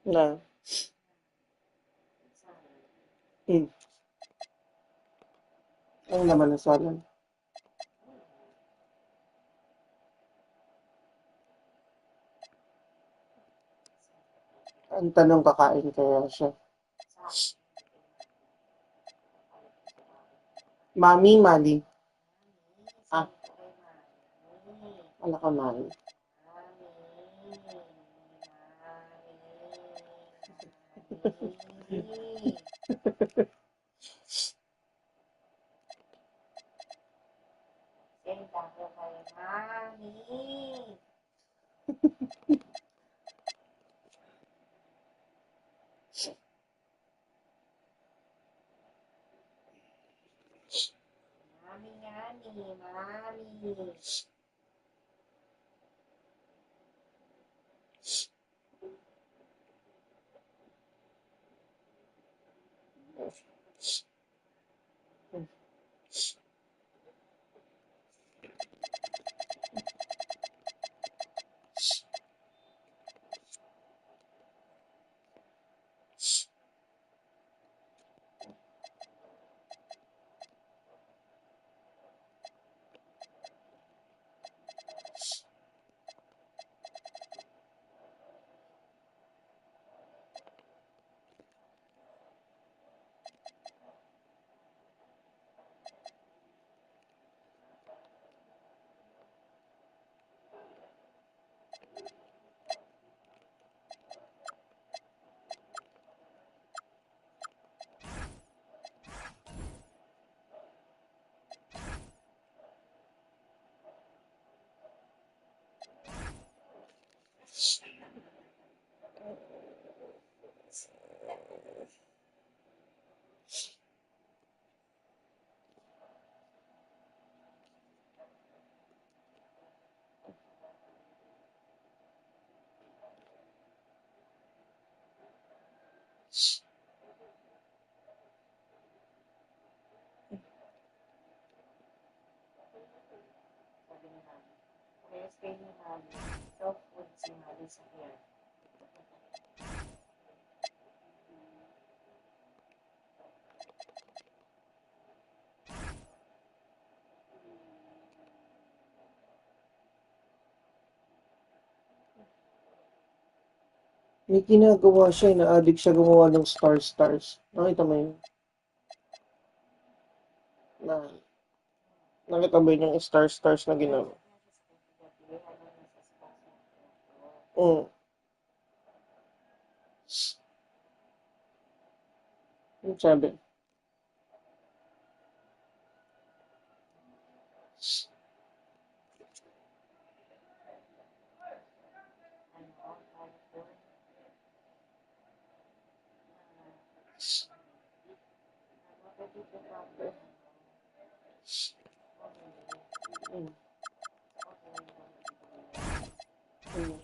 Na. Mm. Ang laman ng salad. Ang tanong, kakain kaya siya. Mami, Mali. Ah, ala ka, Mali. May ginagawa siya, na-addict siya gumawa ng stars. Nakita mo yun? Na, nakita ba yun yung stars na ginawa? Mm. Yung sabi. Mm. Mm.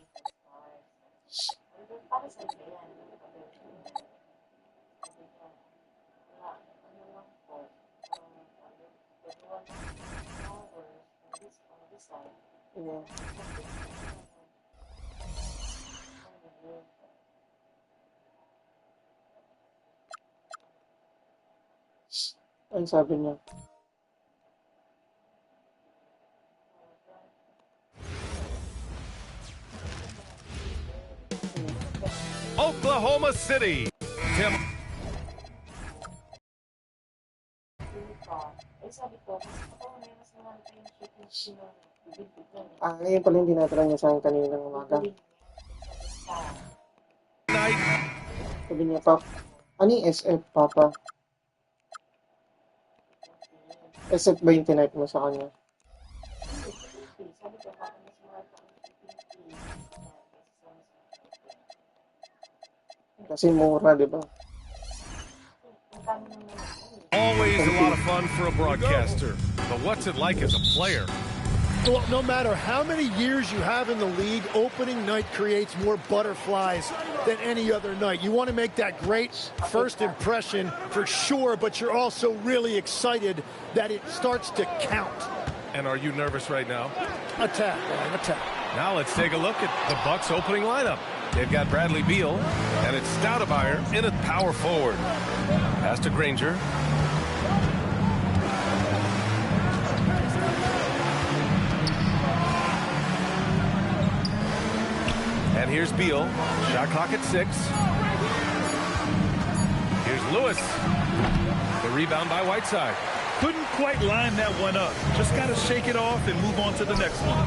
Yeah. Ang sabi niya. Oklahoma City. Tim. Ngayon pala yung tinatry niya sa akin kaninang umaga. Night. Sabi niya, Pap, ano yung SF, Papa? SF ba yung tinipe mo sa kanya? Kasi mura, di ba? Always a lot of fun for a broadcaster. But what's it like as a player? Well, no matter how many years you have in the league, opening night creates more butterflies than any other night. You want to make that great first impression for sure, but you're also really excited that it starts to count. And are you nervous right now? Attack, Ryan, attack. Now let's take a look at the Bucks opening lineup. They've got Bradley Beal, and it's Stoudemire in at power forward. Pass to Granger. And here's Beal. Shot clock at 6. Here's Lewis. The rebound by Whiteside. Couldn't quite line that one up. Just got to shake it off and move on to the next one.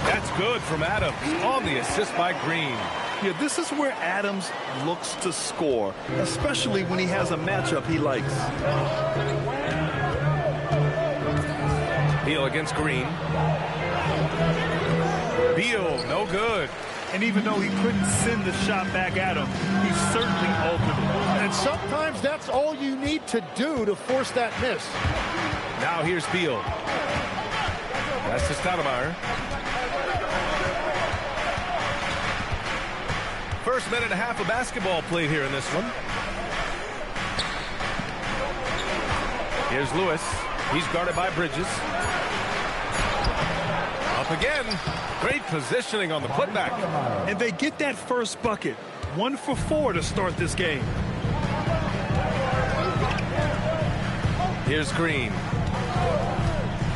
That's good from Adams on the assist by Green. Yeah, this is where Adams looks to score, especially when he has a matchup he likes. Beal against Green. Beal, no good. And even though he couldn't send the shot back at him, he certainly altered it. And sometimes that's all you need to do to force that miss. Now here's Beal. That's to Stoudemire. First minute and a half of basketball played here in this one. Here's Lewis. He's guarded by Bridges. Up again. Great positioning on the putback. And they get that first bucket. 1 for 4 to start this game. Here's Green.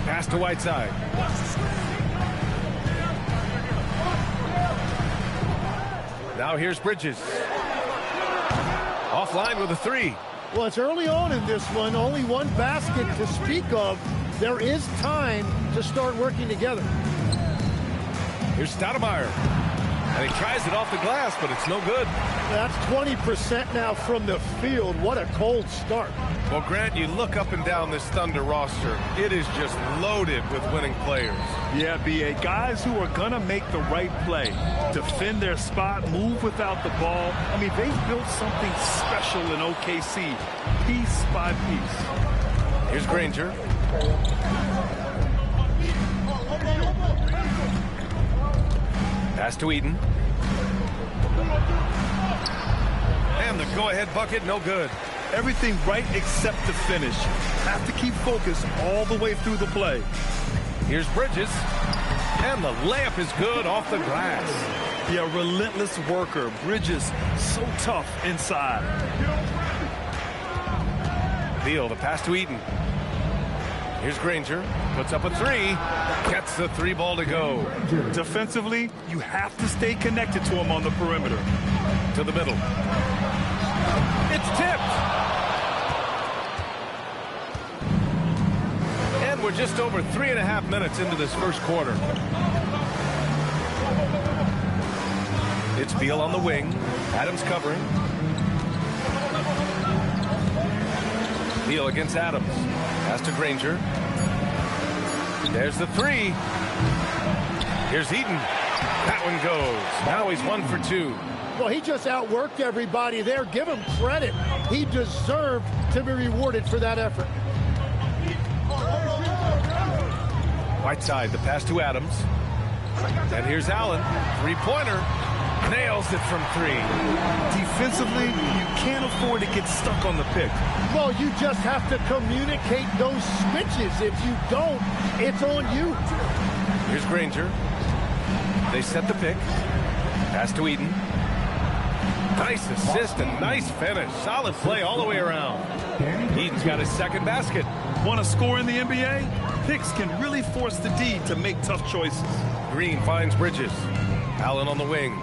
Pass to Whiteside. Now here's Bridges. Offline with a 3. Well, it's early on in this one. Only one basket to speak of. There is time to start working together. Here's Stoudemire. And he tries it off the glass, but it's no good. That's 20% now from the field. What a cold start. Well, Grant, you look up and down this Thunder roster. It is just loaded with winning players. Yeah, B.A. Guys who are going to make the right play. Defend their spot, move without the ball. I mean, they've built something special in OKC, piece by piece. Here's Granger. Pass to Eden. And the go-ahead bucket, no good. Everything right except the finish. Have to keep focused all the way through the play. Here's Bridges. And the layup is good off the glass. Yeah, relentless worker. Bridges, so tough inside. Beal, the pass to Eden. Here's Granger. Puts up a 3. Gets the 3 ball to go. Defensively, you have to stay connected to him on the perimeter. To the middle. It's tipped. And we're just over 3.5 minutes into this first quarter. It's Beal on the wing. Adams covering. Beal against Adams. Pass to Granger. There's the 3. Here's Eden. That one goes. Now he's 1 for 2. Well, he just outworked everybody there. Give him credit. He deserved to be rewarded for that effort. Whiteside, the pass to Adams. And here's Allen. 3-pointer. Nails it from 3. Defensively, you can't afford to get stuck on the pick. Well, you just have to communicate those switches. If you don't, it's on you. Here's Granger. They set the pick. Pass to Eaton. Nice assist and nice finish. Solid play all the way around. Eaton's got his second basket. Want to score in the NBA? Picks can really force the D to make tough choices. Green finds Bridges. Allen on the wing.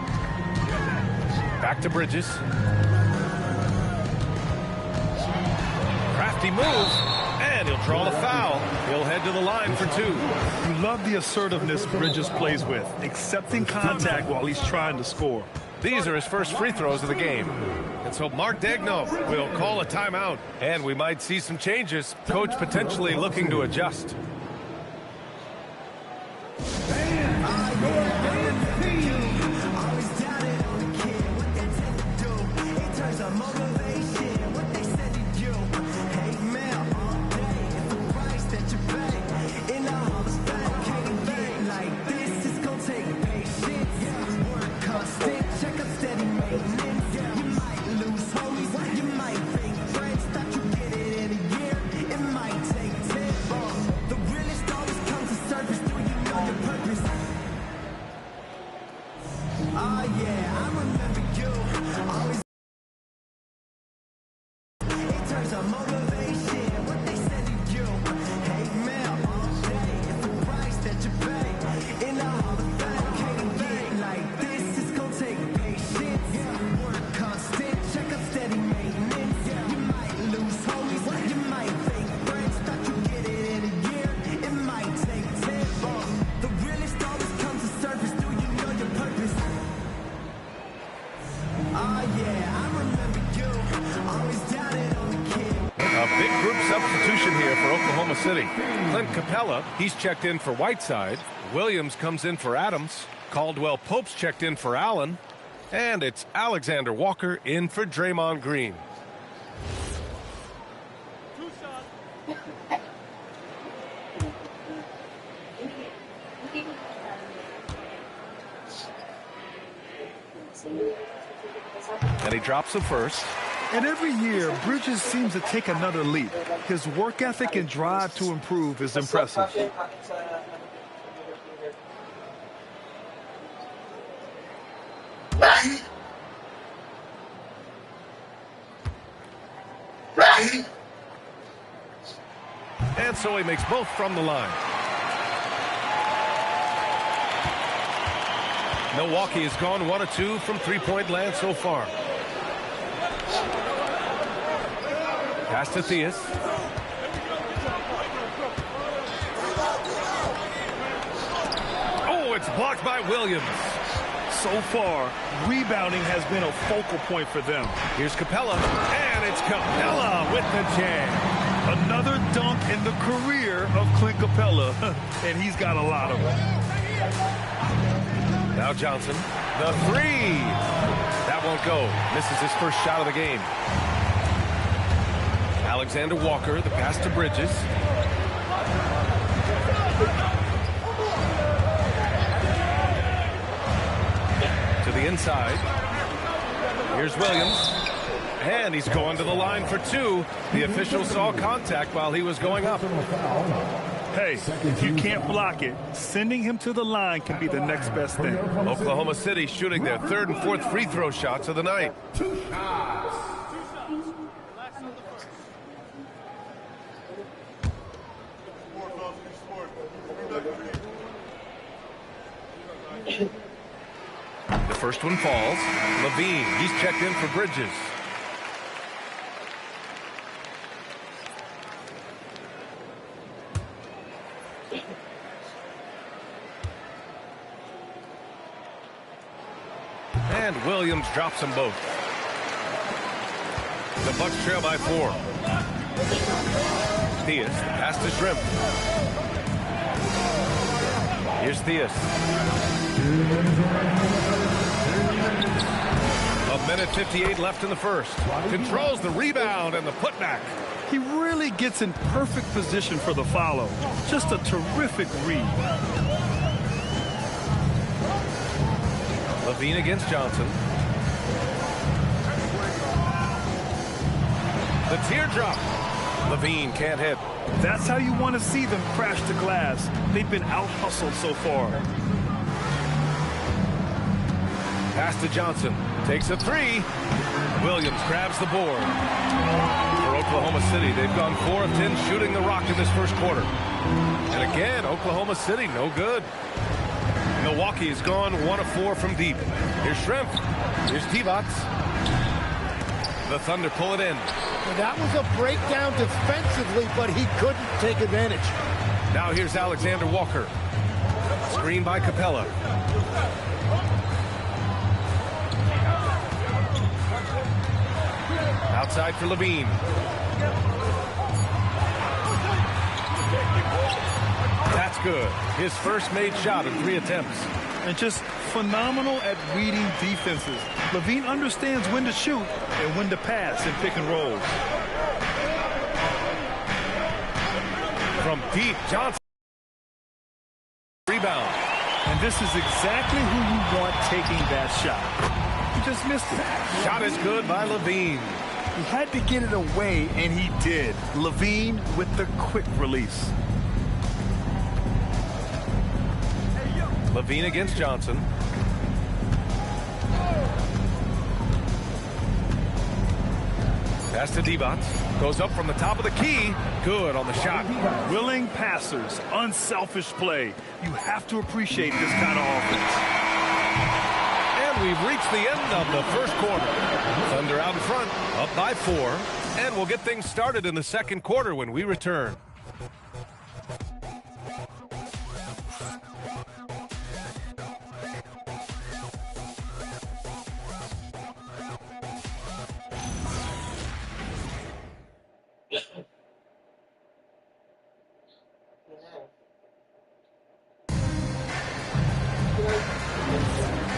Back to Bridges. Crafty move, and he'll draw the foul. He'll head to the line for 2. You love the assertiveness Bridges plays with, accepting contact while he's trying to score. These are his first free throws of the game. And so Mark Daigneault will call a timeout, and we might see some changes. Coach potentially looking to adjust. City. Clint Capella, he's checked in for Whiteside. Williams comes in for Adams. Caldwell Pope's checked in for Allen. And it's Alexander Walker in for Draymond Green. And he drops the first. And every year, Bridges seems to take another leap. His work ethic and drive to improve is impressive. And so he makes both from the line. Milwaukee has gone 1 of 2 from three-point land so far. Pass to Theus. Oh, it's blocked by Williams. So far, rebounding has been a focal point for them. Here's Capella, and it's Capella with the jam. Another dunk in the career of Clint Capella, and he's got a lot of them. Now Johnson, the three. That won't go. Misses his first shot of the game. Alexander Walker, the pass to Bridges. To the inside. Here's Williams. And he's going to the line for 2. The official saw contact while he was going up. Hey, if you can't block it, sending him to the line can be the next best thing. Oklahoma City shooting their 3rd and 4th free throw shots of the night. The first one falls. Levine, he's checked in for Bridges. And Williams drops them both. The Bucks trail by 4. Theus, pass to Shrimp. Here's Theus. 1:58 left in the first. Controls the rebound and the putback. He really gets in perfect position for the follow. Just a terrific read. Levine against Johnson. The teardrop. Levine can't hit. That's how you want to see them crash the glass. They've been out-hustled so far. Pass to Johnson. Takes a three. Williams grabs the board. For Oklahoma City, they've gone 4 of 10 shooting the rock in this first quarter. And again, Oklahoma City, no good. Milwaukee's gone 1 of 4 from deep. Here's Shrimp. Here's Divac. The Thunder pull it in. Well, that was a breakdown defensively, but he couldn't take advantage. Now here's Alexander Walker. Screen by Capella. Outside for Levine. That's good. His first made shot in 3 attempts. And just phenomenal at reading defenses. Levine understands when to shoot and when to pass in pick and rolls. From deep, Johnson. Rebound. And this is exactly who you want taking that shot. He just missed it. Shot is good by Levine. He had to get it away, and he did. Levine with the quick release. Levine against Johnson. Pass to Divac. Goes up from the top of the key. Good on the shot. Willing passers, unselfish play. You have to appreciate this kind of offense. And we've reached the end of the first quarter. Thunder out in front, up by 4. And we'll get things started in the second quarter when we return.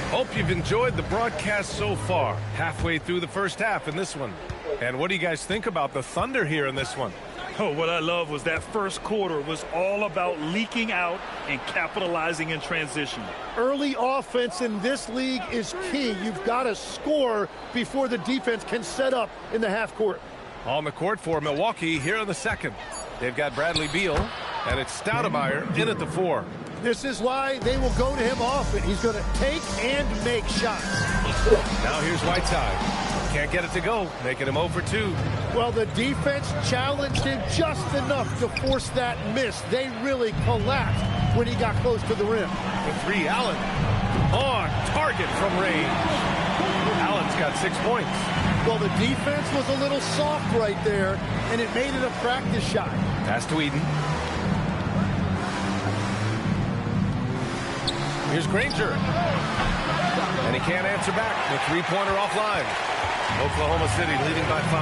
Hope you've enjoyed the broadcast so far. Halfway through the first half in this one. And what do you guys think about the Thunder here in this one? Oh, what I love was that first quarter was all about leaking out and capitalizing in transition. Early offense in this league is key. You've got to score before the defense can set up in the half court. On the court for Milwaukee here in the second. They've got Bradley Beal, and it's Stoudemire in at the 4. This is why they will go to him often. He's going to take and make shots. Now here's Whiteside. Can't get it to go, making him 0 for 2. Well, the defense challenged him just enough to force that miss. They really collapsed when he got close to the rim. The 3, Allen. On target from range. Allen's got 6 points. Well, the defense was a little soft right there, and it made it a practice shot. Pass to Eden. Here's Granger. And he can't answer back. The 3-pointer offline. Oklahoma City leading by 5.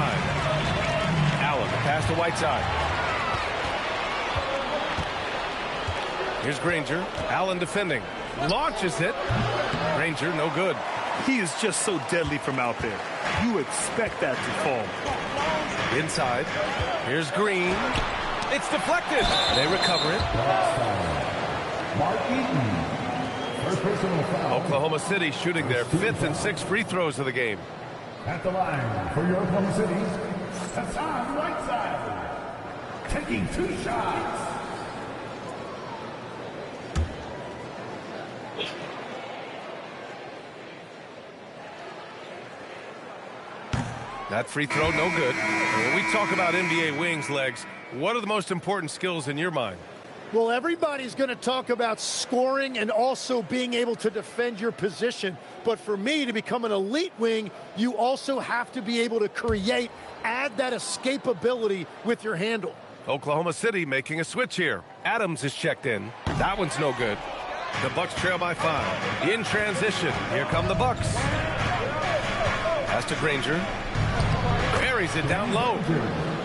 Allen, pass to Whiteside. Here's Granger. Allen defending. Launches it. Granger, no good. He is just so deadly from out there. You expect that to fall. Inside. Here's Green. It's deflected. They recover it. Mark Eaton. First personal foul. Oklahoma City shooting their 5th and 6th free throws of the game. At the line for your Oklahoma City, Hassan Whiteside. Taking 2 shots. That free throw, no good. And when we talk about NBA wings, Legs, what are the most important skills in your mind? Well, everybody's going to talk about scoring and also being able to defend your position. But for me, to become an elite wing, you also have to be able to create, add that escapability with your handle. Oklahoma City making a switch here. Adams is checked in. That one's no good. The Bucks trail by 5. In transition, here come the Bucks. Pass to Granger. Buries it down low.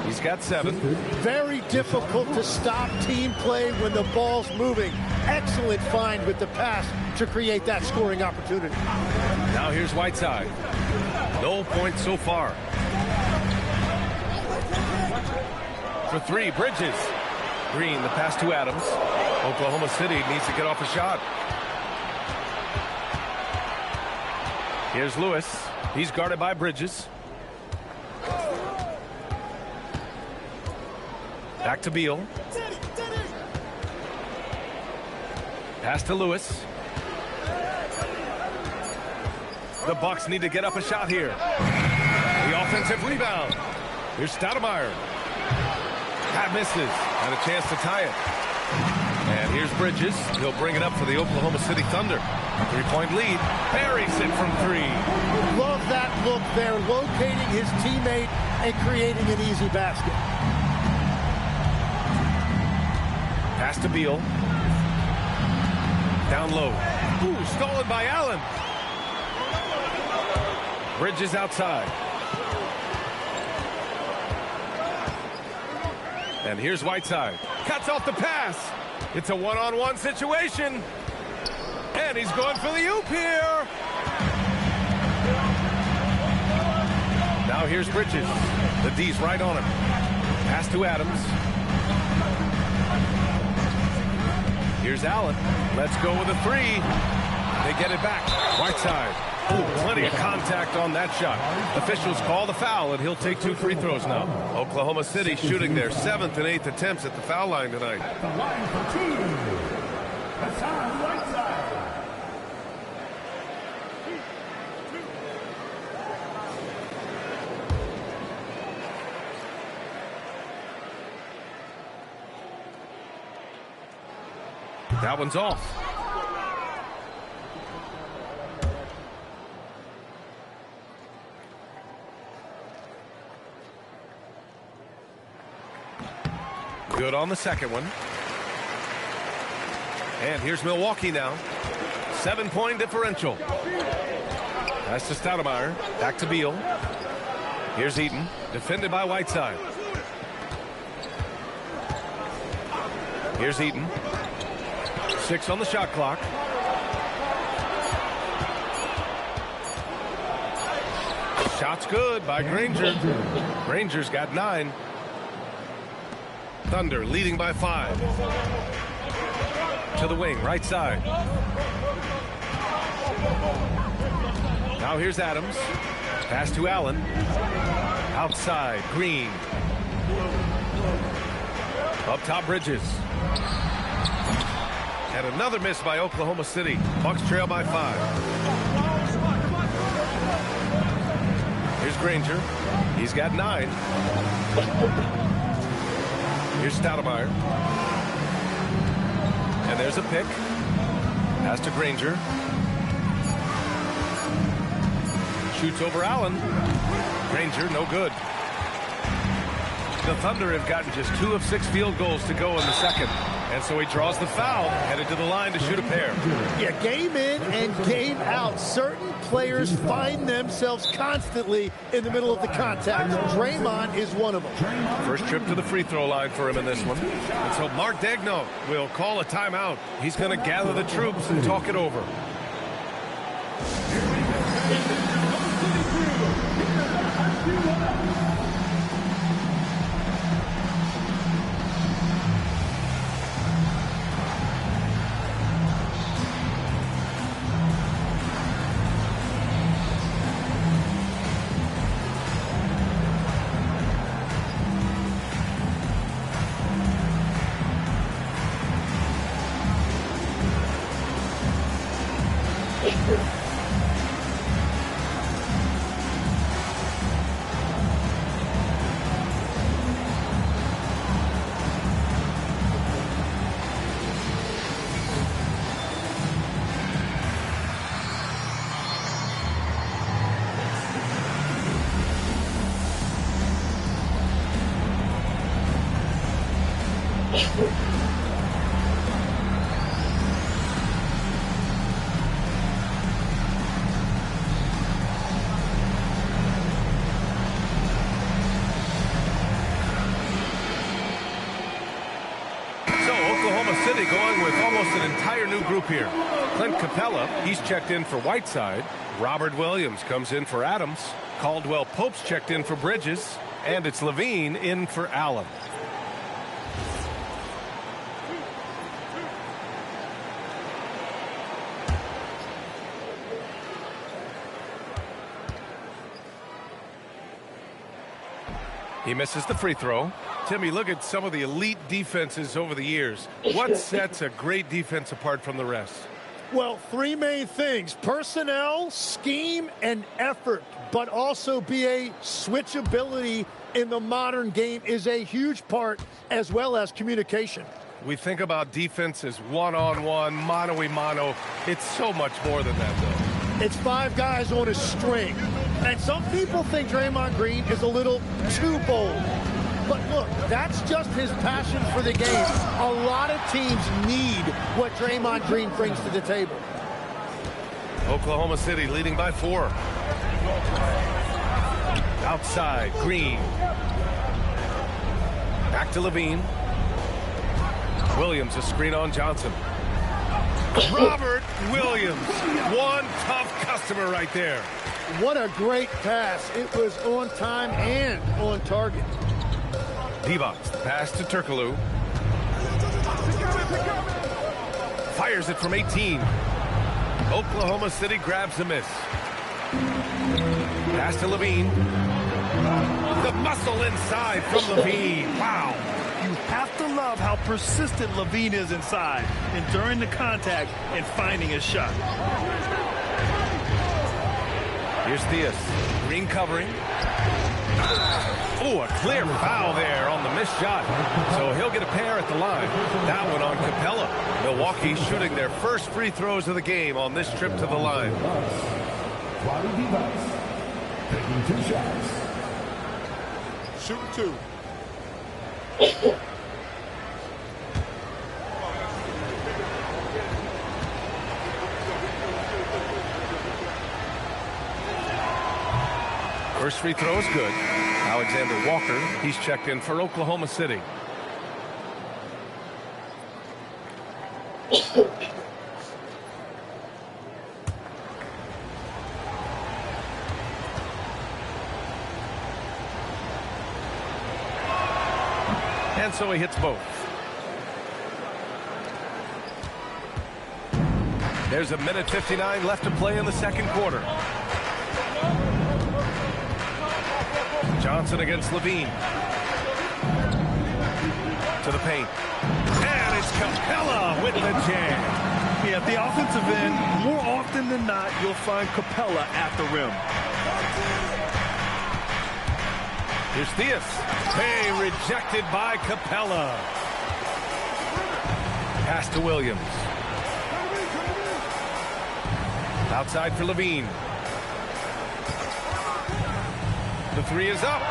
He's got 7. Very difficult to stop team play when the ball's moving. Excellent find with the pass to create that scoring opportunity. Now here's Whiteside. No points so far. For 3, Bridges. Green, the pass to Adams. Oklahoma City needs to get off a shot. Here's Lewis. He's guarded by Bridges. Back to Beal. Pass to Lewis. The Bucks need to get up a shot here. The offensive rebound. Here's Stoudemire. That misses. Had a chance to tie it. And here's Bridges. He'll bring it up for the Oklahoma City Thunder. 3-point lead. Buries it from 3. Love that look there, locating his teammate and creating an easy basket. Pass to Beal. Down low. Ooh, stolen by Allen. Bridges outside. And here's Whiteside. Cuts off the pass. It's a one-on-one situation. And he's going for the oop here. Now here's Bridges. The D's right on him. Pass to Adams. Here's Allen. Let's go with a 3. They get it back. Whiteside. Oh, plenty of contact on that shot. Officials call the foul, and he'll take 2 free throws now. Oklahoma City shooting their 7th and 8th attempts at the foul line tonight. At the line for 2. Hassan Whiteside. That one's off. Good on the second one. And here's Milwaukee now. 7-point differential. That's to Stoudemire. Back to Beal. Here's Eaton. Defended by Whiteside. Here's Eaton. 6 on the shot clock. Shot's good by Granger. Granger's got 9. Thunder leading by 5. To the wing, right side. Now here's Adams. Pass to Allen. Outside, Green. Up top, Bridges. And another miss by Oklahoma City. Bucks trail by 5. Here's Granger. He's got 9. Here's Stoudemire. And there's a pick. Pass to Granger. Shoots over Allen. Granger, no good. The Thunder have gotten just 2 of 6 field goals to go in the second. And so he draws the foul, headed to the line to shoot a pair. Yeah, game in and game out. Certain players find themselves constantly in the middle of the contact. Draymond is one of them. First trip to the free throw line for him in this one. And so Mark Daigneault will call a timeout. He's going to gather the troops and talk it over. City going with almost an entire new group here. Clint Capella, he's checked in for Whiteside. Robert Williams comes in for Adams. Caldwell Pope's checked in for Bridges. And it's Levine in for Allen. He misses the free throw. Timmy, look at some of the elite defenses over the years. What sets a great defense apart from the rest? Well, three main things: personnel, scheme, and effort. But also BA, switchability in the modern game is a huge part, as well as communication. We think about defense as one-on-one, mano-a-mano. It's so much more than that, though. It's five guys on a string. And some people think Draymond Green is a little too bold. But look, that's just his passion for the game. A lot of teams need what Draymond Green brings to the table. Oklahoma City leading by 4. Outside, Green. Back to Levine. Williams, a screen on Johnson. Robert Williams, one tough customer right there. What a great pass. It was on time and on target. Divac, pass to Turkoglu. Fires it from 18. Oklahoma City grabs the miss. Pass to Levine. The muscle inside from Levine. Wow. You have to love how persistent Levine is inside, enduring the contact and finding his shot. Here's Diaz. Green covering. Oh, a clear foul there on the missed shot. So he'll get a pair at the line. That one on Capella. Milwaukee shooting their first free throws of the game on this trip to the line. Taking 2 shots. Shoot 2. First free throw is good. Alexander Walker, he's checked in for Oklahoma City. And so he hits both. There's a minute 59 left to play in the second quarter. Johnson against Levine. To the paint. And it's Capella with the jam. Yeah, at the offensive end, more often than not, you'll find Capella at the rim. Here's Diaz. Hey, rejected by Capella. Pass to Williams. Outside for Levine. The three is up.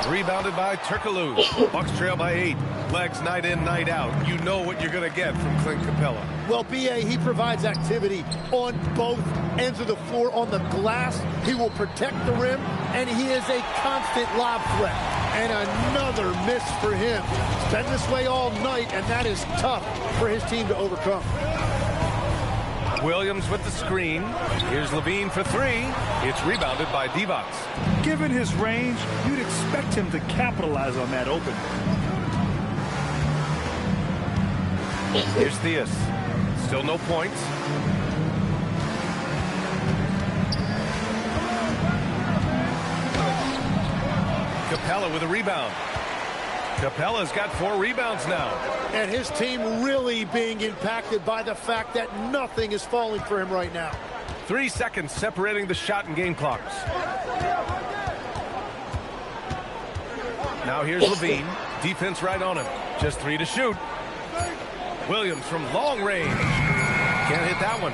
Rebounded by Turkoglu. Bucks trail by 8. Legs night in, night out. You know what you're going to get from Clint Capella. Well, BA, he provides activity on both ends of the floor. On the glass, he will protect the rim, and he is a constant lob threat. And another miss for him. It's been this way all night, and that is tough for his team to overcome. Williams with the screen. Here's Levine for 3. It's rebounded by Divac. Given his range, you'd expect him to capitalize on that open. Here's Diaz. Still no points. Capella with a rebound. Capella's got 4 rebounds now. And his team really being impacted by the fact that nothing is falling for him right now. 3 seconds separating the shot and game clocks. Now here's Levine. Defense right on him. Just 3 to shoot. Williams from long range. Can't hit that one.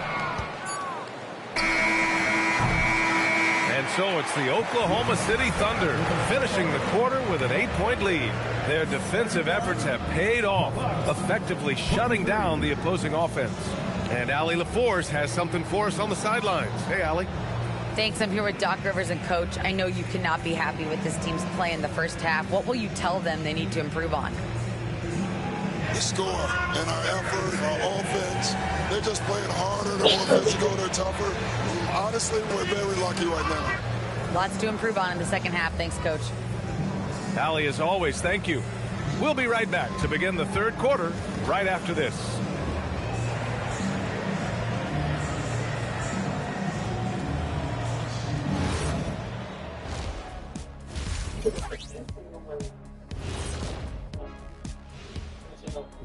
And so it's the Oklahoma City Thunder finishing the quarter with an 8-point lead. Their defensive efforts have paid off, effectively shutting down the opposing offense. And Allie LaForce has something for us on the sidelines. Hey, Allie. Thanks. I'm here with Doc Rivers and Coach. I know you cannot be happy with this team's play in the first half. What will you tell them they need to improve on? The score and our effort, our offense. They're just playing harder, they're more physical, they're tougher. Honestly, we're very lucky right now. Lots to improve on in the second half. Thanks, Coach. Allie, as always, thank you. We'll be right back to begin the third quarter right after this.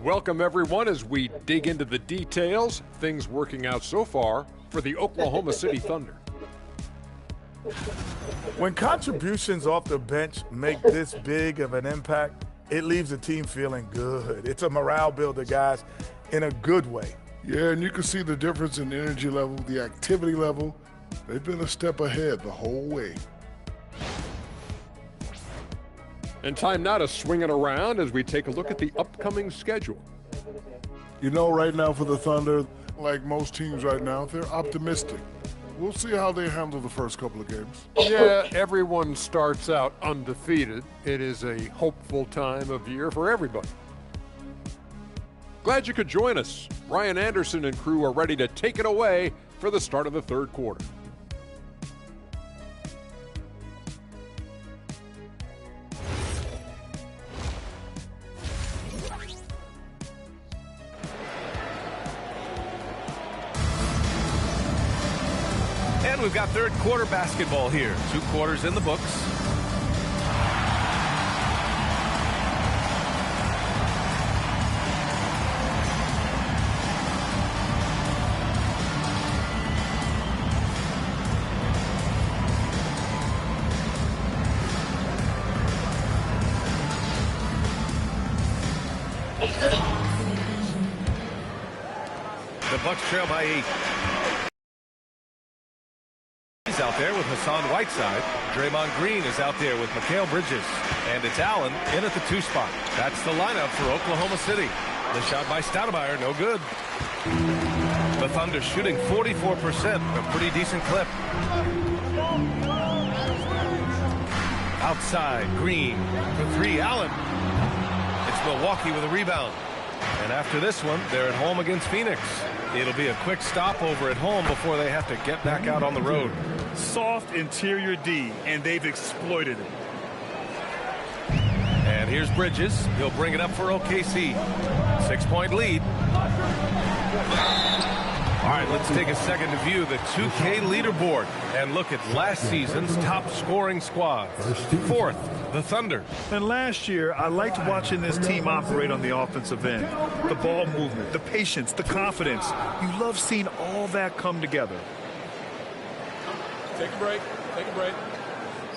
Welcome, everyone, as we dig into the details. Things working out so far for the Oklahoma City Thunder. When contributions off the bench make this big of an impact, it leaves the team feeling good. It's a morale builder, guys, in a good way. Yeah, and you can see the difference in energy level, the activity level. They've been a step ahead the whole way. And time now to swing it around as we take a look at the upcoming schedule. You know, right now for the Thunder, like most teams right now, they're optimistic. We'll see how they handle the first couple of games. Yeah, everyone starts out undefeated. It is a hopeful time of year for everybody. Glad you could join us. Ryan Anderson and crew are ready to take it away for the start of the third quarter. And we've got third quarter basketball here. 2 quarters in the books. The Bucks trail by 8. He's out there with Hassan Whiteside. Draymond Green is out there with Mikal Bridges. And it's Allen in at the 2 spot. That's the lineup for Oklahoma City. The shot by Stoudemire, no good. The Thunder shooting 44%, a pretty decent clip. Outside, Green for 3, Allen. It's Milwaukee with a rebound. And after this one, they're at home against Phoenix. It'll be a quick stopover at home before they have to get back out on the road. Soft interior D, and they've exploited it. And here's Bridges. He'll bring it up for OKC. 6-point lead. All right, let's take a second to view the 2K leaderboard and look at last season's top scoring squads. 4th, the Thunder. And last year, I liked watching this team operate on the offensive end. The ball movement, the patience, the confidence. You love seeing all that come together. Take a break. Take a break.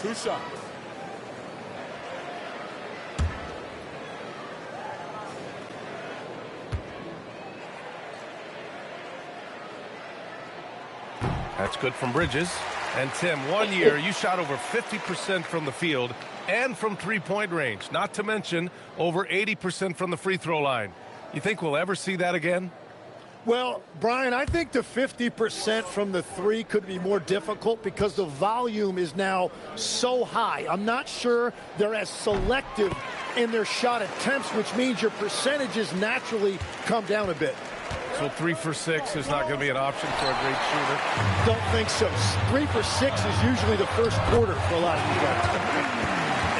2 shots. That's good from Bridges. And Tim, 1 year, you shot over 50% from the field and from 3-point range. Not to mention over 80% from the free throw line. You think we'll ever see that again? Well, Brian, I think the 50% from the 3 could be more difficult because the volume is now so high. I'm not sure they're as selective in their shot attempts, which means your percentages naturally come down a bit. So 3 for 6 is not going to be an option for a great shooter? Don't think so. 3 for 6 is usually the first quarter for a lot of these guys.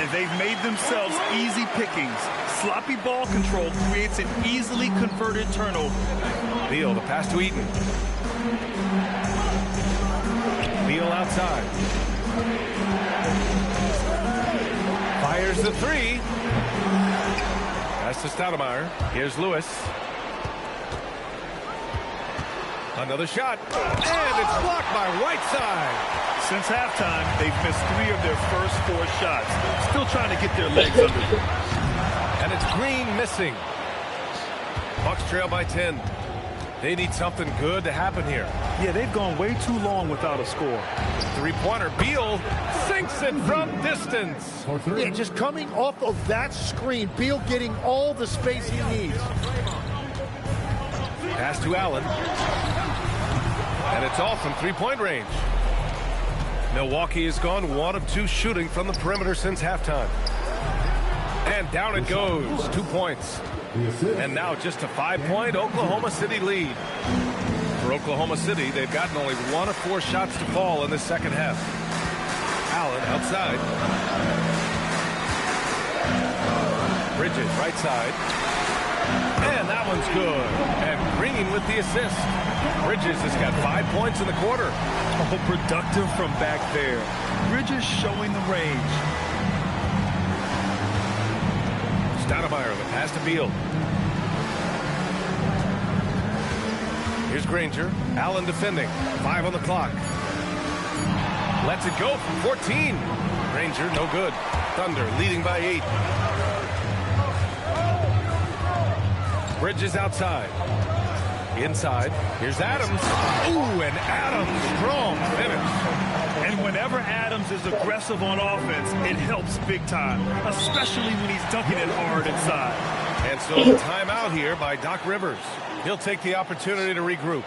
And they've made themselves easy pickings. Sloppy ball control creates an easily converted turnover. Beal, the pass to Eaton. Beal outside. Fires the 3. Pass to Stoudemire. Here's Lewis. Another shot, and it's blocked by Whiteside. Since halftime, they've missed 3 of their first 4 shots. Still trying to get their legs under them. And it's Green missing. Bucks trail by 10. They need something good to happen here. Yeah, they've gone way too long without a score. 3-pointer, Beal sinks it from distance. Yeah, just coming off of that screen, Beal getting all the space he needs. Pass to Allen. And it's all from 3-point range. Milwaukee has gone 1 of 2 shooting from the perimeter since halftime. And down it goes. 2 points. And now just a 5-point Oklahoma City lead. For Oklahoma City, they've gotten only 1 of 4 shots to fall in the second half. Allen outside. Bridges right side. And that one's good. And Green with the assist. Bridges has got 5 points in the quarter. Oh, productive from back there. Bridges showing the range. Stoudemire, the pass to Beal. Here's Granger. Allen defending. 5 on the clock. Lets it go from 14. Granger, no good. Thunder leading by 8. Bridges outside. Inside. Here's Adams. Ooh, and Adams, strong finish. And whenever Adams is aggressive on offense, it helps big time, especially when he's dunking it hard inside. And so a timeout here by Doc Rivers. He'll take the opportunity to regroup.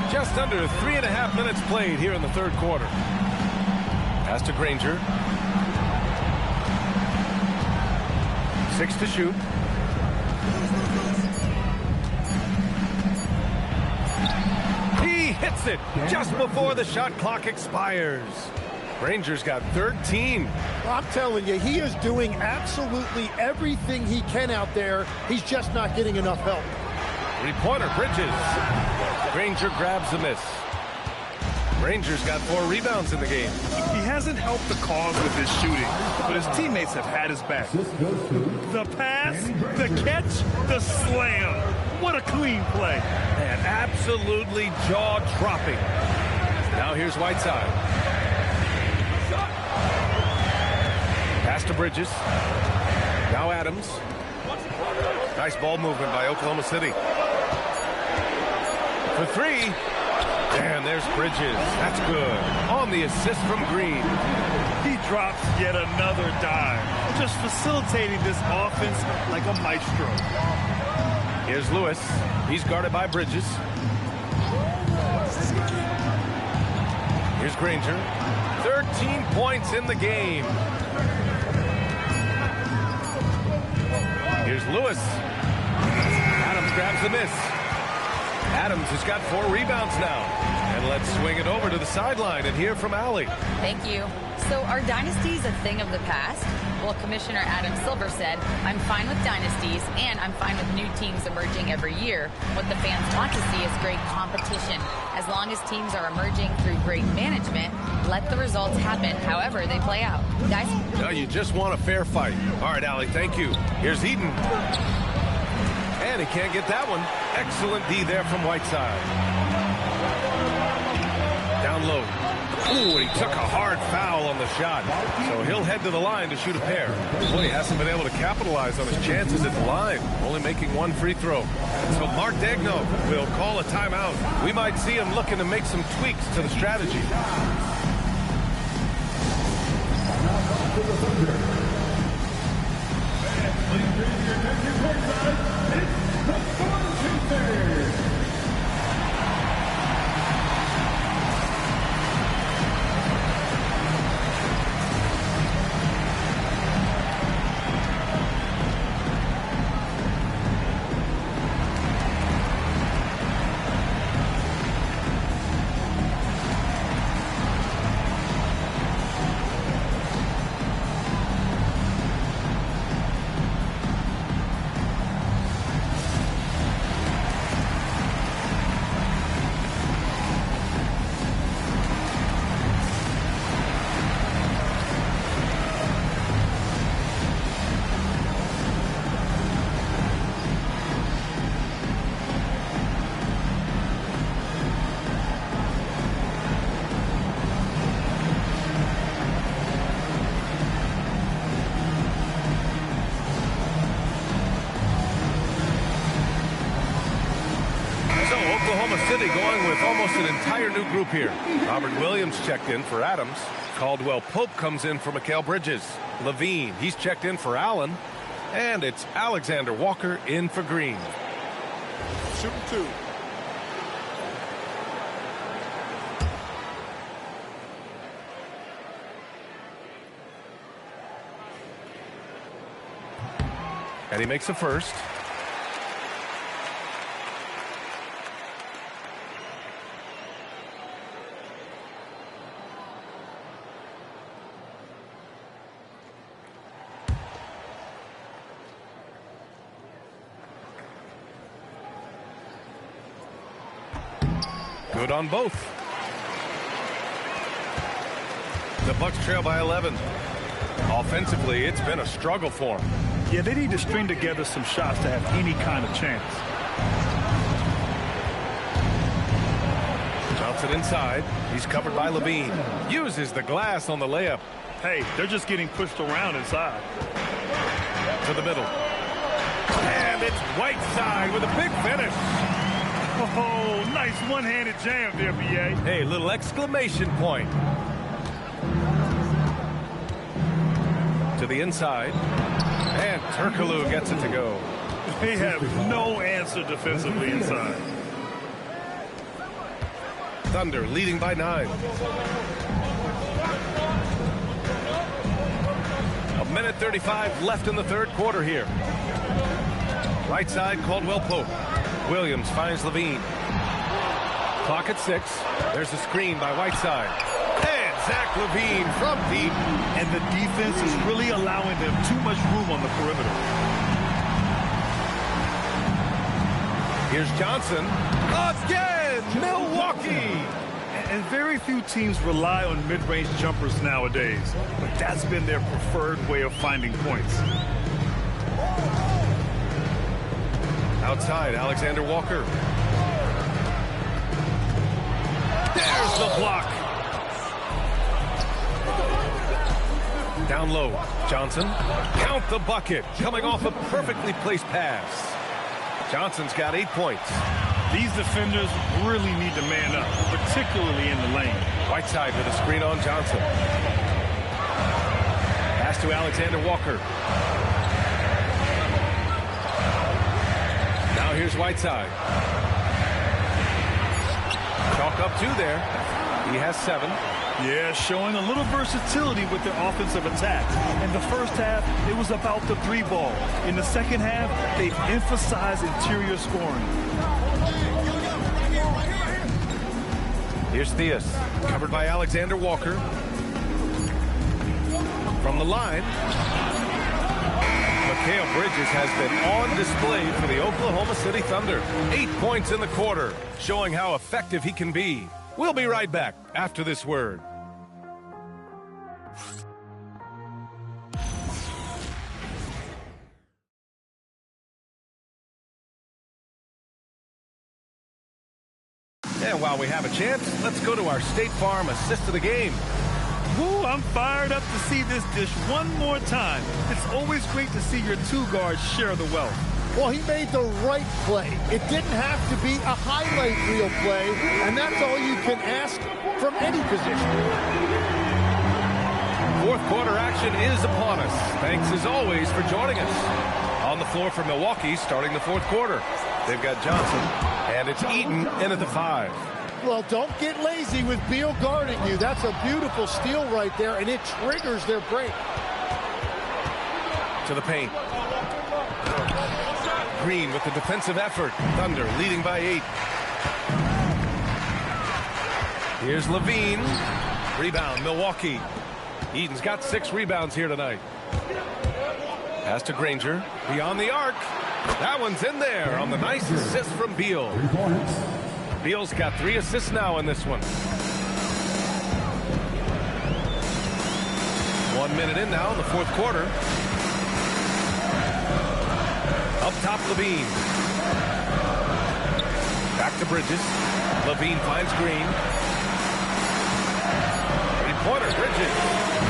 Just under 3.5 minutes played here in the third quarter. Pass to Granger. 6 to shoot. He hits it just before the shot clock expires. Granger's got 13. Well, I'm telling you, he is doing absolutely everything he can out there. He's just not getting enough help. 3-pointer, Bridges. Granger grabs the miss. Granger's got 4 rebounds in the game. He hasn't helped the cause with his shooting, but his teammates have had his back. The pass, the catch, the slam. What a clean play. And absolutely jaw-dropping. Now here's Whiteside. Pass to Bridges. Now Adams. Nice ball movement by Oklahoma City. For 3. And there's Bridges. That's good. On the assist from Green. He drops yet another dime. Just facilitating this offense like a maestro. Here's Lewis. He's guarded by Bridges. Here's Granger. 13 points in the game. Here's Lewis. Adams grabs the miss. Adams has got 4 rebounds now. And let's swing it over to the sideline and hear from Allie. Thank you. So are dynasties a thing of the past? Well, Commissioner Adam Silver said, I'm fine with dynasties and I'm fine with new teams emerging every year. What the fans want to see is great competition. As long as teams are emerging through great management, let the results happen however they play out. Guys? No, you just want a fair fight. All right, Allie, thank you. Here's Eden. And he can't get that one. Excellent D there from Whiteside. Down low. Ooh, and he took a hard foul on the shot. So he'll head to the line to shoot a pair. Boy, he hasn't been able to capitalize on his chances at the line. Only making 1 free throw. So Mark Daigneault will call a timeout. We might see him looking to make some tweaks to the strategy. almost an entire new group here. Robert Williams checked in for Adams. Caldwell Pope comes in for Mikal Bridges. Levine, he's checked in for Allen. And it's Alexander Walker in for Green. Shooting 2. And he makes a first. Good on both. The Bucks trail by 11. Offensively, it's been a struggle for them. Yeah, they need to string together some shots to have any kind of chance. Johnson inside. He's covered by Levine. Uses the glass on the layup. Hey, they're just getting pushed around inside. To the middle. And it's Whiteside with a big finish. Oh, nice one-handed jam there, B.A. Hey, little exclamation point. To the inside. And Turkoglu gets it to go. They have no answer defensively inside. Thunder leading by 9. A minute 35 left in the third quarter here. Right side, Caldwell Pope. Williams finds Levine. Clock at 6. There's a screen by Whiteside. And Zach Levine from deep. And the defense is really allowing them too much room on the perimeter. Here's Johnson. Again, Milwaukee. And very few teams rely on mid-range jumpers nowadays. But that's been their preferred way of finding points. Outside, Alexander Walker. There's the block. Down low, Johnson. Count the bucket. Coming off a perfectly placed pass. Johnson's got 8 points. These defenders really need to man up, particularly in the lane. Whiteside with a screen on Johnson. Pass to Alexander Walker. Now here's Whiteside. Chalk up 2 there. He has 7. Yeah, showing a little versatility with their offensive attack. In the first half, it was about the 3 ball. In the second half, they emphasized interior scoring. Here's Theus, covered by Alexander Walker. From the line, Mikal Bridges has been on display for the Oklahoma City Thunder. 8 points in the quarter, showing how effective he can be. We'll be right back after this word. And while we have a chance, let's go to our State Farm assist of the game. Ooh, I'm fired up to see this dish one more time. It's always great to see your 2 guards share the wealth. Well, he made the right play. It didn't have to be a highlight reel play, and that's all you can ask from any position. Fourth quarter action is upon us. Thanks as always for joining us. On the floor for Milwaukee starting the fourth quarter. They've got Johnson, and it's Eaton in at the 5. Well, don't get lazy with Beal guarding you. That's a beautiful steal right there, and it triggers their break. To the paint. Green with the defensive effort. Thunder leading by 8. Here's Levine. Rebound, Milwaukee. Eaton's got 6 rebounds here tonight. Pass to Granger. Beyond the arc. That one's in there on the nice assist from Beal. Beal's got 3 assists now in this one. 1 minute in now in the fourth quarter. Up top, Levine. Back to Bridges. Levine finds Green. Three-pointer, Bridges.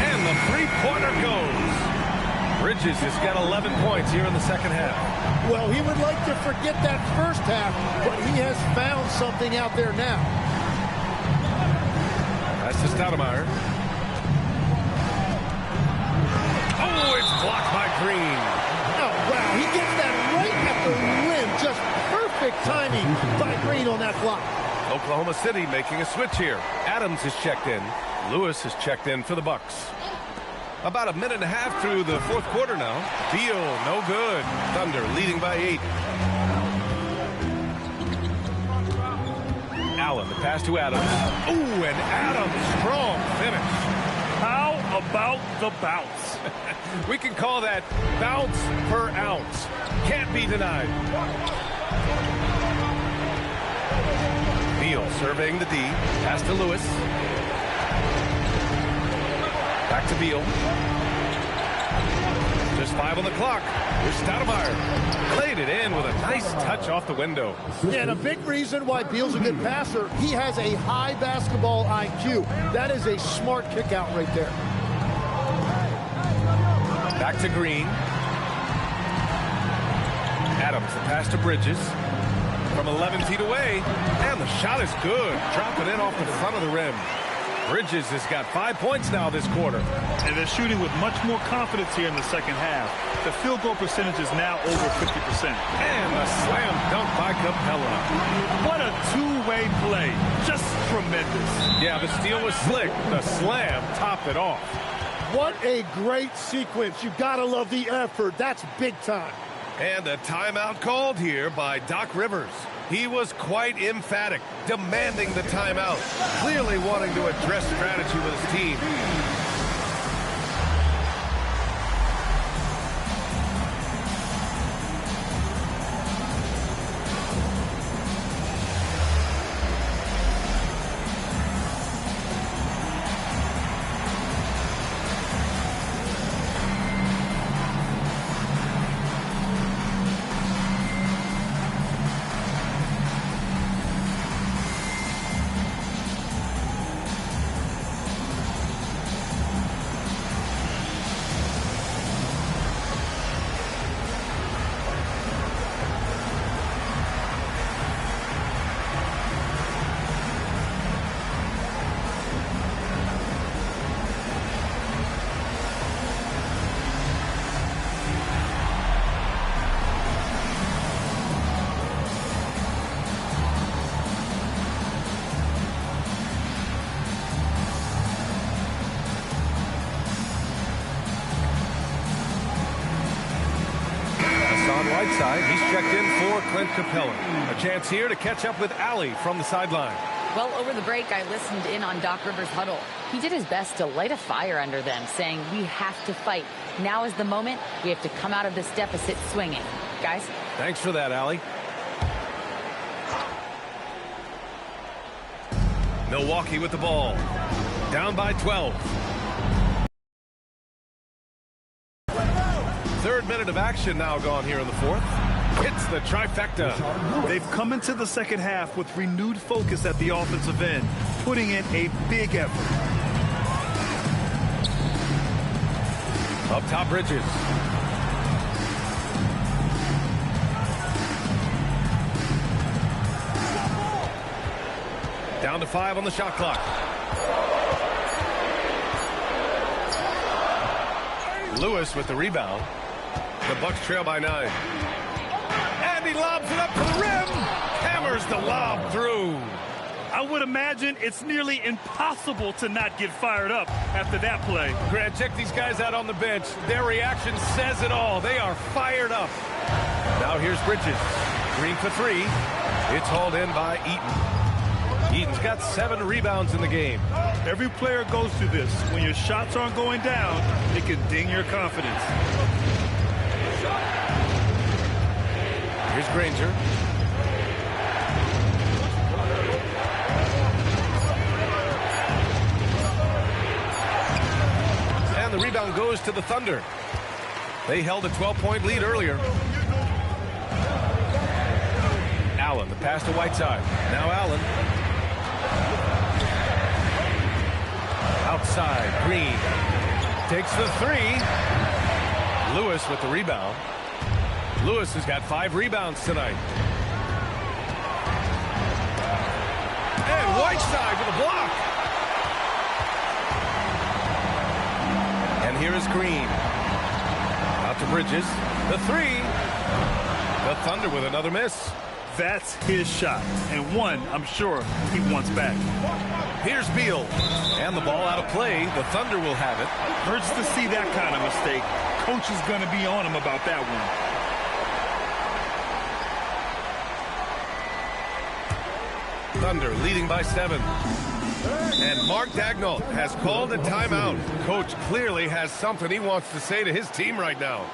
And the three-pointer goes. Bridges has got 11 points here in the second half. Well, he would like to forget that first half, but he has found something out there now. Stoudemire. Oh, it's blocked by Green. Oh, wow. He gets that right at the rim. Just perfect timing by Green on that block. Oklahoma City making a switch here. Adams is checked in. Lewis is checked in for the Bucks. About a minute and a half through the fourth quarter now. Beal, no good. Thunder leading by 8. Allen, the pass to Adams. Ooh, and Adams, strong finish. How about the bounce? We can call that bounce per ounce. Can't be denied. Beal surveying the D. Pass to Lewis. Back to Beal. Just 5 on the clock. Here's Stoudemire. Played it in with a nice touch off the window. Yeah, and a big reason why Beal's a good passer, he has a high basketball IQ. That is a smart kick out right there. Back to Green. Adams, the pass to Bridges. From 11 feet away. And the shot is good. Dropping in off the front of the rim. Bridges has got 5 points now this quarter. And they're shooting with much more confidence here in the second half. The field goal percentage is now over 50%. And a slam dunk by Capella. What a two-way play. Just tremendous. Yeah, the steal was slick. The slam topped it off. What a great sequence. You gotta love the effort. That's big time. And a timeout called here by Doc Rivers. He was quite emphatic, demanding the timeout, clearly wanting to address strategy with his team. Whiteside, he's checked in for Clint Capella. A chance here to catch up with Allie from the sideline. Well, over the break, I listened in on Doc Rivers' huddle. He did his best to light a fire under them, saying, we have to fight. Now is the moment. We have to come out of this deficit swinging. Guys? Thanks for that, Allie. Milwaukee with the ball. Down by 12. Third minute of action now gone here in the fourth. Hits the trifecta. They've come into the second half with renewed focus at the offensive end, putting in a big effort. Up top, Bridges. Down to 5 on the shot clock. Lewis with the rebound. The Bucks trail by 9. And he lobs it up to the rim. Hammers the lob through. I would imagine it's nearly impossible to not get fired up after that play. Grant, check these guys out on the bench. Their reaction says it all. They are fired up. Now here's Bridges. Green for 3. It's hauled in by Eaton. Eaton's got 7 rebounds in the game. Every player goes through this. When your shots aren't going down, it can ding your confidence. Here's Granger. And the rebound goes to the Thunder. They held a 12-point lead earlier. Allen, the pass to Whiteside. Now Allen. Outside, Green takes the 3. Lewis with the rebound. Lewis has got 5 rebounds tonight. And Whiteside with a block. Here is Green. Out to Bridges. The three. The Thunder with another miss. That's his shot, and one I'm sure he wants back. Here's Beal. And the ball out of play. The Thunder will have it. Hurts to see that kind of mistake. Coach is going to be on him about that one. Thunder leading by 7. And Mark Daigneault has called a timeout. Coach clearly has something he wants to say to his team right now.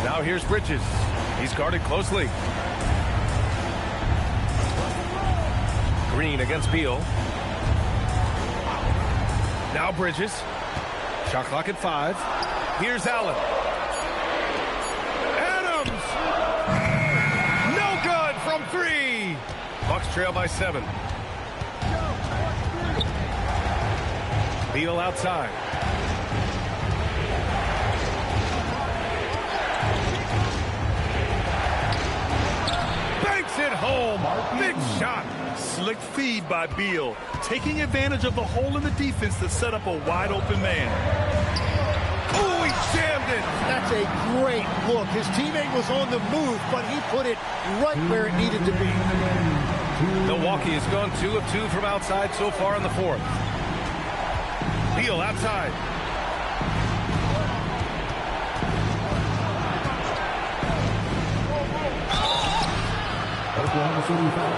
Now here's Bridges. He's guarded closely. Green against Beal. Now Bridges. Shot clock at 5. Here's Allen. Adams! No good from 3. Bucks trail by 7. Beal outside. Banks it home. Big shot. Slick feed by Beal, taking advantage of the hole in the defense to set up a wide open man. Oh, he jammed it. That's a great look. His teammate was on the move, but he put it right where it needed to be. Milwaukee has gone 2 of 2 from outside so far in the 4th. Beal outside. Oklahoma City foul.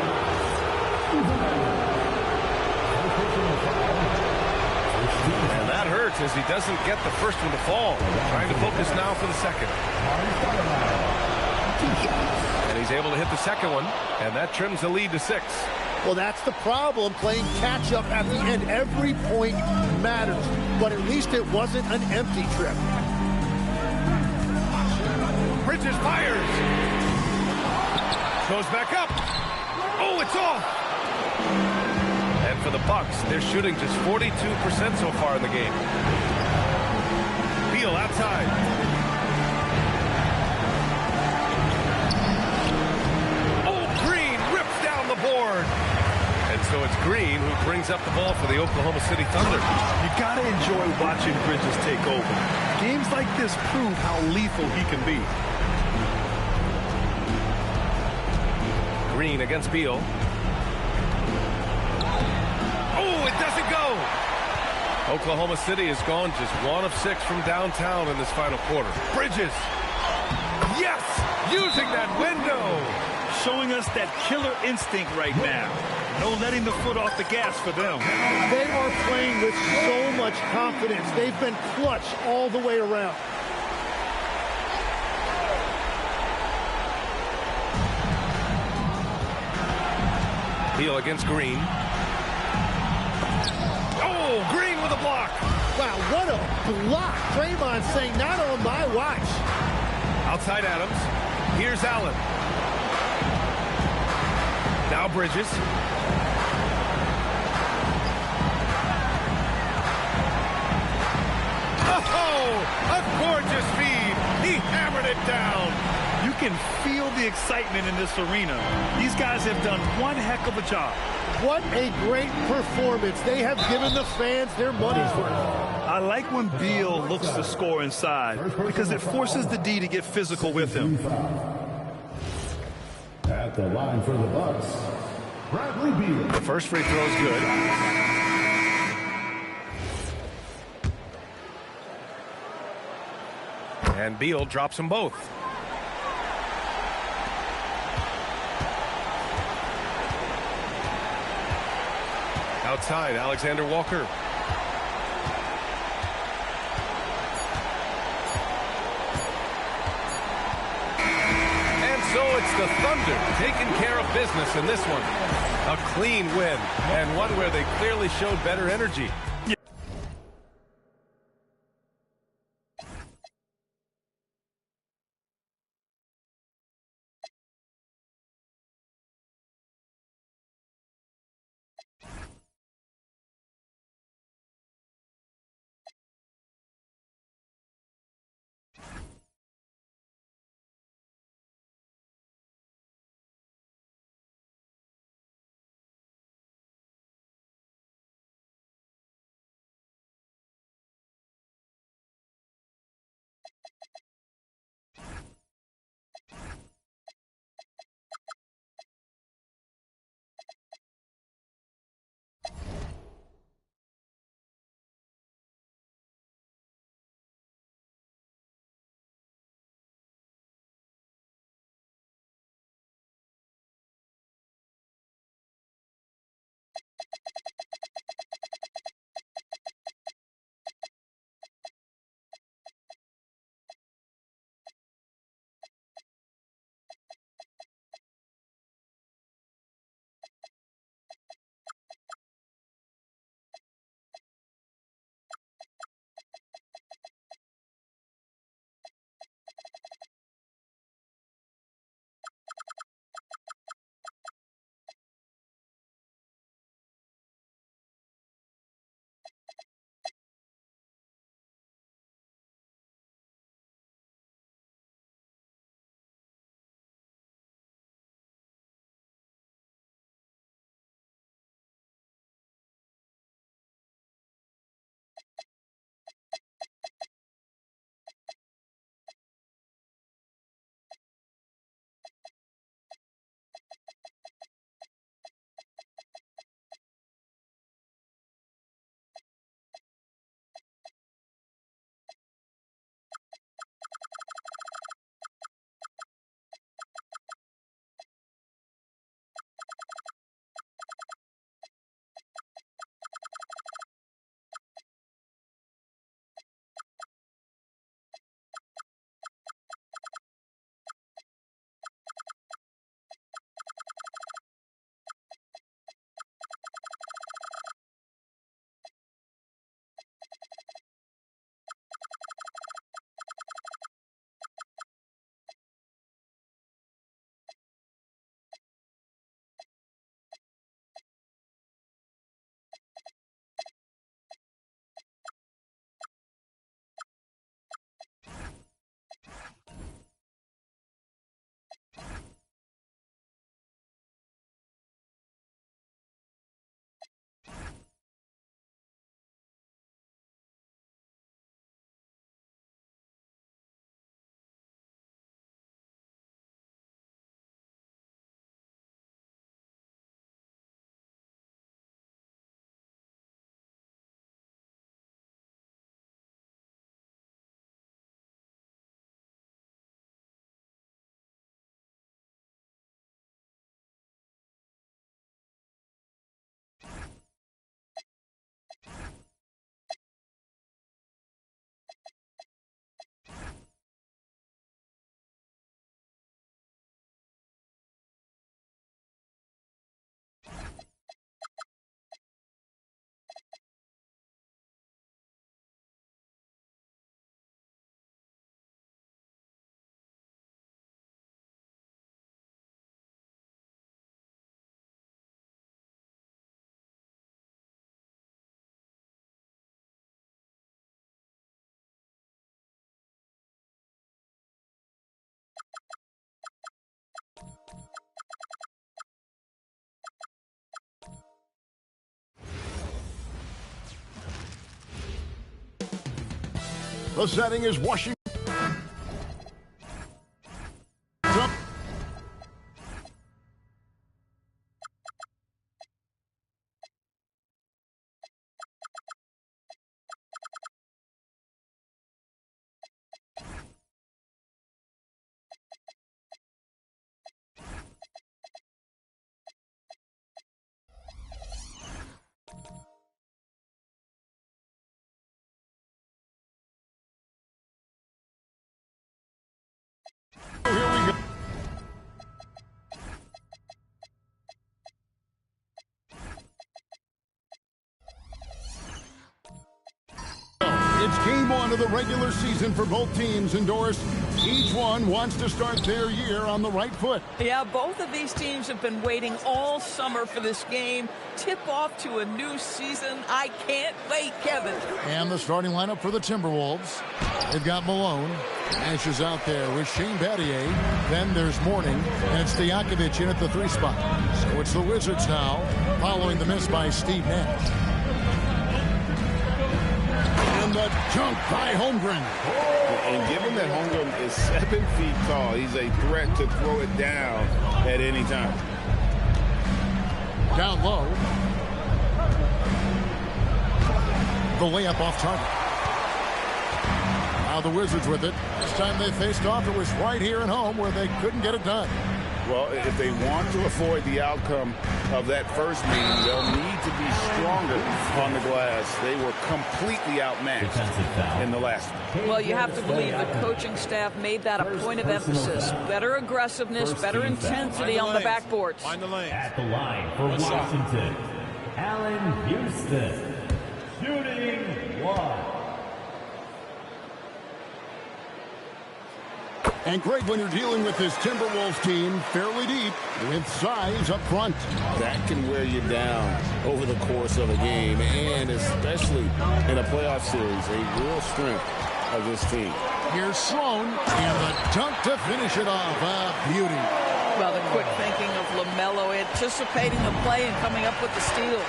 And that hurts as he doesn't get the first one to fall. Trying to focus now for the second. And he's able to hit the second one, and that trims the lead to 6. Well, that's the problem, playing catch-up at the end. Every point matters, but at least it wasn't an empty trip. Bridges fires. Goes back up. Oh, it's off. And for the Bucks, they're shooting just 42% so far in the game. Beal outside. Oh, Green rips down the board. And so it's Green who brings up the ball for the Oklahoma City Thunder. You gotta enjoy watching Bridges take over. Games like this prove how lethal he can be. Green against Beal. Oh, it doesn't go. Oklahoma City has gone just 1 of 6 from downtown in this final quarter. Bridges. Yes, using that window. Showing us that killer instinct right now. No letting the foot off the gas for them. They are playing with so much confidence. They've been clutch all the way around. Beal against Green. Oh, Green with a block. Wow, what a block. Draymond saying, not on my watch. Outside Adams. Here's Allen. Now Bridges. Oh, a gorgeous feed. He hammered it down. You can feel the excitement in this arena. These guys have done one heck of a job. What a great performance. They have given the fans their money's worth. I like when Beal looks to score inside because it forces the D to get physical with him. At the line for the Bucks, Bradley Beal. The first free throw is good. And Beal drops them both. Outside, Alexander Walker. And so it's the Thunder taking care of business in this one. A clean win, and one where they clearly showed better energy. The setting is Washington. Here we go. It's game one of the regular season for both teams endorsed. Each one wants to start their year on the right foot. Yeah, both of these teams have been waiting all summer for this game. Tip off to a new season. I can't wait, Kevin. And the starting lineup for the Timberwolves. They've got Malone. Nash is out there with Shane Battier. Then there's Mourning, and it's Stojakovic in at the 3 spot. So it's the Wizards now, following the miss by Steve Nash. And the dunk by Holmgren. And given that Holmgren is 7 feet tall, he's a threat to throw it down at any time. Down low. The layup off target. Now the Wizards with it. This time they faced off, it was right here at home where they couldn't get it done. Well, if they want to avoid the outcome of that first meeting, they'll need to be stronger on the glass. They were completely outmatched in the last one. Well, you have to believe the coaching staff made that a point of emphasis. Better aggressiveness, better intensity on the backboards. Find the lane. At the line for Washington, Allen Houston, shooting 1. And Greg, when you're dealing with this Timberwolves team, fairly deep, with size up front. That can wear you down over the course of a game, and especially in a playoff series, a real strength of this team. Here's Sloan, and the dunk to finish it off. A beauty. Well, the quick thinking of LaMelo, anticipating the play and coming up with the steal.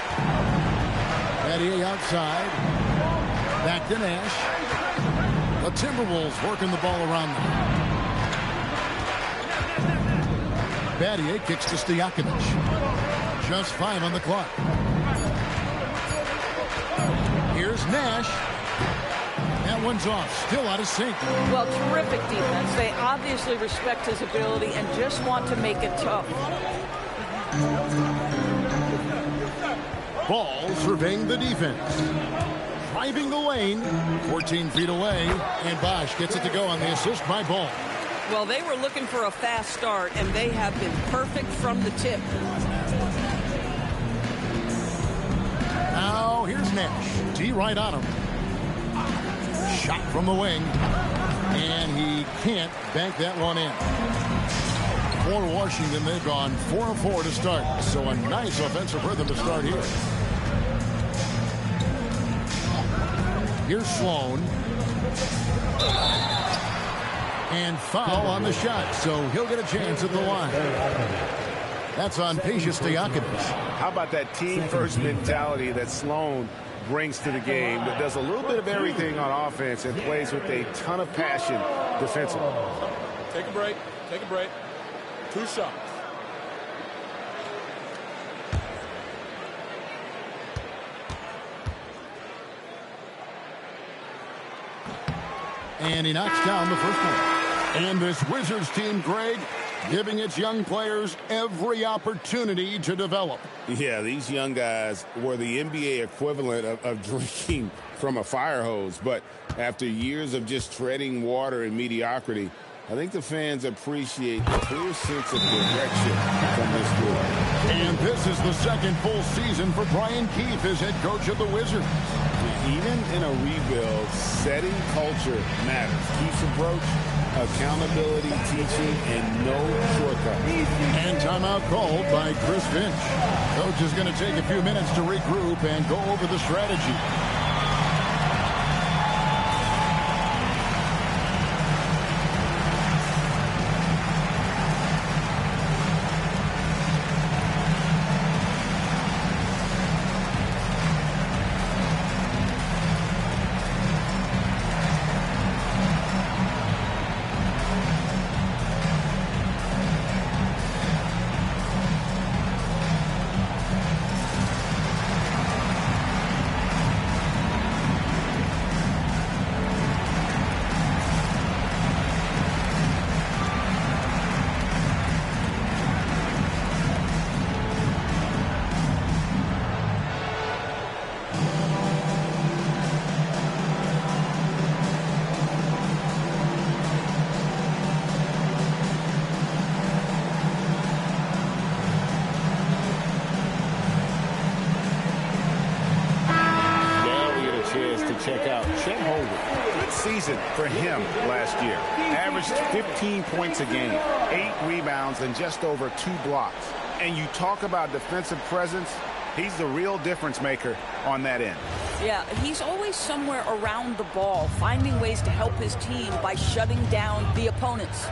Battier outside. Back to Nash. The Timberwolves working the ball around them. Battier kicks to Stojakovic. Just 5 on the clock. Here's Nash. That one's off. Still out of sync. Well, terrific defense. They obviously respect his ability and just want to make it tough. Ball surveying the defense. Driving the lane. 14 feet away. And Bosch gets it to go on the assist by Ball. Well, they were looking for a fast start, and they have been perfect from the tip. Now, here's Nash. D right on him. Shot from the wing. And he can't bank that one in. For Washington, they've gone 4 of 4 to start. So a nice offensive rhythm to start here. Here's Sloan. And foul on the shot, so he'll get a chance at the line. That's on Peja Stojakovic. How about that team-first mentality that Sloan brings to the game, that does a little bit of everything on offense and plays with a ton of passion defensively. Take a break. Take a break. 2 shots. And he knocks down the first one. And this Wizards team, Greg, giving its young players every opportunity to develop. Yeah, these young guys were the NBA equivalent of drinking from a fire hose. But after years of just treading water and mediocrity, I think the fans appreciate the clear sense of direction from this group. And this is the second full season for Brian Keefe as head coach of the Wizards. Even in a rebuild, setting culture matters. Keefe's approach, accountability, teaching, and no shortcuts. And timeout called by Chris Finch. Coach is going to take a few minutes to regroup and go over the strategy. great season for him last year. Averaged 15 points a game, 8 rebounds, and just over 2 blocks. And you talk about defensive presence, he's the real difference maker on that end. Yeah, he's always somewhere around the ball, finding ways to help his team by shutting down the opponents.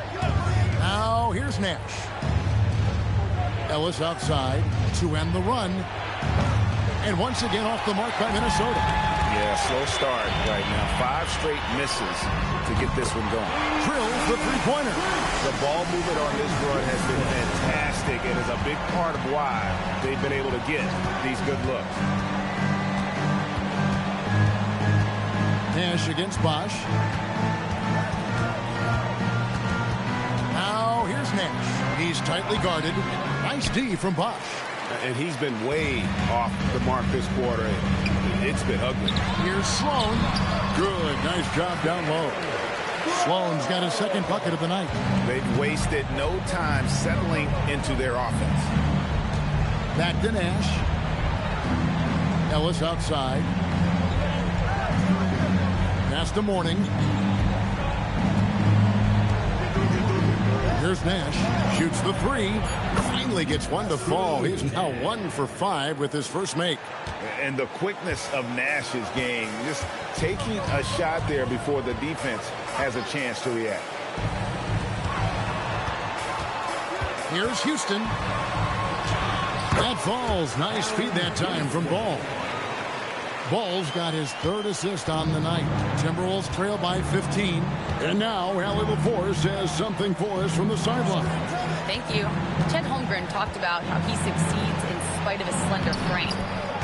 Now here's Nash. Ellis outside to end the run. And once again off the mark by Minnesota. Yeah, slow start right now. 5 straight misses to get this one going. Drills the three-pointer. The ball movement on this run has been fantastic and is a big part of why they've been able to get these good looks. Nash against Bosch. Now here's Nash. He's tightly guarded. Nice D from Bosch. And he's been way off the mark this quarter. It's been ugly. Here's Sloan. Good. Nice job down low. Sloan's got his second bucket of the night. They've wasted no time settling into their offense. Back to Nash. Ellis outside. Pass to Morning. Here's Nash. Shoots the 3. Finally gets one to fall. He's now 1 for 5 with his first make. And the quickness of Nash's game, just taking a shot there before the defense has a chance to react. Here's Houston. That falls. Nice feed that time from Ball. Ball's got his 3rd assist on the night. Timberwolves trail by 15. And now Allie LaForce has something for us from the sideline. Thank you. Chet Holmgren talked about how he succeeds in spite of his slender frame.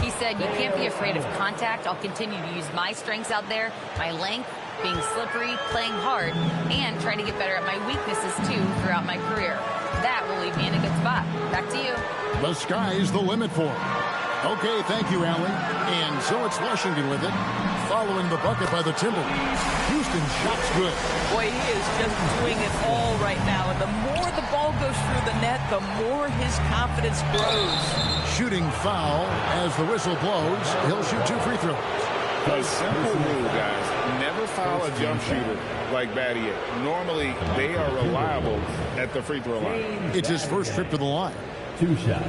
He said, "You can't be afraid of contact. I'll continue to use my strengths out there, my length, being slippery, playing hard, and try to get better at my weaknesses too throughout my career. That will leave me in a good spot." Back to you. The sky's the limit for him. Okay, thank you, Allen. And so it's Washington with it, following the bucket by the Timberwolves. Houston shot's good. Boy, he is just doing it all right now. And the more the ball goes through the net, the more his confidence grows. Shooting foul as the whistle blows. He'll shoot 2 free throws. A simple rule, guys. Never foul a jump shooter like Battier. Normally, they are reliable at the free throw line. It's his first trip to the line. 2 shots.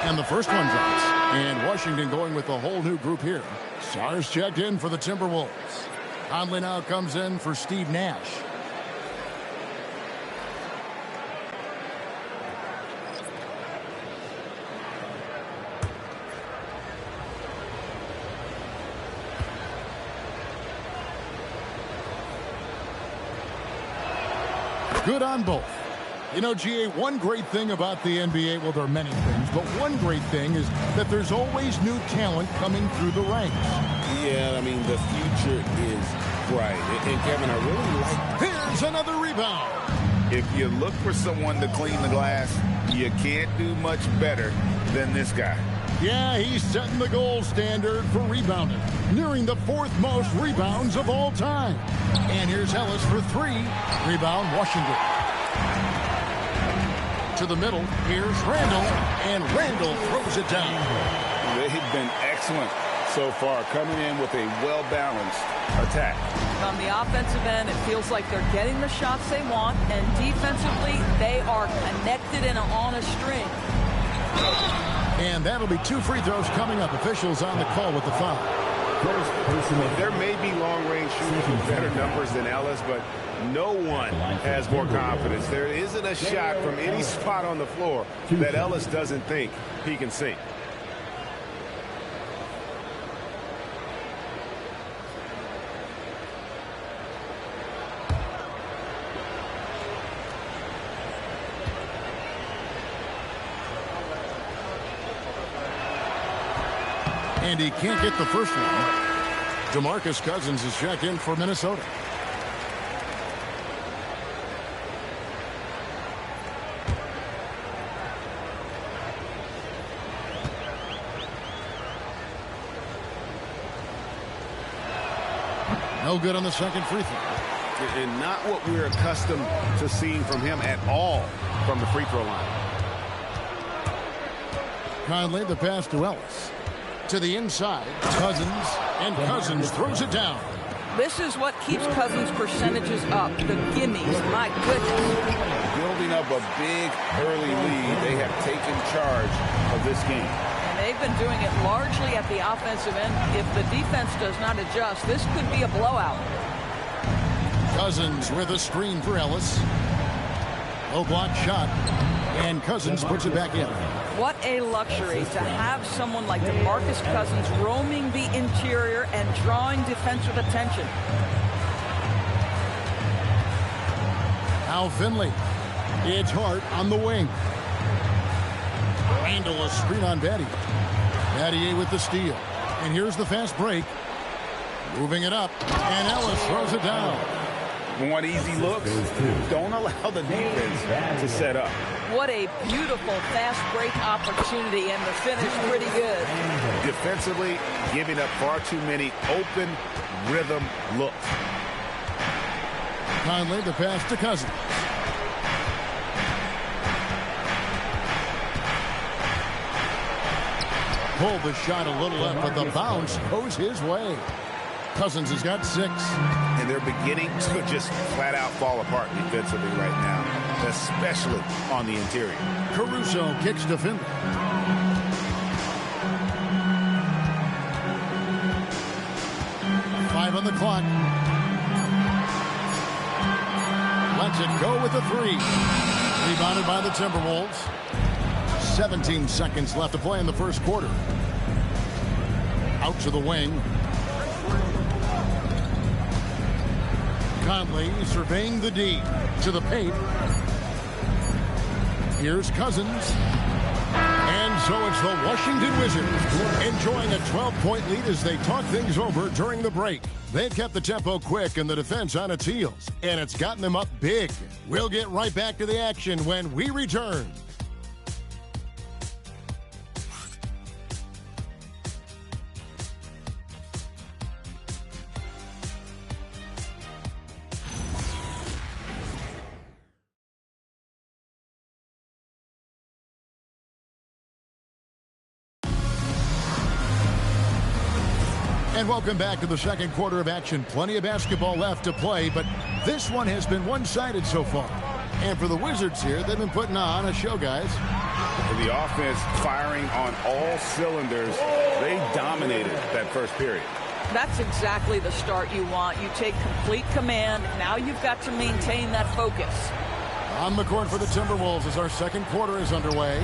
And the first one drops. And Washington going with a whole new group here. Stars checked in for the Timberwolves. Conley now comes in for Steve Nash. Good on both. You know, GA, one great thing about the NBA, well, there are many things, but one great thing is that there's always new talent coming through the ranks. Yeah, I mean, the future is bright. And Kevin, I really like... Here's another rebound. If you look for someone to clean the glass, you can't do much better than this guy. Yeah, he's setting the gold standard for rebounding, nearing the 4th most rebounds of all time. And here's Ellis for 3. Rebound, Washington. To the middle, here's Randall, and Randall throws it down. They've been excellent so far, coming in with a well-balanced attack. On the offensive end, it feels like they're getting the shots they want, and defensively, they are connected and on a string. And that'll be 2 free throws coming up. Officials on the call with the foul. There may be long-range shooters with better numbers than Ellis, but no one has more confidence. There isn't a shot from any spot on the floor that Ellis doesn't think he can sink. And he can't get the first one. DeMarcus Cousins is checked in for Minnesota. No good on the second free throw. And not what we're accustomed to seeing from him at all from the free throw line. Conley, the pass to Ellis. To the inside, Cousins, and Cousins throws it down. This is what keeps Cousins' percentages up. The gimmies, my goodness. Building up a big early lead, they have taken charge of this game. And they've been doing it largely at the offensive end. If the defense does not adjust, this could be a blowout. Cousins with a screen for Ellis. Low block shot, and Cousins puts it back in. What a luxury to have someone like DeMarcus Cousins roaming the interior and drawing defensive attention. Now Finley. It's Hart on the wing. Randall a screen on Battier. Battier with the steal. And here's the fast break. Moving it up, and Ellis throws it down. Want easy looks? Don't allow the defense to set up. What a beautiful fast break opportunity, and the finish pretty good. Defensively, giving up far too many open rhythm looks. Conley, the pass to Cousins. Pulled the shot a little up, but the bounce goes his way. Cousins has got 6. And they're beginning to just flat out fall apart defensively right now, especially on the interior. Caruso kicks to Finley. Five on the clock. Lets it go with the 3. Rebounded by the Timberwolves. 17 seconds left to play in the first quarter. Out to the wing. Conley surveying the D to the paint. Here's Cousins. And so it's the Washington Wizards enjoying a 12-point lead as they talk things over during the break. They've kept the tempo quick and the defense on its heels, and it's gotten them up big. We'll get right back to the action when we return. And welcome back to the second quarter of action. Plenty of basketball left to play, but this one has been one-sided so far. And for the Wizards here, they've been putting on a show, guys. The offense firing on all cylinders. They dominated that first period. That's exactly the start you want. You take complete command. Now you've got to maintain that focus. On the court for the Timberwolves as our second quarter is underway.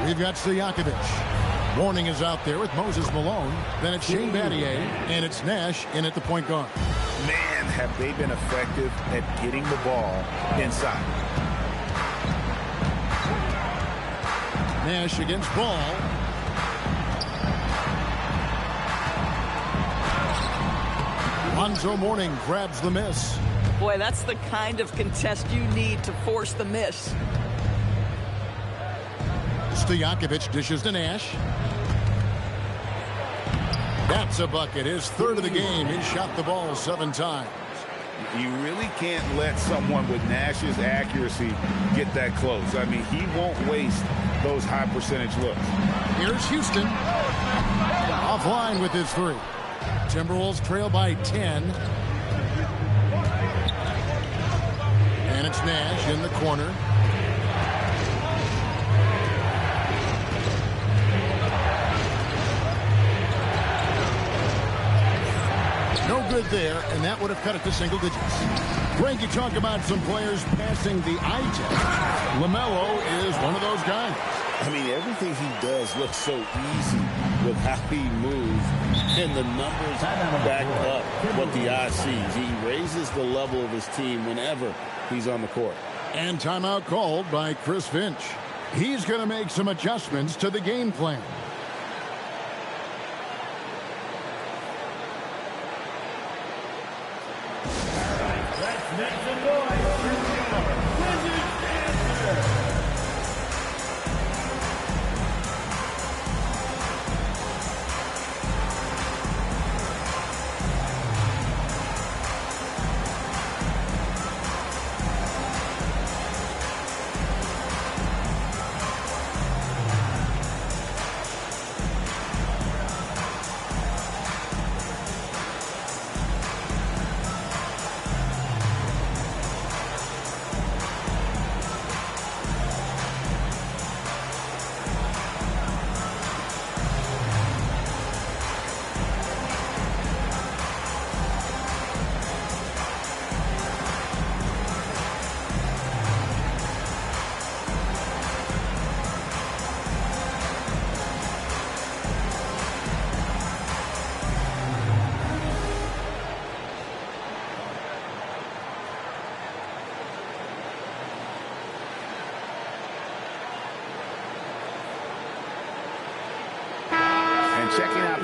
We've got Stojakovic. Warning is out there with Moses Malone. Then it's Shane Battier, and it's Nash in at the point guard. Man, have they been effective at getting the ball inside. Nash against Ball. Lonzo Mourning grabs the miss. Boy, that's the kind of contest you need to force the miss. Stojakovic dishes to Nash. That's a bucket. His third of the game. He shot the ball 7 times. You really can't let someone with Nash's accuracy get that close. I mean, he won't waste those high percentage looks. Here's Houston. Offline with his 3. Timberwolves trail by 10. And it's Nash in the corner. No good there, and that would have cut it to single digits. Greg, you talk about some players passing the eye test. LaMelo is one of those guys. I mean, everything he does looks so easy with how he moves, and the numbers back up what the eye sees. He raises the level of his team whenever he's on the court. And timeout called by Chris Finch. He's going to make some adjustments to the game plan.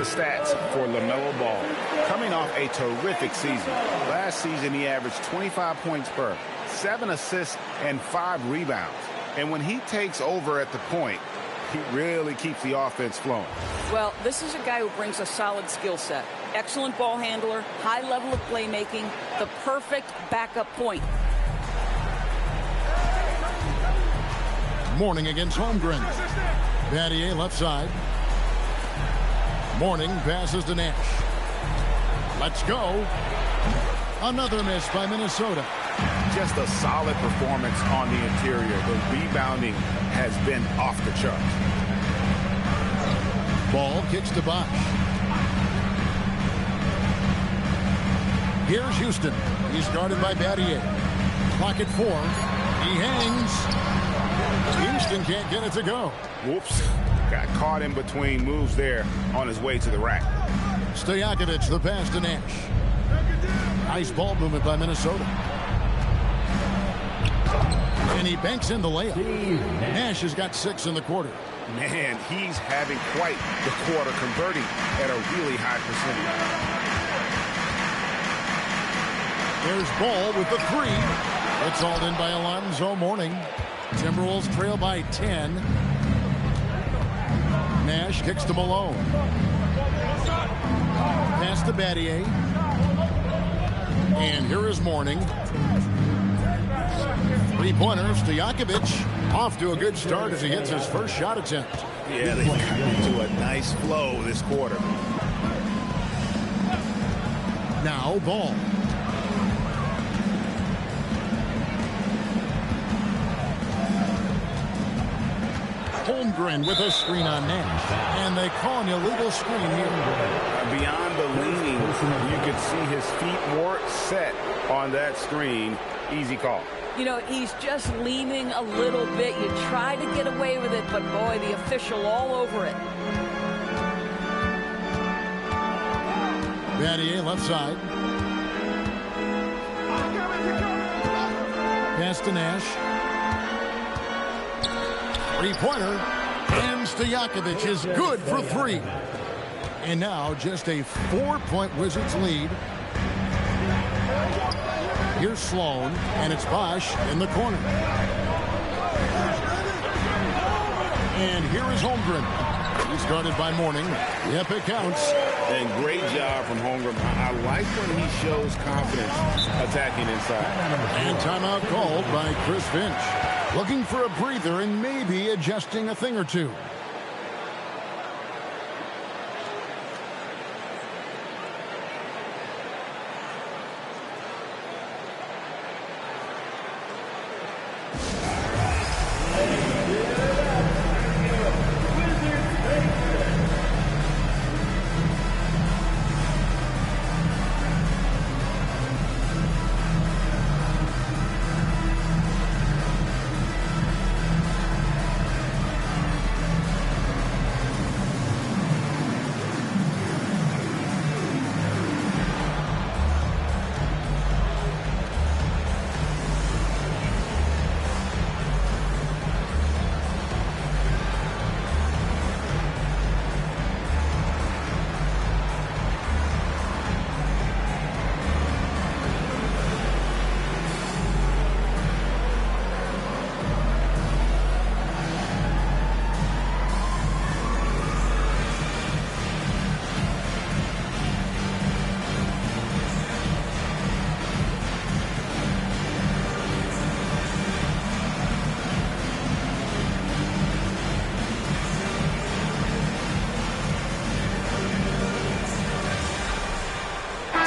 the stats for LaMelo Ball. Coming off a terrific season. Last season, he averaged 25 points per, 7 assists, and 5 rebounds. And when he takes over at the point, he really keeps the offense flowing. Well, this is a guy who brings a solid skill set. Excellent ball handler, high level of playmaking, the perfect backup point. Mourning against Holmgren. Battier left side. Mourning passes to Nash. Let's go. Another miss by Minnesota. Just a solid performance on the interior. The rebounding has been off the charts. Ball kicks to Bosch. Here's Houston. He's guarded by Battier. Clock at 4. He hangs. Houston can't get it to go. Whoops. Got caught in between moves there on his way to the rack. Stojakovic, the pass to Nash. Nice ball movement by Minnesota. And he banks in the layup. Nash has got 6 in the quarter. Man, he's having quite the quarter, converting at a really high percentage. There's Ball with the 3. It's all in by Alonzo Mourning. Timberwolves trail by 10. Nash kicks to Malone. Pass to Battier. And here is Mourning. 3-pointers to Stojakovic. Off to a good start as he hits his first shot attempt. Yeah, they got into a nice flow this quarter. Now Ball. Holmgren with a screen on Nash. And they call an illegal screen here. Beyond the leaning, you could see his feet more set on that screen. Easy call. You know, he's just leaning a little bit. You try to get away with it, but boy, the official all over it. Battier left side. Pass to Nash. 3-pointer. And Stojakovic is good for 3. And now just a 4-point Wizards lead. Here's Sloan, and it's Bosch in the corner. And here is Holmgren. He's guarded by Mourning. Yep, it counts. And great job from Holmgren. I like when he shows confidence attacking inside. And timeout called by Chris Finch. Looking for a breather and maybe adjusting a thing or two.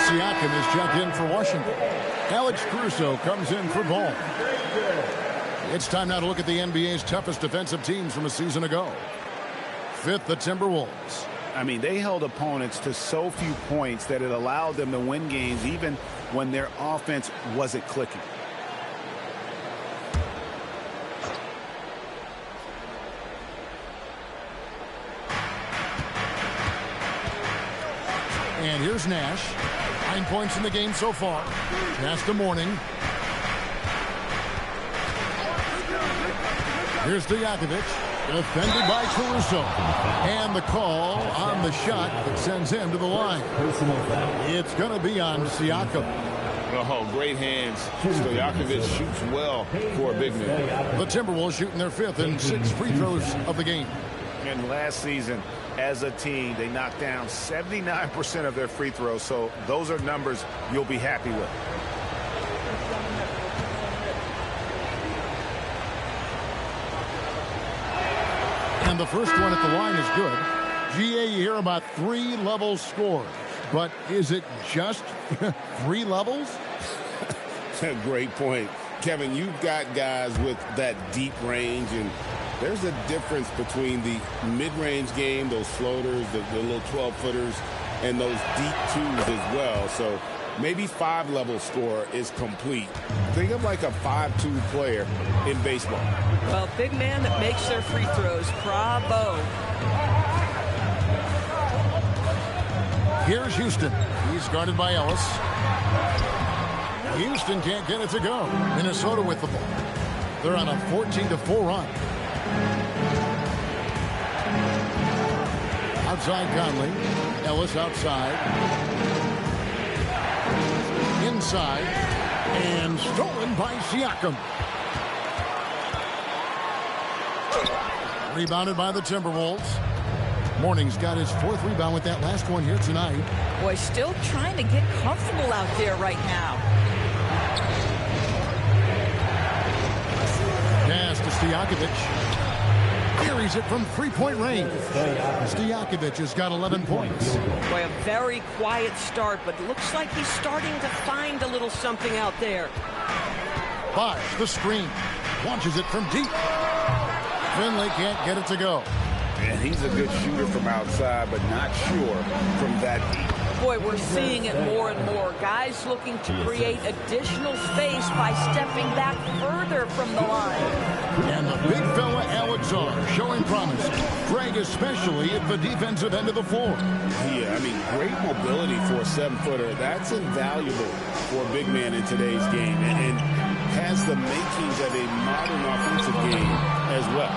Siakam is checked in for Washington. Alex Caruso comes in for Ball. It's time now to look at the NBA's toughest defensive teams from a season ago. 5th, the Timberwolves. I mean, they held opponents to so few points that it allowed them to win games even when their offense wasn't clicking. And here's Nash. 9 points in the game so far. Pass to Mourning. Here's Stojakovic. Defended by Caruso. And the call on the shot that sends him to the line. It's going to be on Siakam. Oh, great hands. Stojakovic shoots well for a big man. The Timberwolves shooting their 5th and 6th free throws of the game. And last season, as a team, they knocked down 79% of their free throws. So those are numbers you'll be happy with. And the first one at the line is good. GA, you hear about 3 level scores. But is it just 3 levels? Great point. Kevin, you've got guys with that deep range, and there's a difference between the mid-range game, those floaters, the little 12-footers, and those deep twos as well. So maybe 5-level score is complete. Think of like a 5-2 player in baseball. Well, big man that makes their free throws. Bravo. Here's Houston. He's guarded by Ellis. Houston can't get it to go. Minnesota with the ball. They're on a 14-4 run. Outside Conley. Ellis outside. Inside. And stolen by Siakam. Rebounded by the Timberwolves. Morning's got his 4th rebound with that last one here tonight. Boy, still trying to get comfortable out there right now. Pass to Stojakovic. Carries it from 3-point range. Stojakovic has got 11 points. Boy, a very quiet start, but looks like he's starting to find a little something out there. Bosh, the screen. Launches it from deep. Finley can't get it to go. And he's a good shooter from outside, but not sure from that deep. Boy, we're seeing it more and more. Guys looking to create additional space by stepping back further from the line. And the big fella, Alexander, showing promise. Greg especially at the defensive end of the floor. Yeah, I mean, great mobility for a 7-footer. That's invaluable for a big man in today's game. And has the makings of a modern offensive game as well.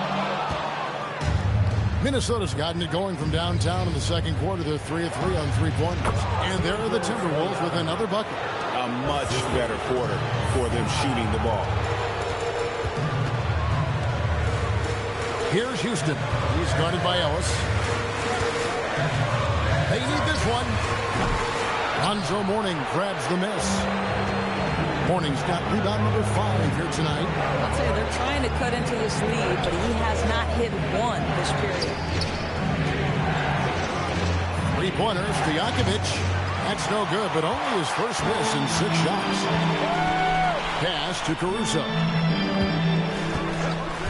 Minnesota's gotten it going from downtown in the second quarter. They're 3 of 3 on 3-pointers. And there are the Timberwolves with another bucket. A much better quarter for them shooting the ball. Here's Houston. He's guarded by Ellis. They need this one. Lonzo Mourning grabs the miss. Mourning's got rebound number 5 here tonight. I'll tell you, they're trying to cut into this lead, but he has not hit one this period. 3-pointer, Stojakovic. That's no good, but only his first miss in 6 shots. Pass to Caruso.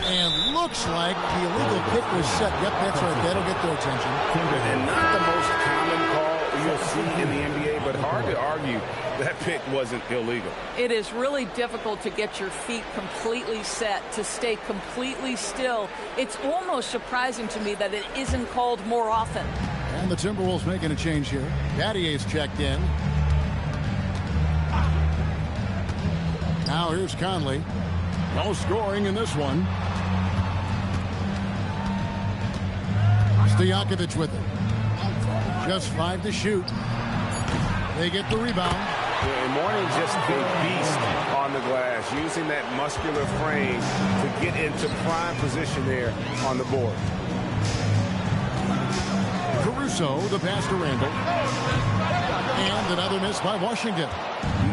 And looks like the illegal kick was set. Yep, that's right. That'll get their attention. And not the most common call you'll see in the NBA, but hard to argue that pick wasn't illegal. It is really difficult to get your feet completely set, to stay completely still. It's almost surprising to me that it isn't called more often. And the Timberwolves making a change here. Battier's checked in. Now here's Conley. No scoring in this one. Stojakovic with it. Just 5 to shoot. They get the rebound. And Mourning's just a beast on the glass, using that muscular frame to get into prime position there on the board. Caruso, the pass to Randall. And another miss by Washington.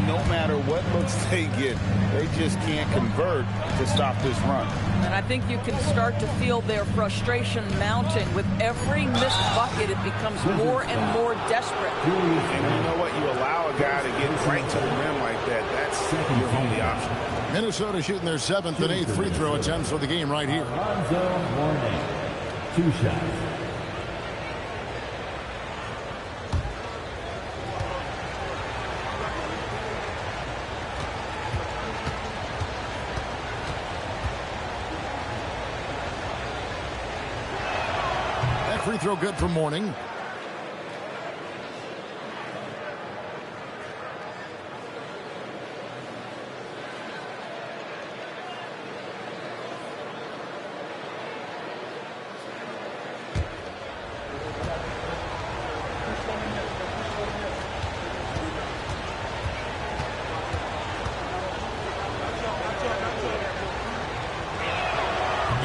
No matter what looks they get, they just can't convert to stop this run. And I think you can start to feel their frustration mounting. With every missed bucket, it becomes more and more desperate. And you know what? You allow a guy to get right to the rim like that. That's your only option. Minnesota shooting their 7th and 8th free throw attempts for the game right here. Lonzo Mourning, 2 shots. Free throw good for Mourning.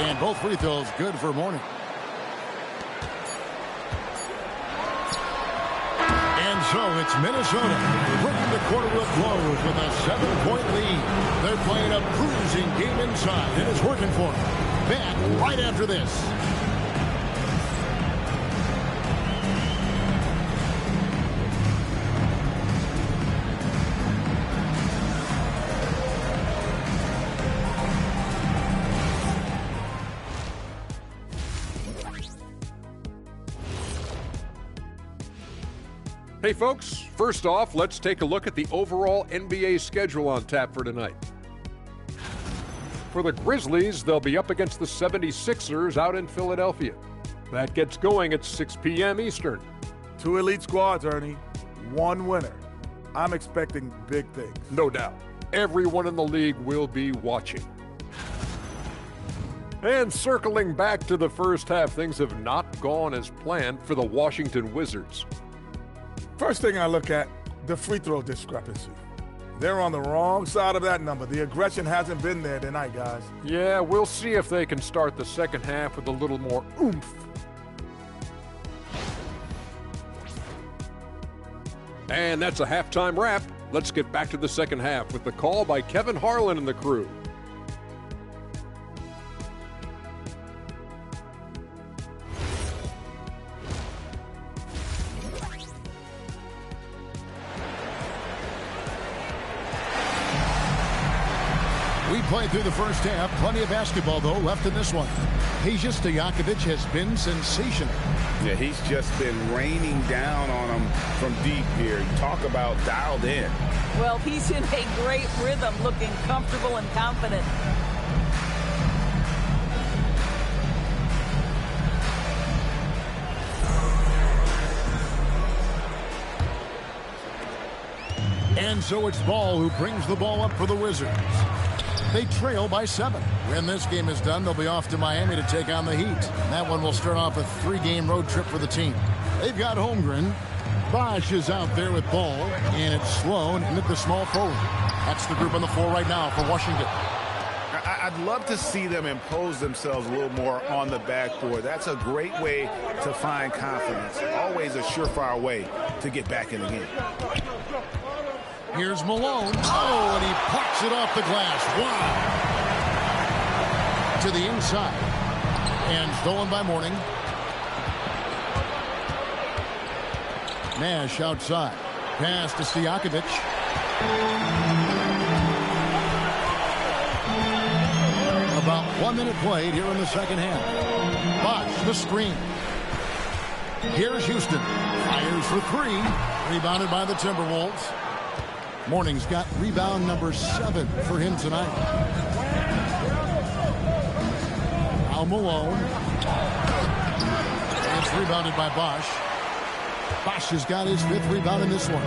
And both free throws good for Mourning. And so it's Minnesota bringing the quarter to a close with a 7-point lead. They're playing a cruising game inside, and it's working for them. Back right after this. Hey folks, first off, let's take a look at the overall NBA schedule on tap for tonight. For the Grizzlies, they'll be up against the 76ers out in Philadelphia. That gets going at 6 p.m. Eastern. 2 elite squads, Ernie. 1 winner. I'm expecting big things. No doubt. Everyone in the league will be watching. And circling back to the first half, things have not gone as planned for the Washington Wizards. First thing I look at, the free throw discrepancy. They're on the wrong side of that number. The aggression hasn't been there tonight, guys. Yeah, we'll see if they can start the second half with a little more oomph. And that's a halftime wrap. Let's get back to the second half with the call by Kevin Harlan and the crew. We played through the first half. Plenty of basketball, though, left in this one. Peja Stojakovic has been sensational. Yeah, he's just been raining down on him from deep here. Talk about dialed in. Well, he's in a great rhythm, looking comfortable and confident. And so it's Ball who brings the ball up for the Wizards. They trail by 7. When this game is done, they'll be off to Miami to take on the Heat. That one will start off a 3-game road trip for the team. They've got Holmgren. Bosch is out there with Ball, and it's Sloan in at the small forward. That's the group on the floor right now for Washington. I'd love to see them impose themselves a little more on the backboard. That's a great way to find confidence. Always a surefire way to get back in the game. Here's Malone. Oh, and he pops it off the glass. Wow. To the inside. And stolen by Mourning. Nash outside. Pass to Stojakovic. About 1 minute played here in the second half. Bosch, the screen. Here's Houston. Fires for 3. Rebounded by the Timberwolves. Mourning's got rebound number 7 for him tonight. Now Malone. It's rebounded by Bosch. Bosch has got his 5th rebound in this one.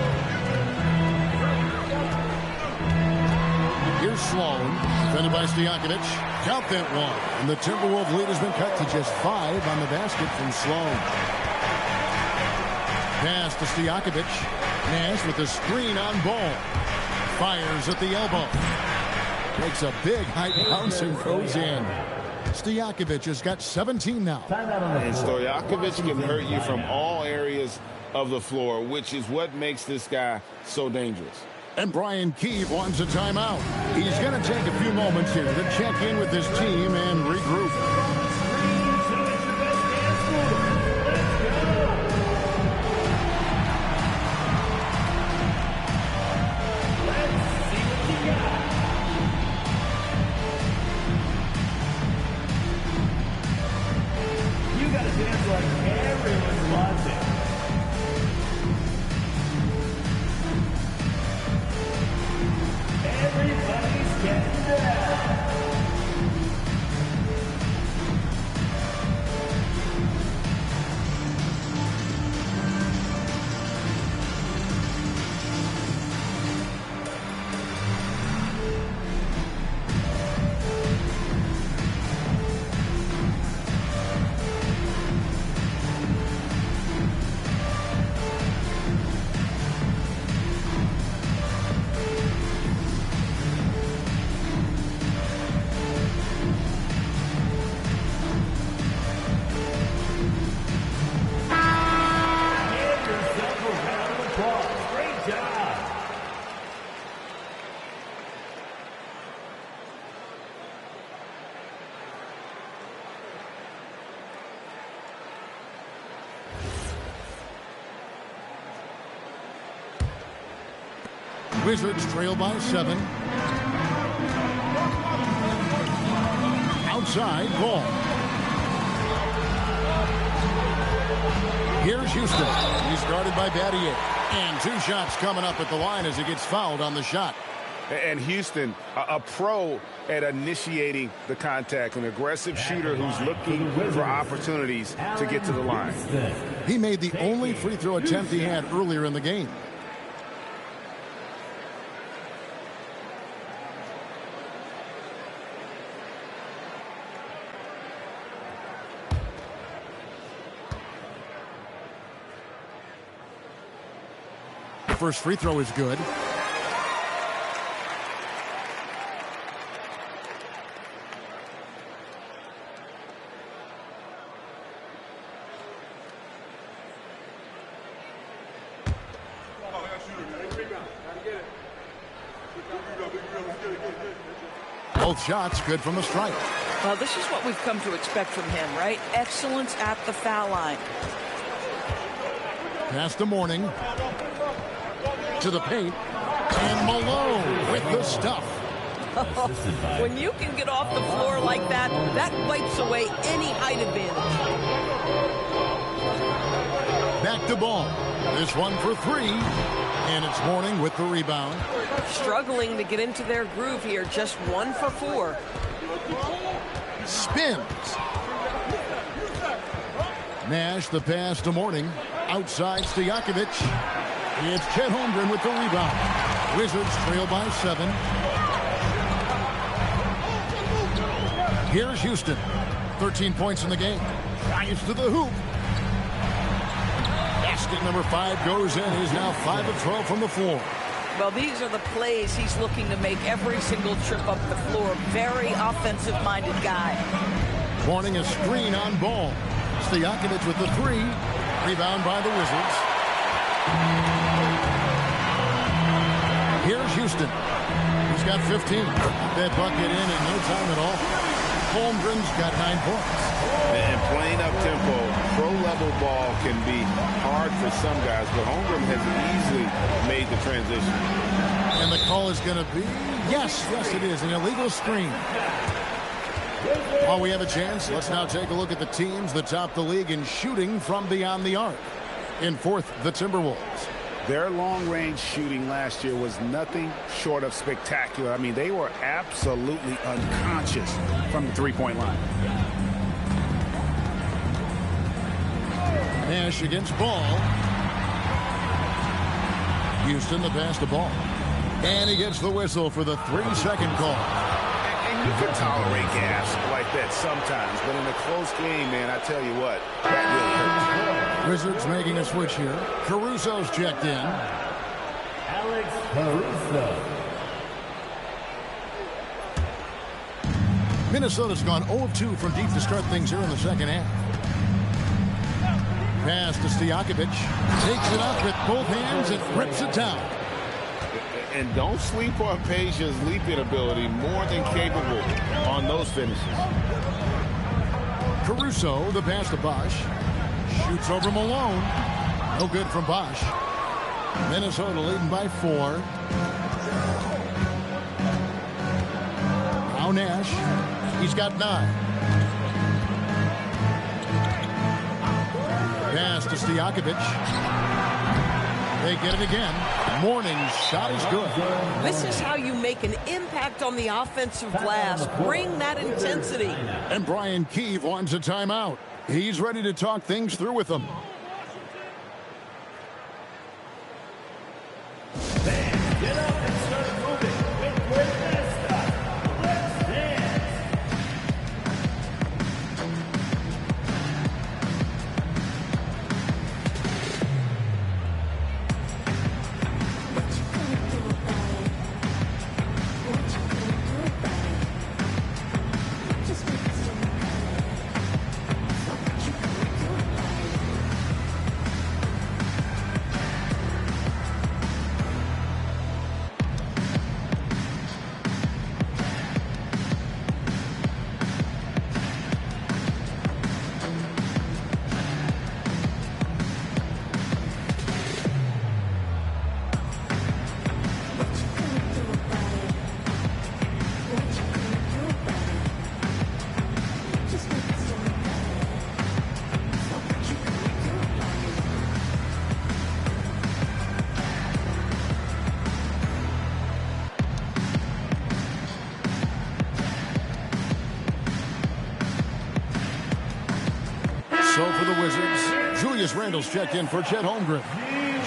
Here's Sloan. Defended by Stojakovic. Count that one. And the Timberwolves lead has been cut to just 5 on the basket from Sloan. Pass to Stojakovic. Nash with the screen on Ball. Fires at the elbow. Takes a big high bounce and goes in. Stojakovic has got 17 now. And Stojakovic can hurt you from all areas of the floor, which is what makes this guy so dangerous. And Brian Keefe wants a timeout. He's going to take a few moments here to check in with his team and regroup. Wizards trail by 7. Outside, ball. Here's Houston. He's guarded by Battier. And 2 shots coming up at the line as he gets fouled on the shot. And Houston, a pro at initiating the contact, an aggressive shooter who's looking for opportunities to get to the line. He made the only free throw attempt he had earlier in the game. First free throw is good. Both shots good from the stripe. Well, this is what we've come to expect from him, right? Excellence at the foul line. Pass to Mourning. To the paint. And Malone with the stuff. When you can get off the floor like that, that wipes away any height advantage. Back to Ball. This one for 3. And it's Mourning with the rebound. Struggling to get into their groove here. Just 1 for 4. Spins. Nash the pass to Mourning. Outside Stojakovic. It's Chet Holmgren with the rebound. Wizards trail by 7. Here's Houston. 13 points in the game. Drives to the hoop. Basket number 5 goes in. He's now 5 of 12 from the floor. Well, these are the plays he's looking to make every single trip up the floor. Very offensive-minded guy. Mourning a screen on Ball. Stojakovic with the 3. Rebound by the Wizards. Here's Houston. He's got 15. That bucket in no time at all. Holmgren's got 9 points. And playing up tempo, pro-level ball can be hard for some guys, but Holmgren has easily made the transition. And the call is going to be, yes, it is, an illegal screen. While we have a chance, let's now take a look at the teams that top the league in shooting from beyond the arc. In 4th, the Timberwolves. Their long-range shooting last year was nothing short of spectacular. I mean, they were absolutely unconscious from the three-point line. Nash against Ball. Houston the pass to Ball. And he gets the whistle for the 3-second call. And you can tolerate gas like that sometimes, but in a close game, man, I tell you what, that really hurts. Wizards making a switch here. Caruso's checked in. Alex Caruso. Minnesota's gone 0 of 2 from deep to start things here in the second half. Pass to Stojakovic. Takes it up with both hands and rips it down. And don't sleep on Peja's leaping ability. More than capable on those finishes. Caruso, the pass to Bosch. Shoots over Malone. No good from Bosch. Minnesota leading by 4. Now Nash. He's got 9. Pass to Stojakovic. They get it again. Mourning's shot is good. This is how you make an impact on the offensive glass. Bring that intensity. And Brian Keefe wants a timeout. He's ready to talk things through with them. Get up and start moving with Cuesta. Let's dance. Wizards. Julius Randle's checked in for Chet Holmgren.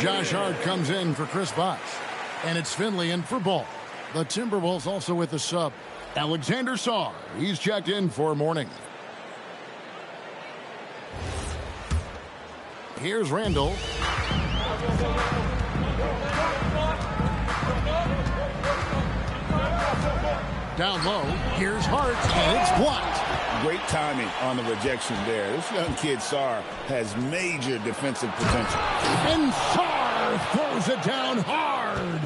Josh Hart comes in for Chris Bosh. And it's Finley in for Ball. The Timberwolves also with the sub. Alexander Sarr. He's checked in for Morning. Here's Randle. Down low. Here's Hart. And it's blocked. Great timing on the rejection there. This young kid, Sarr, has major defensive potential. And Sarr throws it down hard.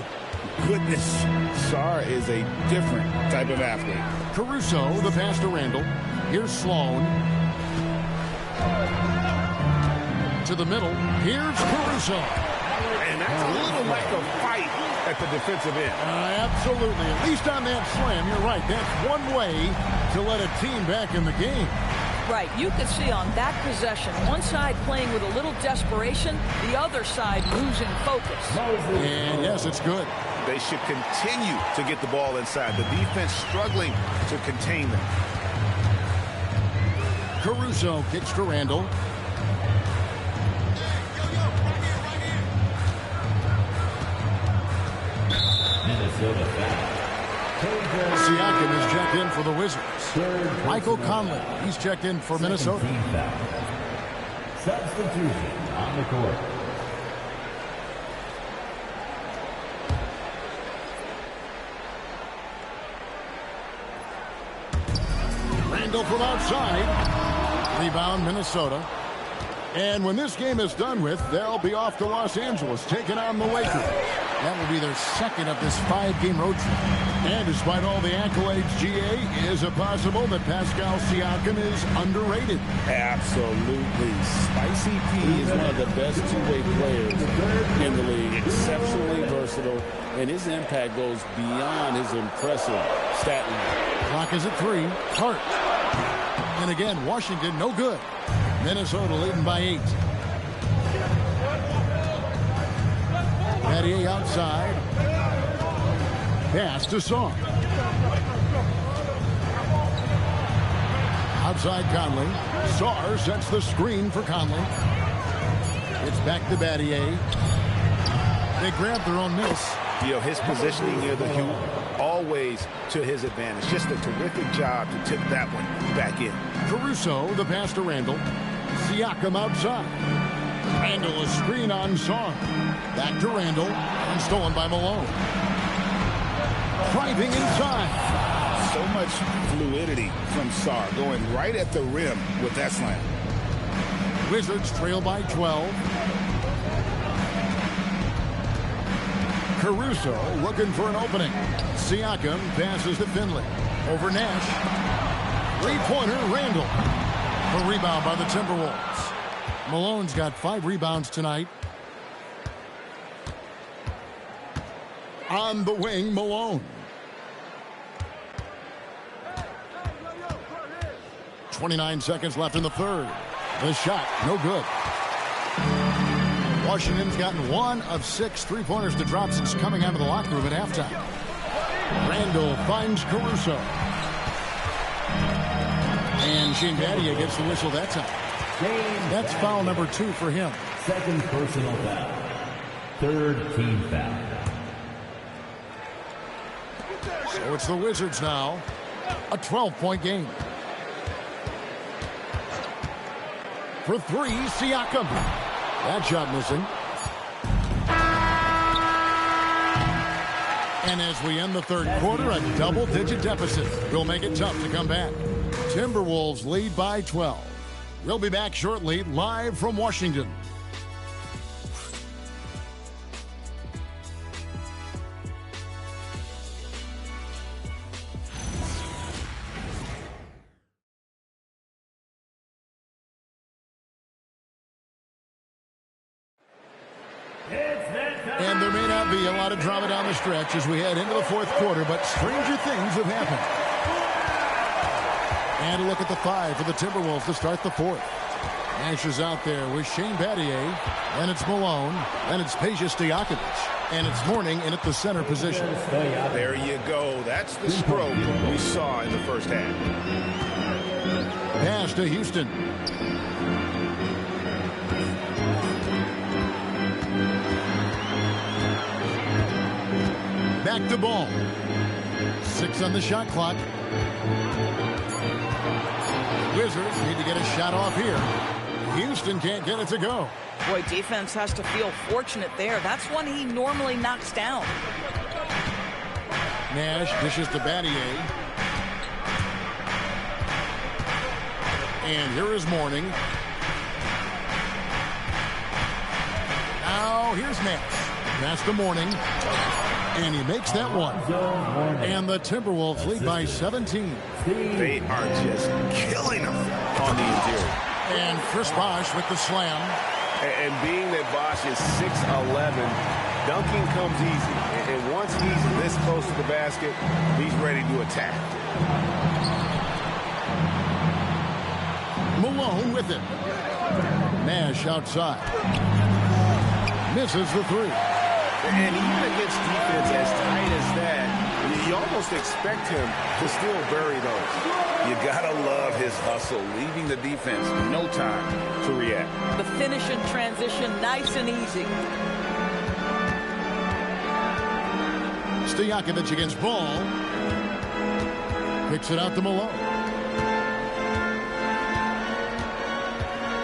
Goodness, Sarr is a different type of athlete. Caruso, the pass to Randle. Here's Sloan. To the middle. Here's Caruso. And that's a little lack of fight at the defensive end. Absolutely. At least on that slam, you're right. That's one way to let a team back in the game. Right. You can see on that possession, one side playing with a little desperation, the other side losing focus. And yes, it's good. They should continue to get the ball inside. The defense struggling to contain them. Caruso kicks to Randle. Siakam is checked in for the Wizards. Michael Conley, he's checked in for Minnesota. Substitution on the court. Randle from outside. Rebound, Minnesota. And when this game is done with, they'll be off to Los Angeles, taking on the Lakers. That will be their second of this 5-game road trip. And despite all the accolades, GA, is it possible that Pascal Siakam is underrated? Absolutely. Spicy P is one of the best two-way players in the league. Exceptionally versatile, and his impact goes beyond his impressive stat line. Clock is at 3. Hart. And again, Washington no good. Minnesota leading by 8. Mattier outside. Pass to Song. Outside Conley. Sarr sets the screen for Conley. It's back to Battier. They grab their own miss. You know, his positioning near the hoop, always to his advantage. Just a terrific job to tip that one back in. Caruso, the pass to Randle. Siakam outside. Randle a screen on Song. Back to Randle. And stolen by Malone. Driving inside. So much fluidity from Sarr, going right at the rim with that slam. Wizards trail by 12. Caruso looking for an opening. Siakam passes to Finley. Over Nash. Three-pointer, Randle. A rebound by the Timberwolves. Malone's got 5 rebounds tonight. On the wing, Malone. 29 seconds left in the third. The shot, no good. Washington's gotten 1 of 6 3-pointers to drop since coming out of the locker room at halftime. Randle finds Caruso. And Shane Battier gets the whistle that time. That's foul number 2 for him. Second personal foul. Third team foul. So it's the Wizards now. A 12-point game. For 3, Siakam. That shot missing. And as we end the third quarter, a double-digit deficit will make it tough to come back. Timberwolves lead by 12. We'll be back shortly, live from Washington. And there may not be a lot of drama down the stretch as we head into the fourth quarter, but stranger things have happened. And a look at the 5 for the Timberwolves to start the fourth. Nash is out there with Shane Battier. And it's Malone. And it's Peja Stojakovic. And it's Mourning in at the center position. There you go. That's the stroke we saw in the first half. Pass to Houston. Back to ball. 6 on the shot clock. Wizards need to get a shot off here. Houston can't get it to go. Boy, defense has to feel fortunate there. That's one he normally knocks down. Nash dishes to Battier. And here is Mourning. Now here's Nash. Pass to Mourning. And he makes that one. And the Timberwolves lead by 17. They are just killing them on the interior. And Chris Bosh with the slam. And being that Bosh is 6'11", dunking comes easy. And once he's this close to the basket, he's ready to attack. Malone with it. Nash outside. Misses the three. And even against defense as tight as that, you almost expect him to still bury those. You gotta love his hustle, leaving the defense no time to react. The finish and transition, nice and easy. Stojakovic against Ball. Kicks it out to Malone.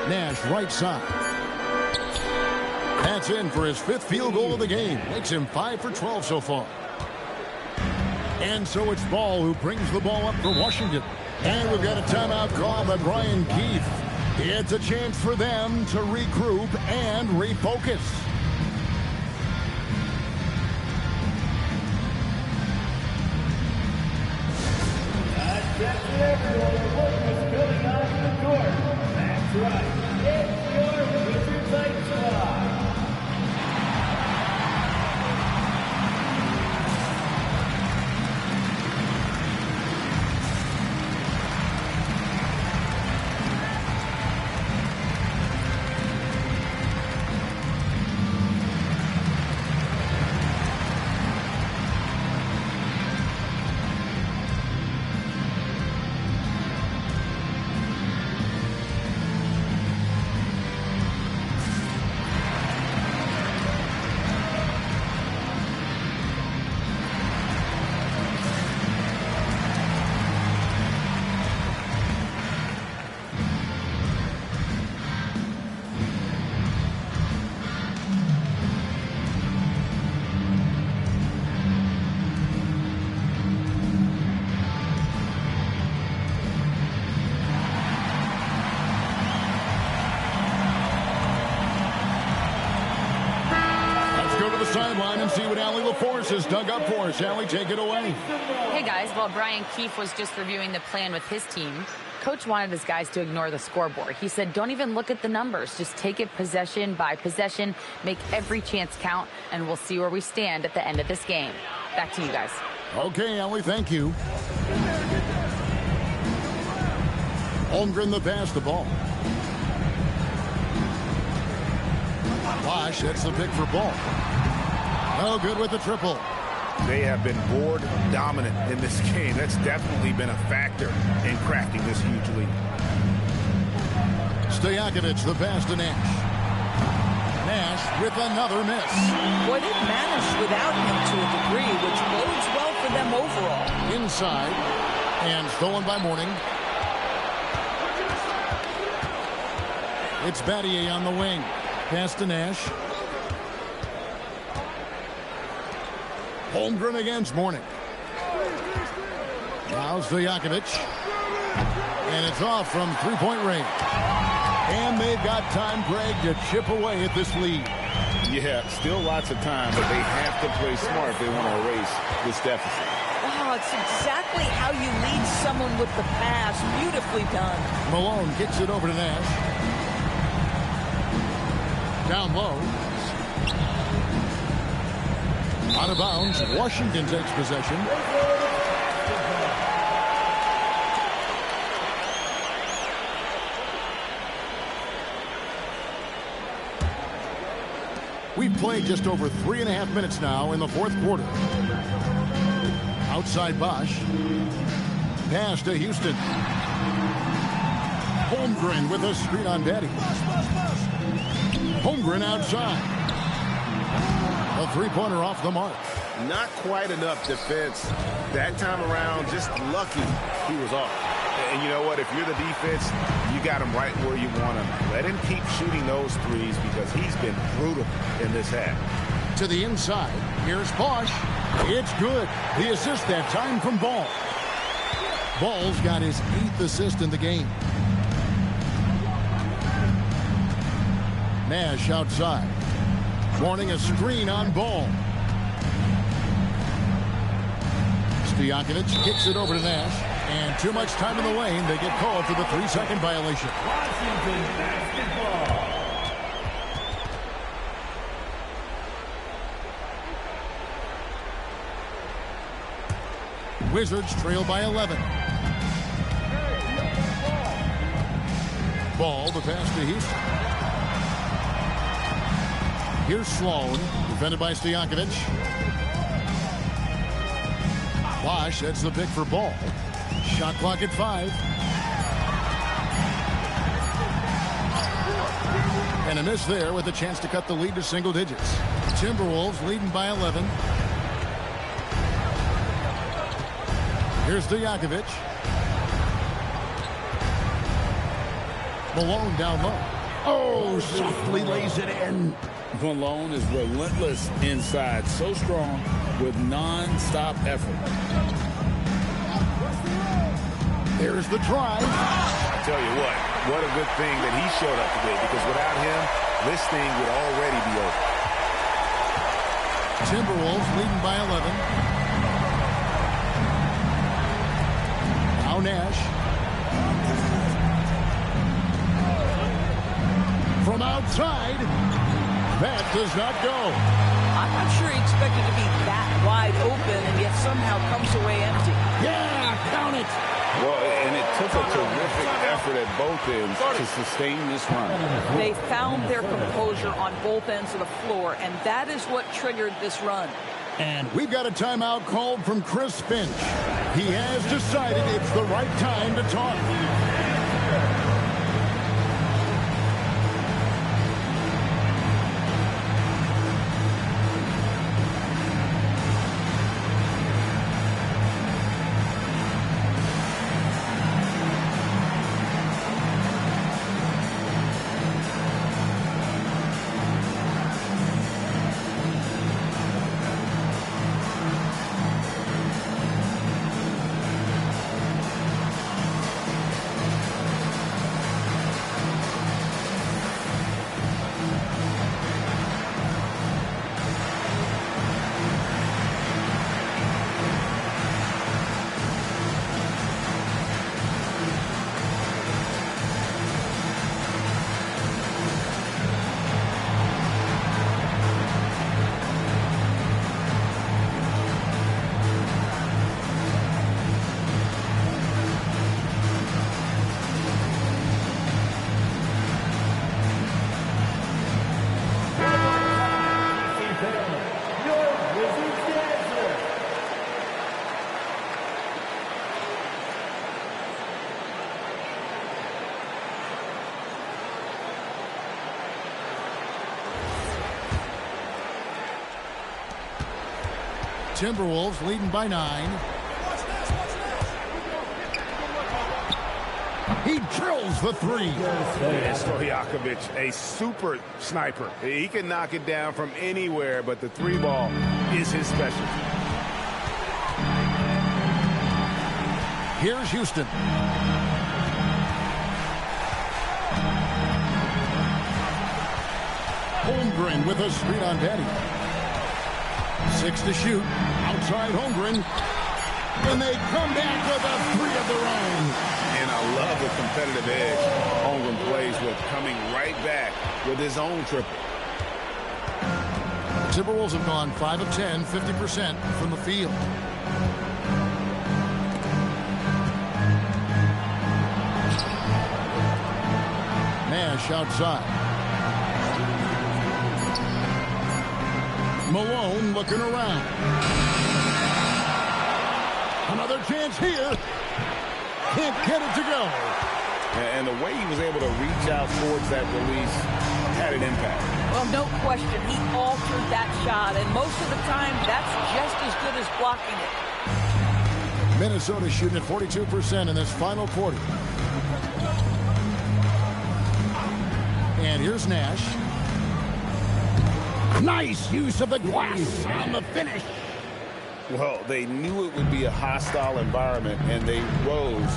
Nash right side. That's in for his 5th field goal of the game. Makes him 5 for 12 so far. And so it's Ball who brings the ball up for Washington. And we've got a timeout called by Brian Keith. It's a chance for them to regroup and refocus. Attention everyone, the work is coming onto the court. That's right, it's your Wizards Light Squad. Sideline and see what Allie LaForce has dug up for us. Allie, take it away. Hey, guys. While Brian Keefe was just reviewing the plan with his team, Coach wanted his guys to ignore the scoreboard. He said, don't even look at the numbers. Just take it possession by possession, make every chance count, and we'll see where we stand at the end of this game. Back to you guys. Okay, Allie, thank you. Holmgren the pass the ball. Bosh, that's the pick for Ball. No good with the triple. They have been board dominant in this game. That's definitely been a factor in cracking this huge lead. Stojakovic, the pass to Nash. Nash with another miss. Boy, they've managed without him to a degree, which bodes well for them overall. Inside, and stolen by Mourning. It's Battier on the wing. Pass to Nash. Holmgren against Mourning. Now Stojakovic. And it's off from three-point range. And they've got time, Greg, to chip away at this lead. Yeah, still lots of time, but they have to play smart if they want to erase this deficit. Oh, it's exactly how you lead someone with the pass. Beautifully done. Malone kicks it over to Nash. Down low. Out of bounds. Washington takes possession. We've played just over 3.5 minutes now in the fourth quarter. Outside Bosh. Pass to Houston. Holmgren with a screen on Batty. Holmgren outside. A three-pointer off the mark. Not quite enough defense. That time around, just lucky he was off. And you know what? If you're the defense, you got him right where you want him. Let him keep shooting those threes because he's been brutal in this half. To the inside. Here's Bosch. It's good. The assist that time from Ball. Ball's got his 8th assist in the game. Nash outside. Warning a screen on Ball. Stojakovic kicks it over to Nash. And too much time in the lane. They get called for the 3-second violation. Washington basketball. Wizards trail by 11. Ball, the pass to Houston. Here's Sloan, defended by Stojakovic. Bosch, that's the pick for Ball. Shot clock at 5. And a miss there with a chance to cut the lead to single digits. Timberwolves leading by 11. Here's Stojakovic. Malone down low. Oh, softly lays it in. Malone is relentless inside, so strong with non-stop effort. There's the drive. I tell you what a good thing that he showed up today, because without him, this thing would already be over. Timberwolves leading by 11. Now Nash. From outside. That does not go. I'm not sure he expected to be that wide open and yet somehow comes away empty. Yeah, count it. Well, and it took a terrific effort at both ends to sustain this run. They found their composure on both ends of the floor, and that is what triggered this run. And we've got a timeout called from Chris Finch. He has decided it's the right time to talk. Timberwolves leading by 9. He drills the 3. Stojakovic, a super sniper. He can knock it down from anywhere, but the 3 ball is his specialty. Here's Houston. Holmgren with a screen on Daddy. 6 to shoot. Outside Holmgren. And they come back with a 3 of their own. And I love the competitive edge Holmgren plays with, coming right back with his own triple. Timberwolves have gone 5 of 10, 50% from the field. Nash outside. Malone looking around. Another chance here. Can't get it to go. And the way he was able to reach out towards that release had an impact. Well, no question. He altered that shot, and most of the time, that's just as good as blocking it. Minnesota shooting at 42% in this final quarter. And here's Nash. Nice use of the glass on the finish. Well, they knew it would be a hostile environment, and they rose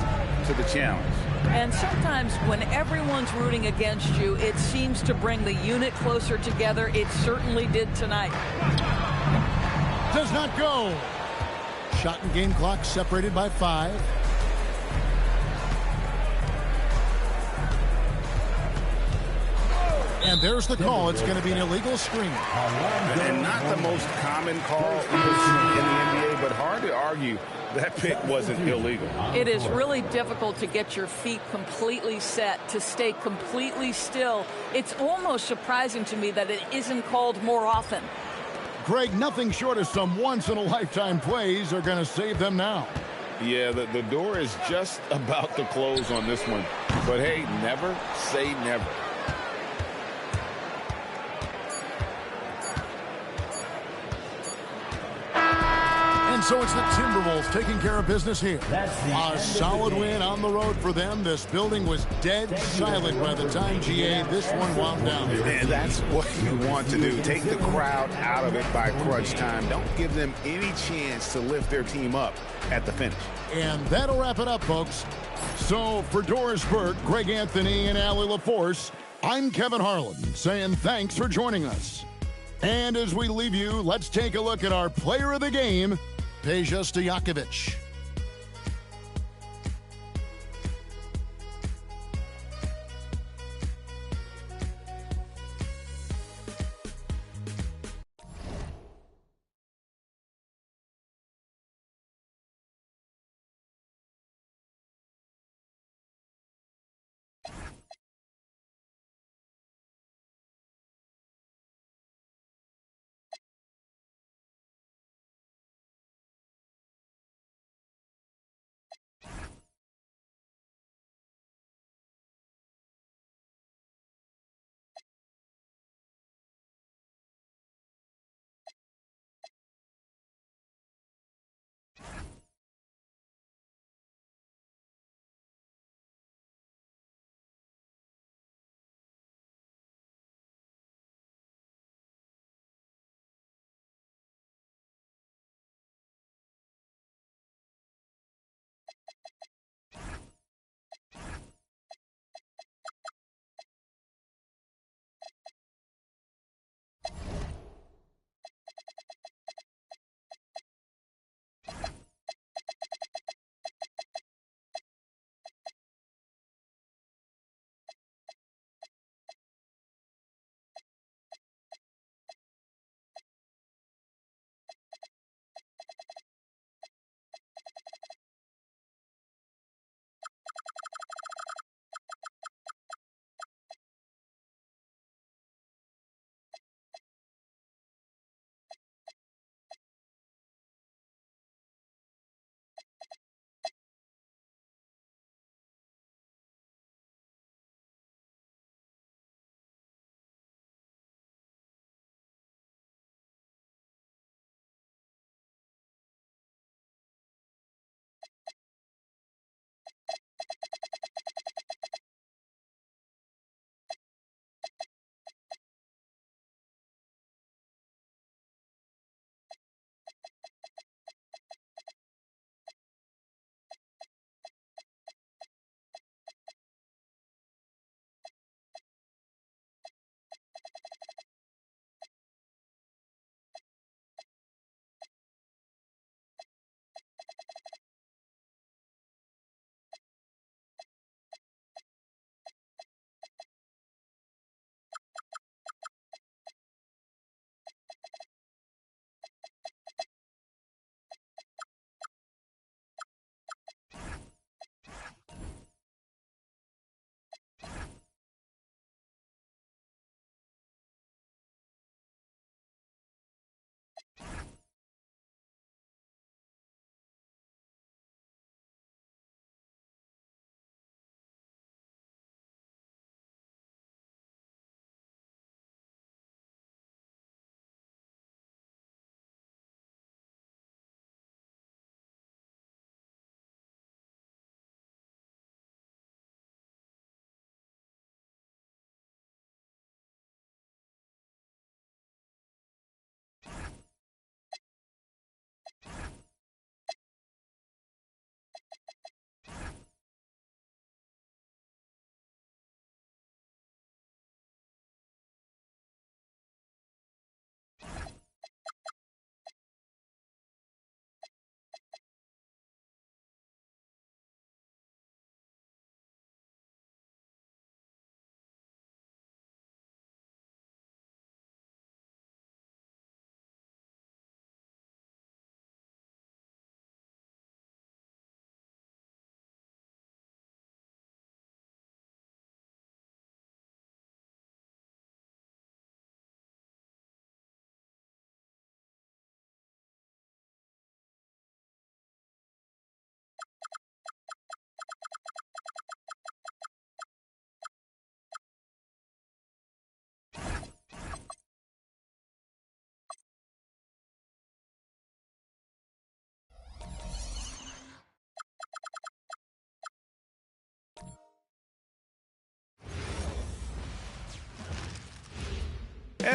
to the challenge. And sometimes when everyone's rooting against you, it seems to bring the unit closer together. It certainly did tonight. Does not go. Shot and game clock separated by 5. And there's the call. It's going to be an illegal screen. And not the most common call in the NBA, but hard to argue that pick wasn't illegal. It is really difficult to get your feet completely set, to stay completely still. It's almost surprising to me that it isn't called more often. Greg, nothing short of some once-in-a-lifetime plays are going to save them now. Yeah, the door is just about to close on this one. But hey, never say never. And so it's the Timberwolves taking care of business here. A solid win on the road for them. This building was dead silent by the time, GA, this one wound down. And that's what you want to do. Take the crowd out of it by crunch time. Don't give them any chance to lift their team up at the finish. And that'll wrap it up, folks. So for Doris Burke, Greg Anthony, and Allie LaForce, I'm Kevin Harlan saying thanks for joining us. And as we leave you, let's take a look at our player of the game, Peja Stojakovic.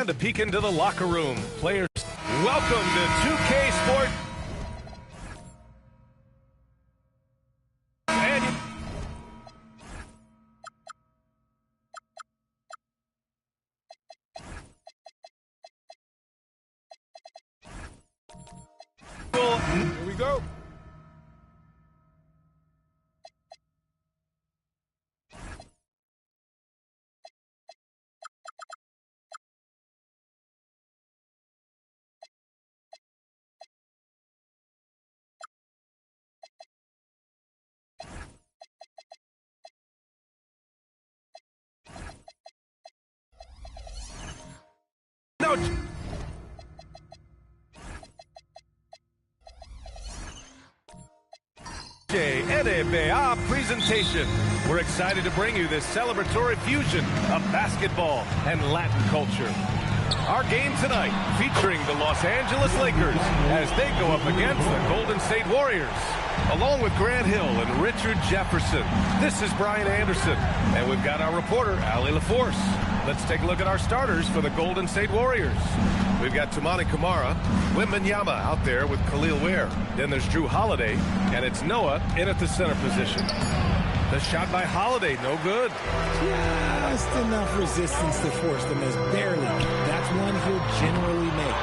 And a peek into the locker room. Players, welcome to 2K Sport. Here we go. No. NBA presentation. We're excited to bring you this celebratory fusion of basketball and Latin culture. Our game tonight featuring the Los Angeles Lakers as they go up against the Golden State Warriors. Along with Grant Hill and Richard Jefferson, this is Brian Anderson, and we've got our reporter, Allie LaForce. Let's take a look at our starters for the Golden State Warriors. We've got Toumani Camara, Wembanyama out there with Khalil Ware. Then there's Drew Holiday, and it's Noah in at the center position. The shot by Holiday, no good. Just enough resistance to force the miss, barely. That's one he'll generally make.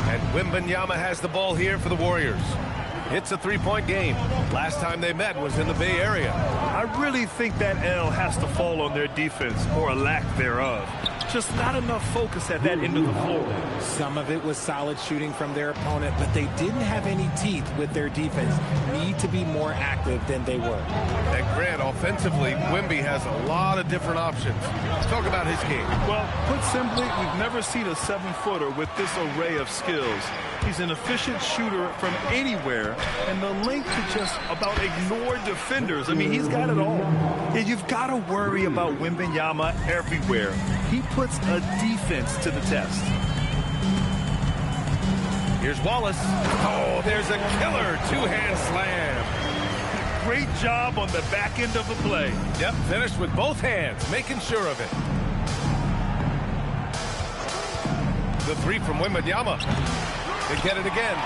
And Wembanyama has the ball here for the Warriors. It's a three-point game. Last time they met was in the Bay Area. I really think that L has to fall on their defense, or a lack thereof. Just not enough focus at that end of the floor. Some of it was solid shooting from their opponent, but they didn't have any teeth with their defense. Need to be more active than they were. And Grant, offensively, Wemby has a lot of different options. Let's talk about his game. Well, put simply, we've never seen a 7-footer with this array of skills. He's an efficient shooter from anywhere, and the length to just about ignore defenders. I mean, he's got it all. And you've got to worry about Wembanyama everywhere. He puts a defense to the test. Here's Wallace. Oh, there's a killer two-hand slam. Great job on the back end of the play. Yep, finished with both hands, making sure of it. The three from Wembanyama. They get it again.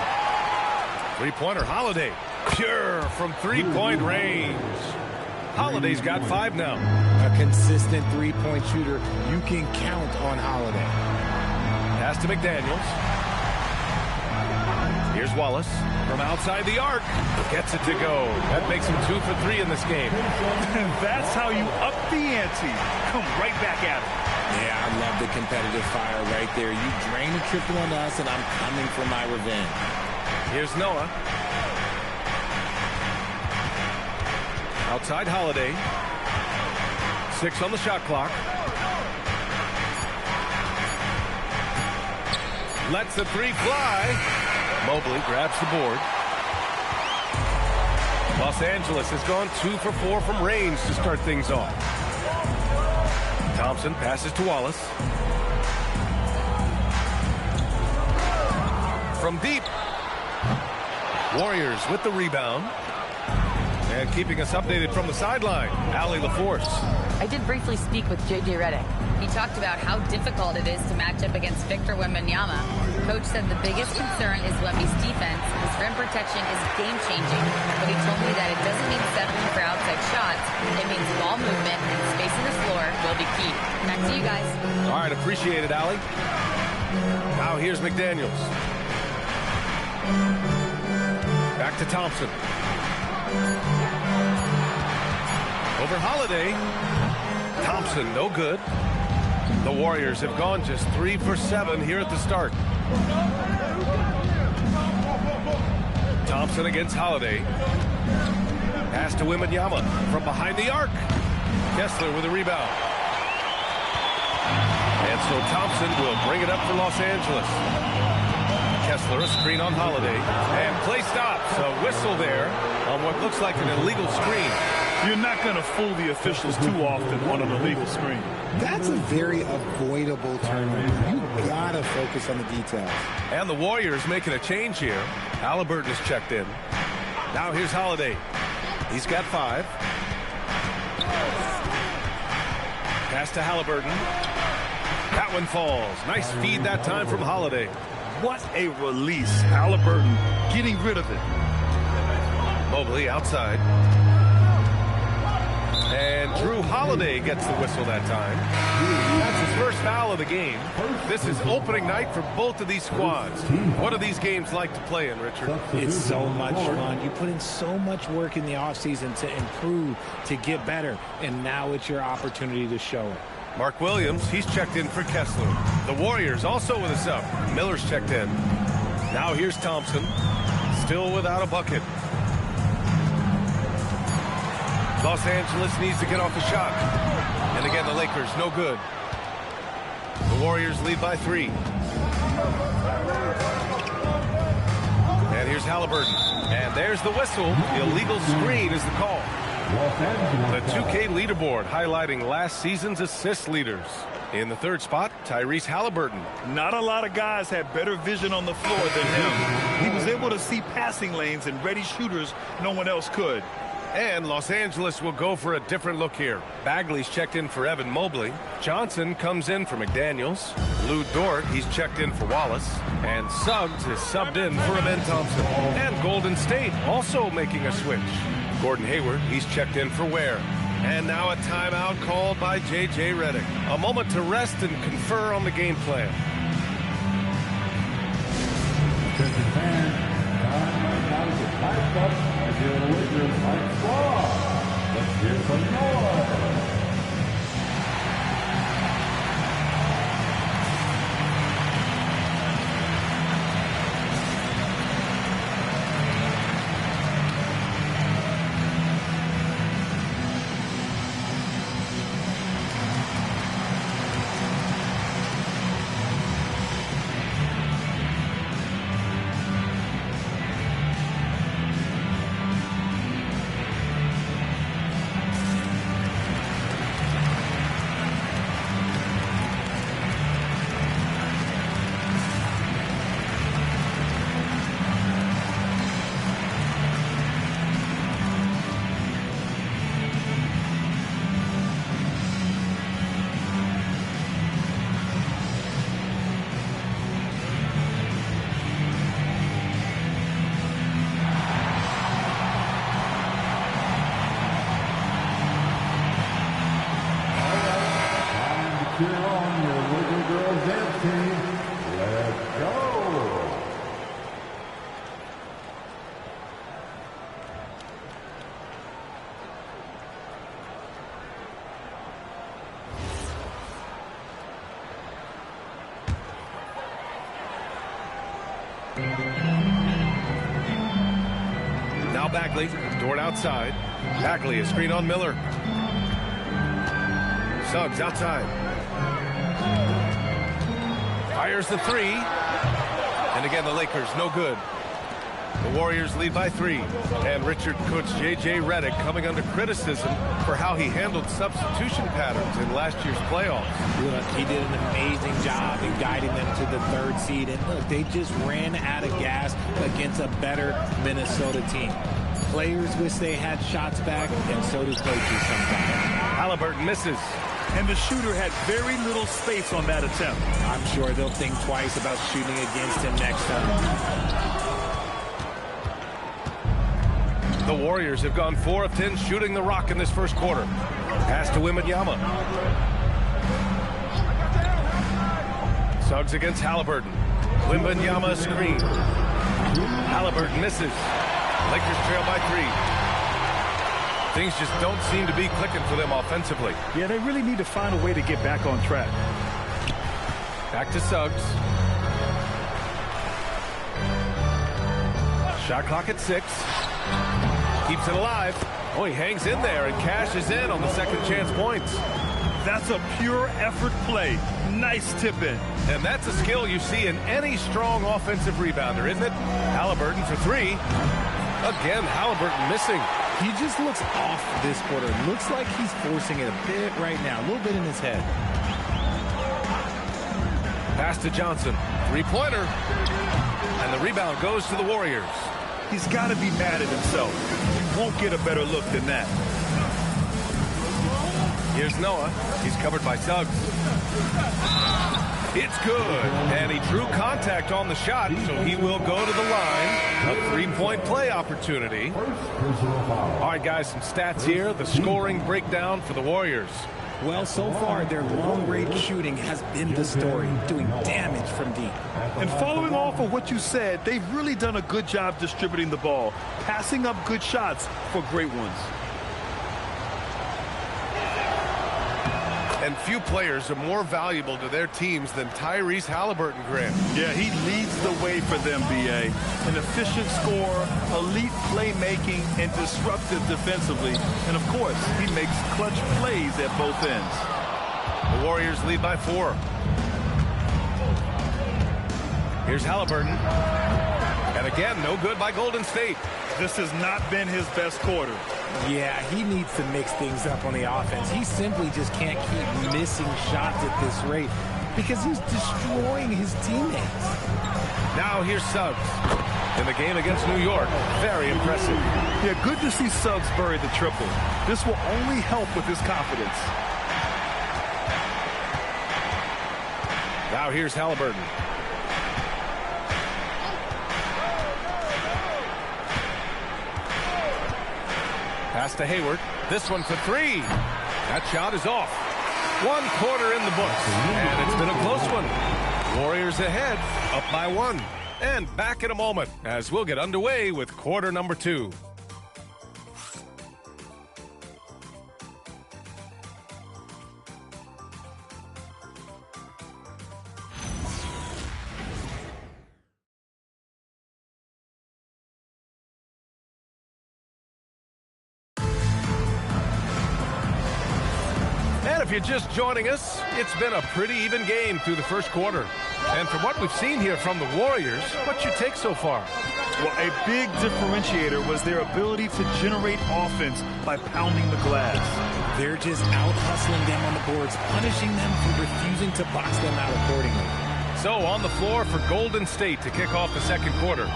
Three-pointer, Holiday. Pure from three-point range. Holiday's got 5 now. A consistent three-point shooter. You can count on Holiday. Pass to McDaniels. Here's Wallace from outside the arc. Gets it to go. That makes him 2 for 3 in this game. That's how you up the ante. Come right back at it. Yeah, I love the competitive fire right there. You drain a triple on us, and I'm coming for my revenge. Here's Noah. Outside Holiday. 6 on the shot clock. Lets the three fly. Mobley grabs the board. Los Angeles has gone 2 for 4 from range to start things off. Thompson passes to Wallace. From deep. Warriors with the rebound. And keeping us updated from the sideline, Allie LaForce. I did briefly speak with J.J. Redick. He talked about how difficult it is to match up against Victor Wembanyama. Coach said the biggest concern is Wemby's defense. His rim protection is game-changing, but he told me that it doesn't mean settling for outside shots. It means ball movement and spacing the floor will be key. Back to you guys. All right, appreciate it, Allie. Now here's McDaniels. Back to Thompson. Over Holiday. Thompson, no good. The Warriors have gone just 3 for 7 here at the start. Thompson against Holiday. Pass to Wembanyama from behind the arc. Kessler with a rebound. And so Thompson will bring it up for Los Angeles. Kessler, a screen on Holiday. And play stops. A whistle there on what looks like an illegal screen. You're not going to fool the officials too often on an illegal screen. That's a very avoidable turnover. You gotta focus on the details. And the Warriors making a change here. Halliburton is checked in. Now here's Holiday. He's got 5. Pass to Halliburton. That one falls. Nice feed that time from Holiday. What a release. Halliburton getting rid of it. Mobley outside. And Drew Holiday gets the whistle that time. That's his first foul of the game. This is opening night for both of these squads. What do these games like to play in, Richard? It's so much fun. You put in so much work in the offseason to improve, to get better, and now it's your opportunity to show it. Mark Williams, he's checked in for Kessler. The Warriors also with a sub. Miller's checked in. Now here's Thompson, still without a bucket. Los Angeles needs to get off a shot. And again, the Lakers, no good. The Warriors lead by 3. And here's Halliburton. And there's the whistle. The illegal screen is the call. The 2K leaderboard highlighting last season's assist leaders. In the third spot, Tyrese Halliburton. Not a lot of guys had better vision on the floor than him. He was able to see passing lanes and ready shooters no one else could. And Los Angeles will go for a different look here. Bagley's checked in for Evan Mobley. Johnson comes in for McDaniels. Lou Dort, he's checked in for Wallace. And Suggs is subbed in for Amen Thompson. And Golden State also making a switch. Gordon Hayward, he's checked in for Ware. And now a timeout called by J.J. Redick. A moment to rest and confer on the game plan. Attention fans, time to get hyped up and deal with your fight squad. Let's hear some noise. Cheer on your little girls dance team. Let's go. Now Bagley, Dort outside. Bagley, a screen on Miller. Suggs outside. Fires the 3. And again, the Lakers, no good. The Warriors lead by 3. And Richard coach J.J. Redick coming under criticism for how he handled substitution patterns in last year's playoffs. Look, he did an amazing job in guiding them to the 3rd seed. And look, they just ran out of gas against a better Minnesota team. Players wish they had shots back, and so do coaches sometimes. Halliburton misses. And the shooter had very little space on that attempt. I'm sure they'll think twice about shooting against him next time. The Warriors have gone 4 of 10 shooting the rock in this first quarter. Pass to Wembanyama. Suggs against Halliburton. Wembanyama screen. Halliburton misses. Lakers trail by 3. Things just don't seem to be clicking for them offensively. Yeah, they really need to find a way to get back on track. Back to Suggs. Shot clock at 6. Keeps it alive. Oh, he hangs in there and cashes in on the second chance points. That's a pure effort play. Nice tip in. And that's a skill you see in any strong offensive rebounder, isn't it? Halliburton for 3. Again, Halliburton missing. He just looks off this quarter. Looks like he's forcing it a bit right now. A little bit in his head. Pass to Johnson. 3-pointer. And the rebound goes to the Warriors. He's got to be mad at himself. He won't get a better look than that. Here's Noah. He's covered by Suggs. It's good. And he drew contact on the shot, so he will go to the line. A three-point play opportunity. All right, guys, some stats here. The scoring breakdown for the Warriors. Well, so far, their long-range shooting has been the story, doing damage from deep. And following off of what you said, they've really done a good job distributing the ball, passing up good shots for great ones. And few players are more valuable to their teams than Tyrese Halliburton, Grant. Yeah, he leads the way for them, B.A. An efficient scorer, elite playmaking, and disruptive defensively. And, of course, he makes clutch plays at both ends. The Warriors lead by 4. Here's Halliburton. And again, no good by Golden State. This has not been his best quarter. Yeah, he needs to mix things up on the offense. He simply just can't keep missing shots at this rate because he's destroying his teammates. Now here's Suggs. In the game against New York, very impressive. Yeah, good to see Suggs bury the triple. This will only help with his confidence. Now here's Halliburton. Pass to Hayward. This one for 3. That shot is off. 1 quarter in the books, and it's been a close one. Warriors ahead, up by 1. And back in a moment as we'll get underway with quarter number 2. If you're just joining us, it's been a pretty even game through the first quarter. And from what we've seen here from the Warriors, what's your take so far? Well, a big differentiator was their ability to generate offense by pounding the glass. They're just out-hustling them on the boards, punishing them for refusing to box them out accordingly. So on the floor for Golden State to kick off the second quarter.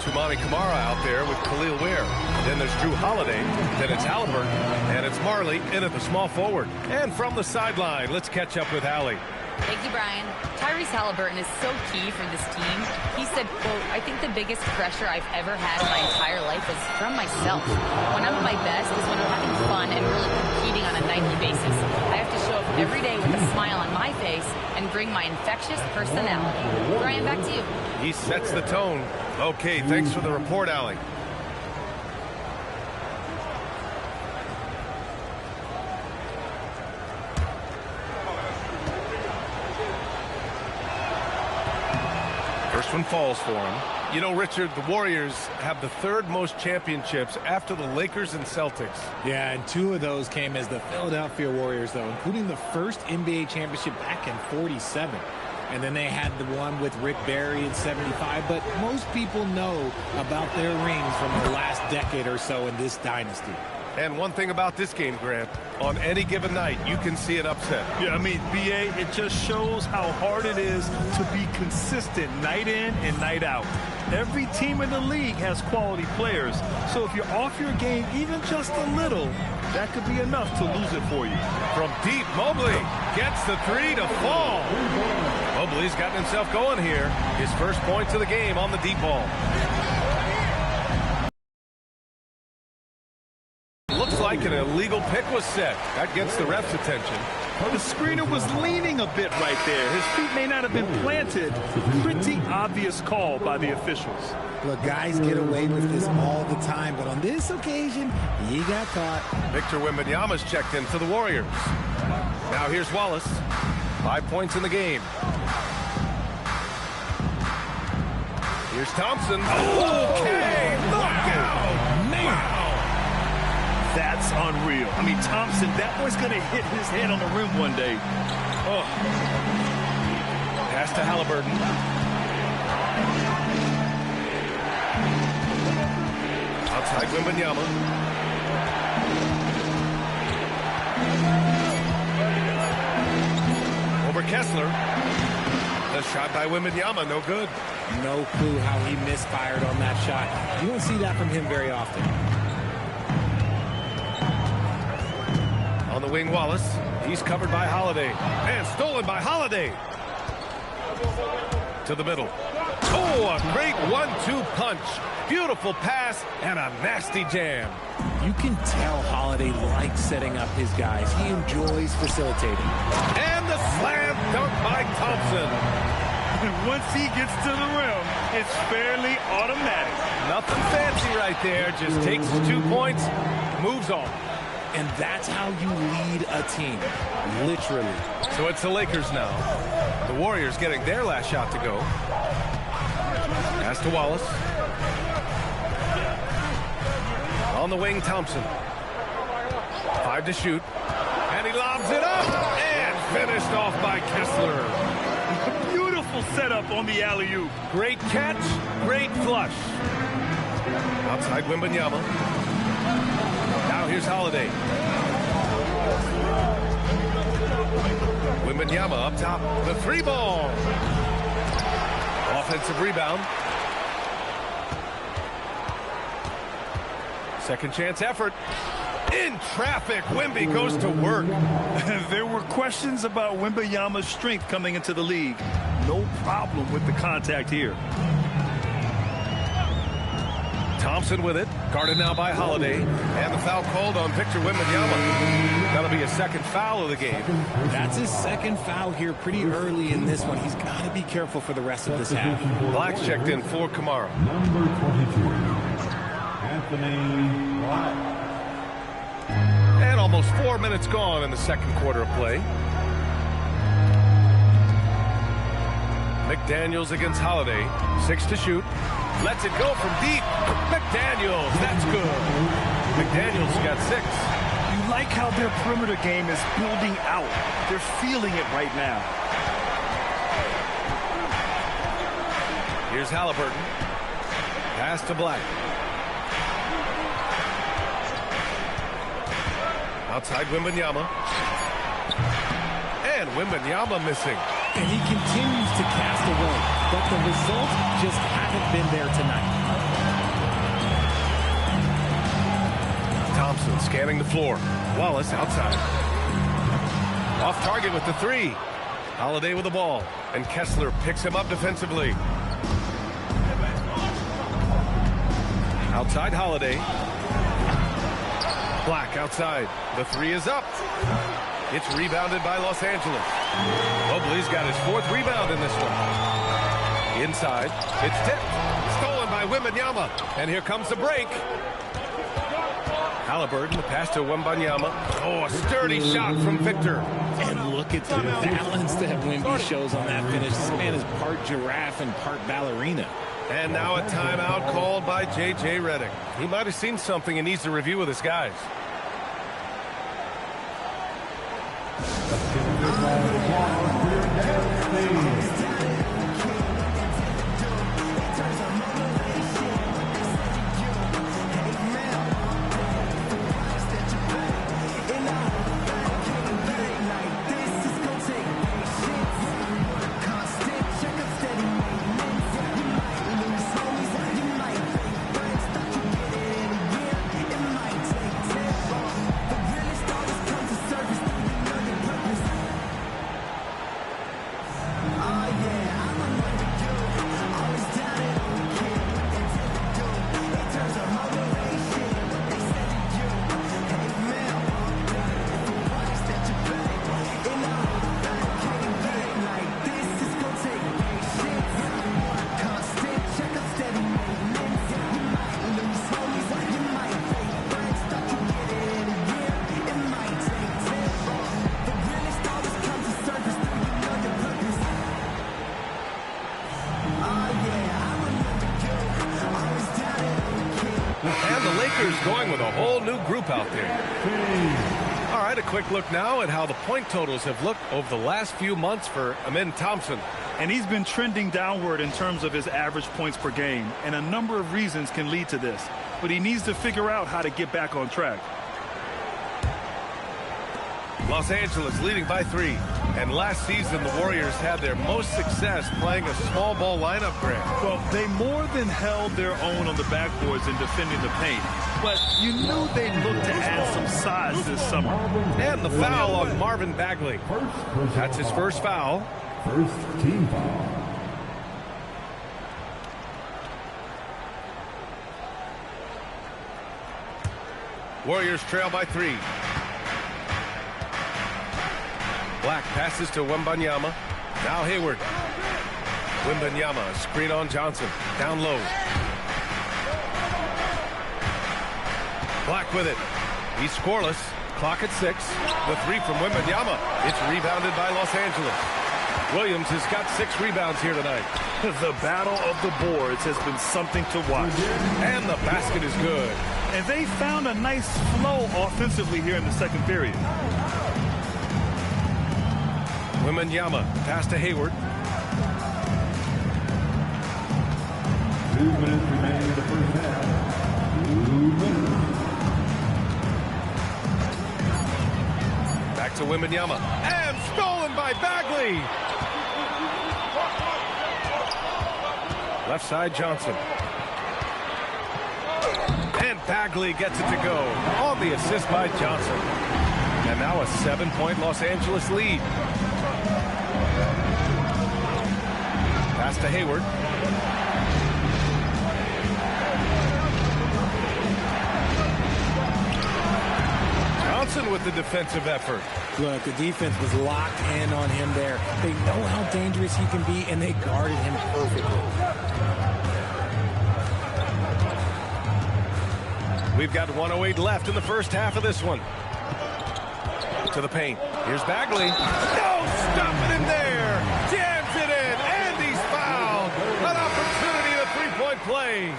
Toumani Camara out there with Khalil Ware. Then there's Drew Holiday. Then it's Halliburton. And it's Marley in at the small forward. And from the sideline, let's catch up with Allie. Thank you, Brian. Tyrese Halliburton is so key for this team. He said, quote, "I think the biggest pressure I've ever had in my entire life is from myself. When I'm at my best is when I'm having fun and really competing on a nightly basis. I have to show up every day with a smile on my face and bring my infectious personality." Brian, back to you. He sets the tone. Okay, thanks for the report, Allie. First one falls for him. You know, Richard, the Warriors have the 3rd most championships after the Lakers and Celtics. Yeah, and 2 of those came as the Philadelphia Warriors, though, including the first NBA championship back in '47. And then they had the one with Rick Barry in '75. But most people know about their rings from the last decade or so in this dynasty. And one thing about this game, Grant, on any given night, you can see an upset. Yeah, I mean, B.A., it just shows how hard it is to be consistent night in and night out. Every team in the league has quality players, so if you're off your game even just a little, that could be enough to lose it for you. From deep, Mobley gets the 3 to fall. Mobley's gotten himself going here. His first points of the game on the deep ball. Looks like an illegal pick was set. That gets the ref's attention. The screener was leaning a bit right there. His feet may not have been planted. Pretty obvious call by the officials. Look, guys get away with this all the time, but on this occasion, he got caught. Victor Wembanyama's checked in for the Warriors. Now here's Wallace. 5 points in the game. Here's Thompson. Okay, look out! Man! That's unreal. I mean, Thompson, that boy's going to hit his head on the rim one day. Oh. Pass to Halliburton. Outside Wembanyama. Over Kessler. The shot by Wembanyama, no good. No clue how he misfired on that shot. You don't see that from him very often. On the wing, Wallace. He's covered by Holiday. And stolen by Holiday. To the middle. Oh, a great 1-2 punch. Beautiful pass and a nasty jam. You can tell Holiday likes setting up his guys. He enjoys facilitating. And the slam dunk by Thompson. And once he gets to the rim, it's fairly automatic. Nothing fancy right there. Just takes his 2 points, moves on. And that's how you lead a team, literally. So it's the Lakers now. The Warriors getting their last shot to go. Pass to Wallace. On the wing, Thompson. 5 to shoot. And he lobs it up. And finished off by Kessler. Beautiful setup on the alley-oop. Great catch, great flush. Outside Wembanyama. Now here's Holiday. Wembanyama up top. The 3-ball. Offensive rebound. Second chance effort. In traffic, Wemby goes to work. There were questions about Wembanyama's strength coming into the league. No problem with the contact here. Thompson with it. Guarded now by Holiday. And the foul called on Victor Wembanyama. That'll be a second foul of the game. That's his second foul here pretty early in this one. He's got to be careful for the rest of this half. Black's checked in for Kamara. Number 22, Anthony Black. And almost 4 minutes gone in the second quarter of play. McDaniels against Holiday. 6 to shoot. Lets it go from deep. McDaniels, that's good. McDaniels got 6. You like how their perimeter game is building out. They're feeling it right now. Here's Halliburton. Pass to Black. Outside Wembanyama. And Wembanyama missing. And he continues to cast away, but the results just haven't been there tonight. Thompson scanning the floor. Wallace outside. Off target with the 3. Holiday with the ball. And Kessler picks him up defensively. Outside Holiday. Black outside. The 3 is up. It's rebounded by Los Angeles. Mobley's got his 4th rebound in this one. Inside. It's tipped. Stolen by Wembanyama. And here comes the break. Halliburton, the pass to Wembanyama. Oh, a sturdy shot from Victor. And look at the balance that Wemby shows on that finish. This man is part giraffe and part ballerina. And now a timeout called by J.J. Redick. He might have seen something and needs to review with his guys. Going with a whole new group out there. All right, a quick look now at how the point totals have looked over the last few months for Amin Thompson. And he's been trending downward in terms of his average points per game, and a number of reasons can lead to this. But he needs to figure out how to get back on track. Los Angeles leading by 3. And last season, the Warriors had their most success playing a small ball lineup, Grant. Well, they more than held their own on the backboards in defending the paint. But you knew they'd look to add some size this summer. And the foul on Marvin Bagley. That's his first foul. First team foul. Warriors trail by 3. Black passes to Wembanyama. Now Hayward. Wembanyama, screen on Johnson. Down low. Black with it. He's scoreless. Clock at 6. The 3 from Wembanyama. It's rebounded by Los Angeles. Williams has got 6 rebounds here tonight. The battle of the boards has been something to watch. And the basket is good. And they found a nice flow offensively here in the second period. Wembanyama, pass to Hayward. 2 minutes remaining in the first half. 2 minutes. Back to Wembanyama. And stolen by Bagley. Left side, Johnson. And Bagley gets it to go on the assist by Johnson. And now a 7-point Los Angeles lead. Pass to Hayward. Johnson with the defensive effort. Look, the defense was locked in on him there. They know how dangerous he can be, and they guarded him perfectly. We've got 1:08 left in the first half of this one. To the paint. Here's Bagley. No, stopping him there. Jams it in, and he's fouled. An opportunity, a three-point play.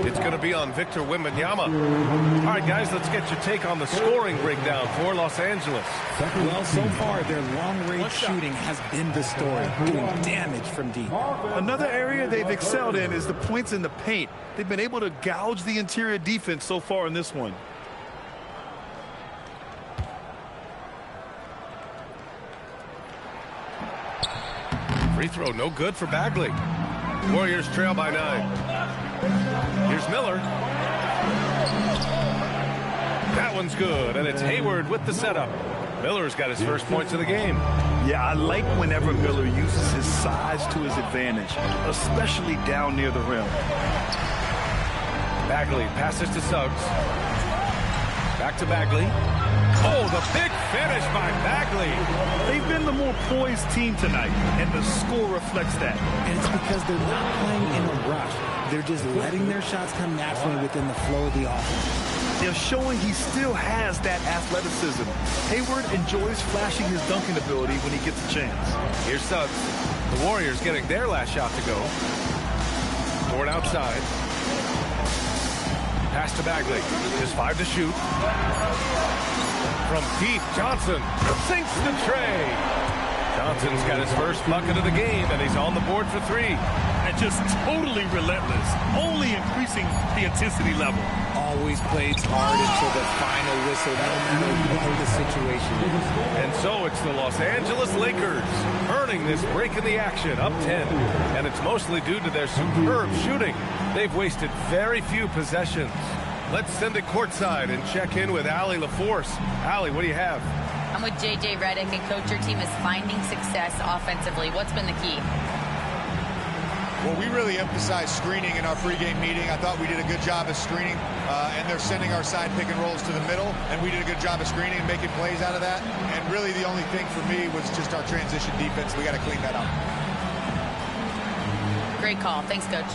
It's going to be on Victor Wembanyama. All right, guys, let's get your take on the scoring breakdown for Los Angeles. Well, so far, their long-range shooting has been the story, doing damage from deep. Another area they've excelled in is the points in the paint. They've been able to gouge the interior defense so far in this one. Free throw, no good for Bagley. Warriors trail by 9. Here's Miller. That one's good, and it's Hayward with the setup. Miller's got his first points of the game. Yeah, I like whenever Miller uses his size to his advantage, especially down near the rim. Bagley passes to Suggs. Back to Bagley. Oh, the big finish by Bagley. They've been the more poised team tonight, and the score reflects that. And it's because they're not playing in a rush. They're just letting their shots come naturally within the flow of the offense. They're showing he still has that athleticism. Hayward enjoys flashing his dunking ability when he gets a chance. Here's Suggs. The Warriors getting their last shot to go. Toward outside. Pass to Bagley. Just 5 to shoot. From deep, Johnson sinks the tray. Johnson's got his first bucket of the game, and he's on the board for 3. And just totally relentless, only increasing the intensity level. Always plays hard until the final whistle, no matter what the situation is. And so it's the Los Angeles Lakers earning this break in the action, up 10. And it's mostly due to their superb shooting. They've wasted very few possessions. Let's send it courtside and check in with Allie LaForce. Allie, what do you have? I'm with J.J. Redick, and Coach, your team is finding success offensively. What's been the key? Well, we really emphasized screening in our pregame meeting. I thought we did a good job of screening, and they're sending our side pick and rolls to the middle, and we did a good job of screening and making plays out of that. And really the only thing for me was just our transition defense. We got to clean that up. Great call. Thanks, Coach.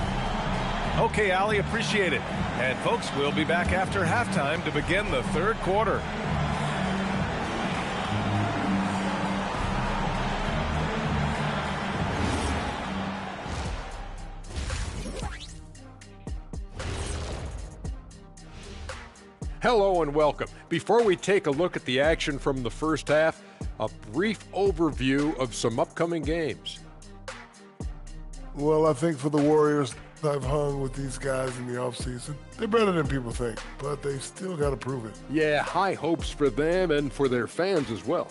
Okay, Allie, appreciate it. And folks, we'll be back after halftime to begin the third quarter. Hello and welcome. Before we take a look at the action from the first half, a brief overview of some upcoming games. Well, I think for the Warriors, I've hung with these guys in the offseason. They're better than people think, but they still got to prove it. Yeah, high hopes for them and for their fans as well.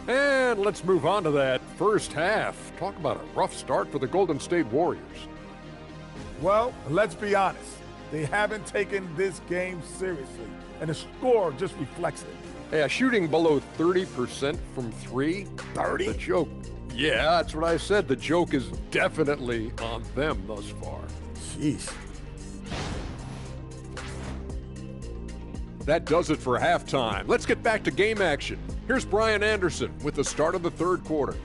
And let's move on to that first half. Talk about a rough start for the Golden State Warriors. Well, let's be honest. They haven't taken this game seriously, and the score just reflects it. Yeah, shooting below 30% from three. 30? The joke. Yeah, that's what I said. The joke is definitely on them thus far. Jeez. That does it for halftime. Let's get back to game action. Here's Brian Anderson with the start of the third quarter.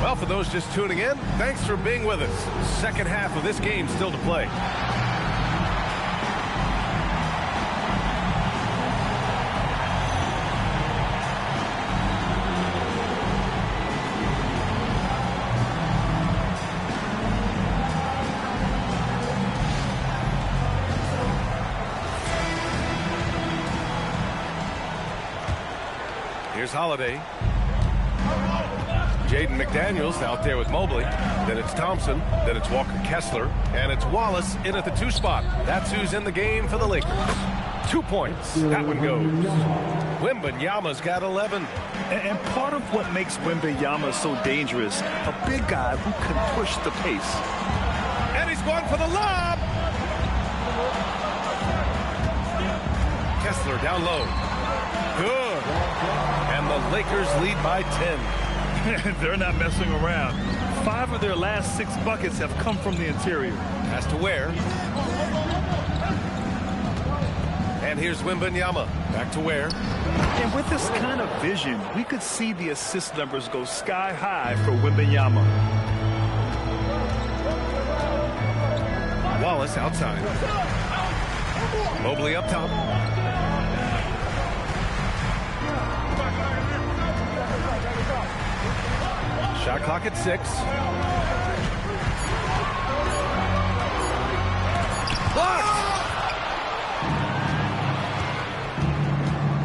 Well, for those just tuning in, thanks for being with us. Second half of this game still to play. Here's Holiday. Jaden McDaniels out there with Mobley. Then it's Thompson. Then it's Walker Kessler. And it's Wallace in at the 2 spot. That's who's in the game for the Lakers. 2 points. That one goes. Wembanyama's got 11. And part of what makes Wembanyama so dangerous, a big guy who can push the pace. And he's going for the lob. Kessler down low. Good. And the Lakers lead by 10. They're not messing around. 5 of their last 6 buckets have come from the interior. Has to Ware. And here's Wembanyama. Back to Ware. And with this kind of vision, we could see the assist numbers go sky high for Wembanyama. Wallace outside. Mobley up top. Shot clock at 6. Blocked!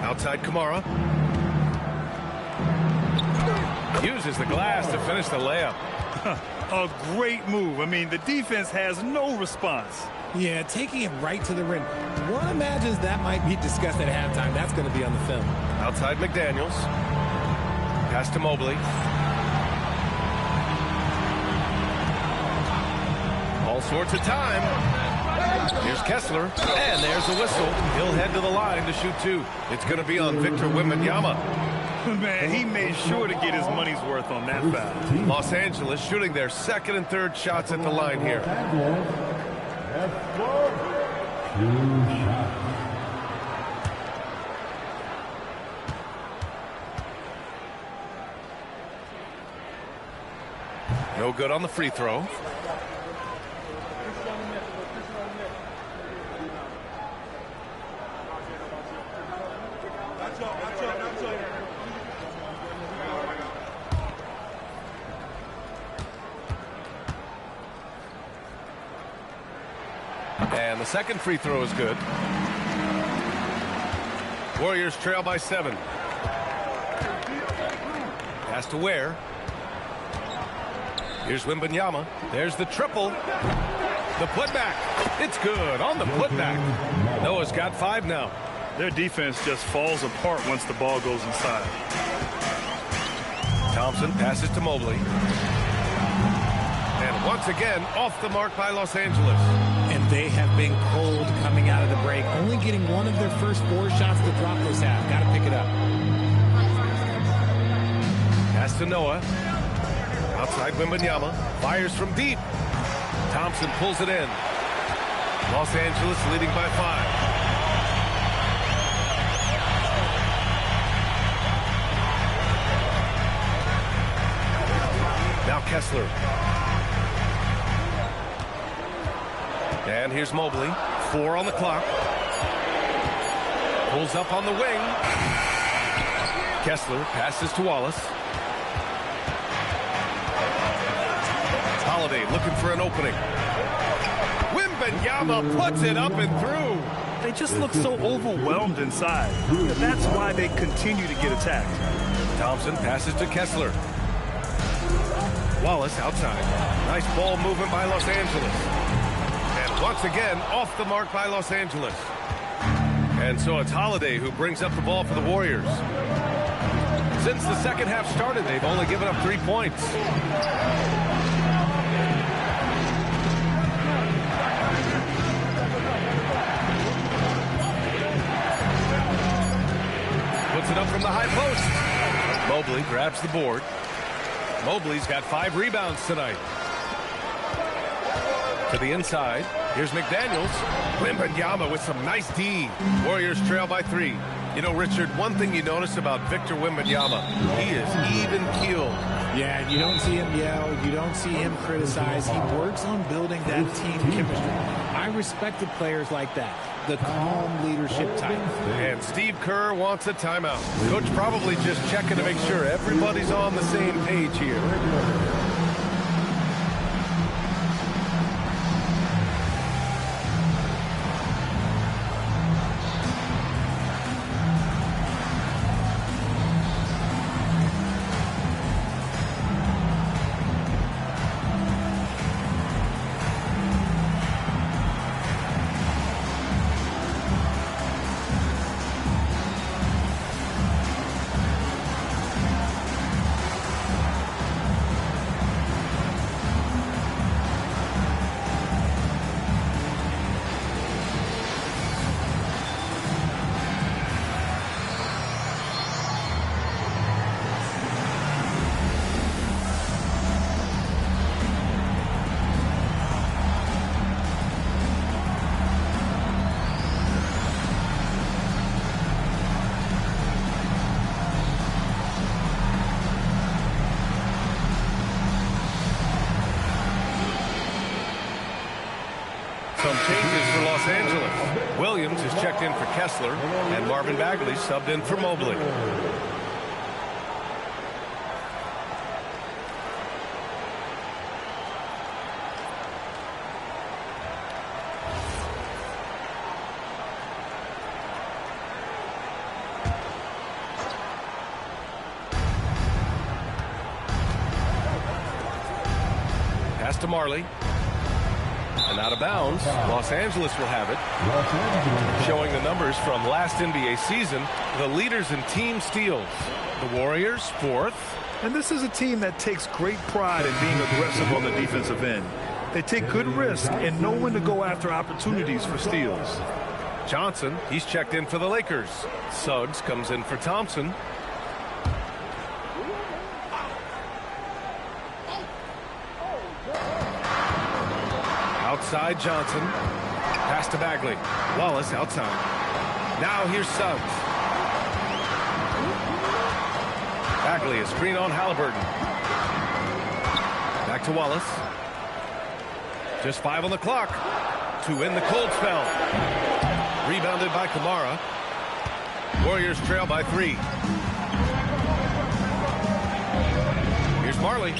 Outside Kamara. Uses the glass to finish the layup. A great move. I mean, the defense has no response. Yeah, taking it right to the rim. One imagines that might be discussed at halftime. That's going to be on the film. Outside McDaniels. Pass to Mobley. All sorts of time. Here's Kessler, and there's the whistle. He'll head to the line to shoot 2. It's going to be on Victor Wembanyama. Man, he made sure to get his money's worth on that foul. Los Angeles shooting their second and third shots at the line here. No good on the free throw. And the second free throw is good. Warriors trail by 7. Pass to Ware. Here's Wembanyama. There's the triple. The putback. It's good on the putback. Noah's got 5 now. Their defense just falls apart once the ball goes inside. Thompson passes to Mobley. And once again, off the mark by Los Angeles. And they have been cold coming out of the break. Only getting one of their first 4 shots to drop this half. Got to pick it up. Pass to Noah. Outside Wembanyama. Fires from deep. Thompson pulls it in. Los Angeles leading by 5. Now Kessler. And here's Mobley. 4 on the clock. Pulls up on the wing. Kessler passes to Wallace. Holiday looking for an opening. Wembanyama puts it up and through. They just look so overwhelmed inside. That's why they continue to get attacked. Thompson passes to Kessler. Wallace outside. Nice ball movement by Los Angeles. And once again, off the mark by Los Angeles. And so it's Holiday who brings up the ball for the Warriors. Since the second half started, they've only given up 3 points. Puts it up from the high post. Mobley grabs the board. Mobley's got 5 rebounds tonight. To the inside. Here's McDaniels. Wembanyama with some nice D. Warriors trail by 3. You know, Richard, one thing you notice about Victor Wembanyama, he is even-keeled. Yeah, you don't see him yell. You don't see him criticize. He works on building that team chemistry. I respected players like that. The calm leadership type. And Steve Kerr wants a timeout. Coach probably just checking to make sure everybody's on the same page here. Some changes for Los Angeles. Williams is checked in for Kessler, and Marvin Bagley subbed in for Mobley. Pass to Marley. And out of bounds, Los Angeles will have it. Showing the numbers from last NBA season, the leaders in team steals. The Warriors, 4th. And this is a team that takes great pride in being aggressive on the defensive end. They take good risk and know when to go after opportunities for steals. Johnson, he's checked in for the Lakers. Suggs comes in for Thompson. Outside Johnson. Pass to Bagley. Wallace outside. Now here's Suggs. Bagley, a screen on Halliburton. Back to Wallace. Just 5 on the clock to end the cold spell. Rebounded by Kamara. Warriors trail by 3. Here's Marley.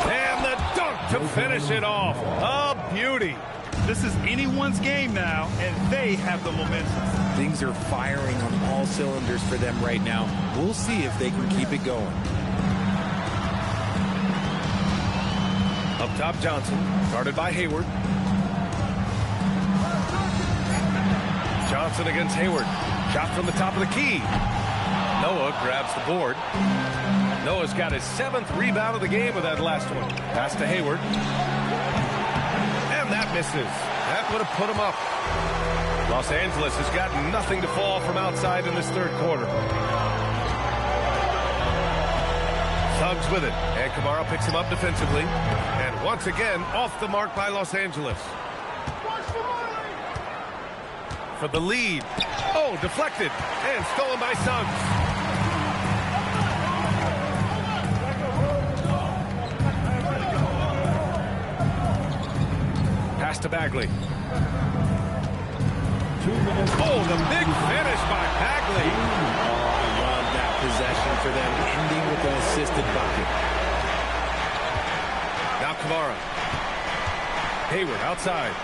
And the dunk to finish it off. A beauty. This is anyone's game now, and they have the momentum. Things are firing on all cylinders for them right now. We'll see if they can keep it going. Up top, Johnson, guarded by Hayward. Johnson against Hayward. Shot from the top of the key. Noah grabs the board. Noah's got his 7th rebound of the game with that last one. Pass to Hayward. And that misses. That would have put him up. Los Angeles has got nothing to fall from outside in this 3rd quarter. Suggs with it. And Kamara picks him up defensively. And once again, off the mark by Los Angeles. For the lead. Oh, deflected. And stolen by Suggs. Pass to Bagley. Oh, the big finish by Bagley. Oh, I love that possession for them, ending with an assisted bucket. Now Kamara. Hayward outside.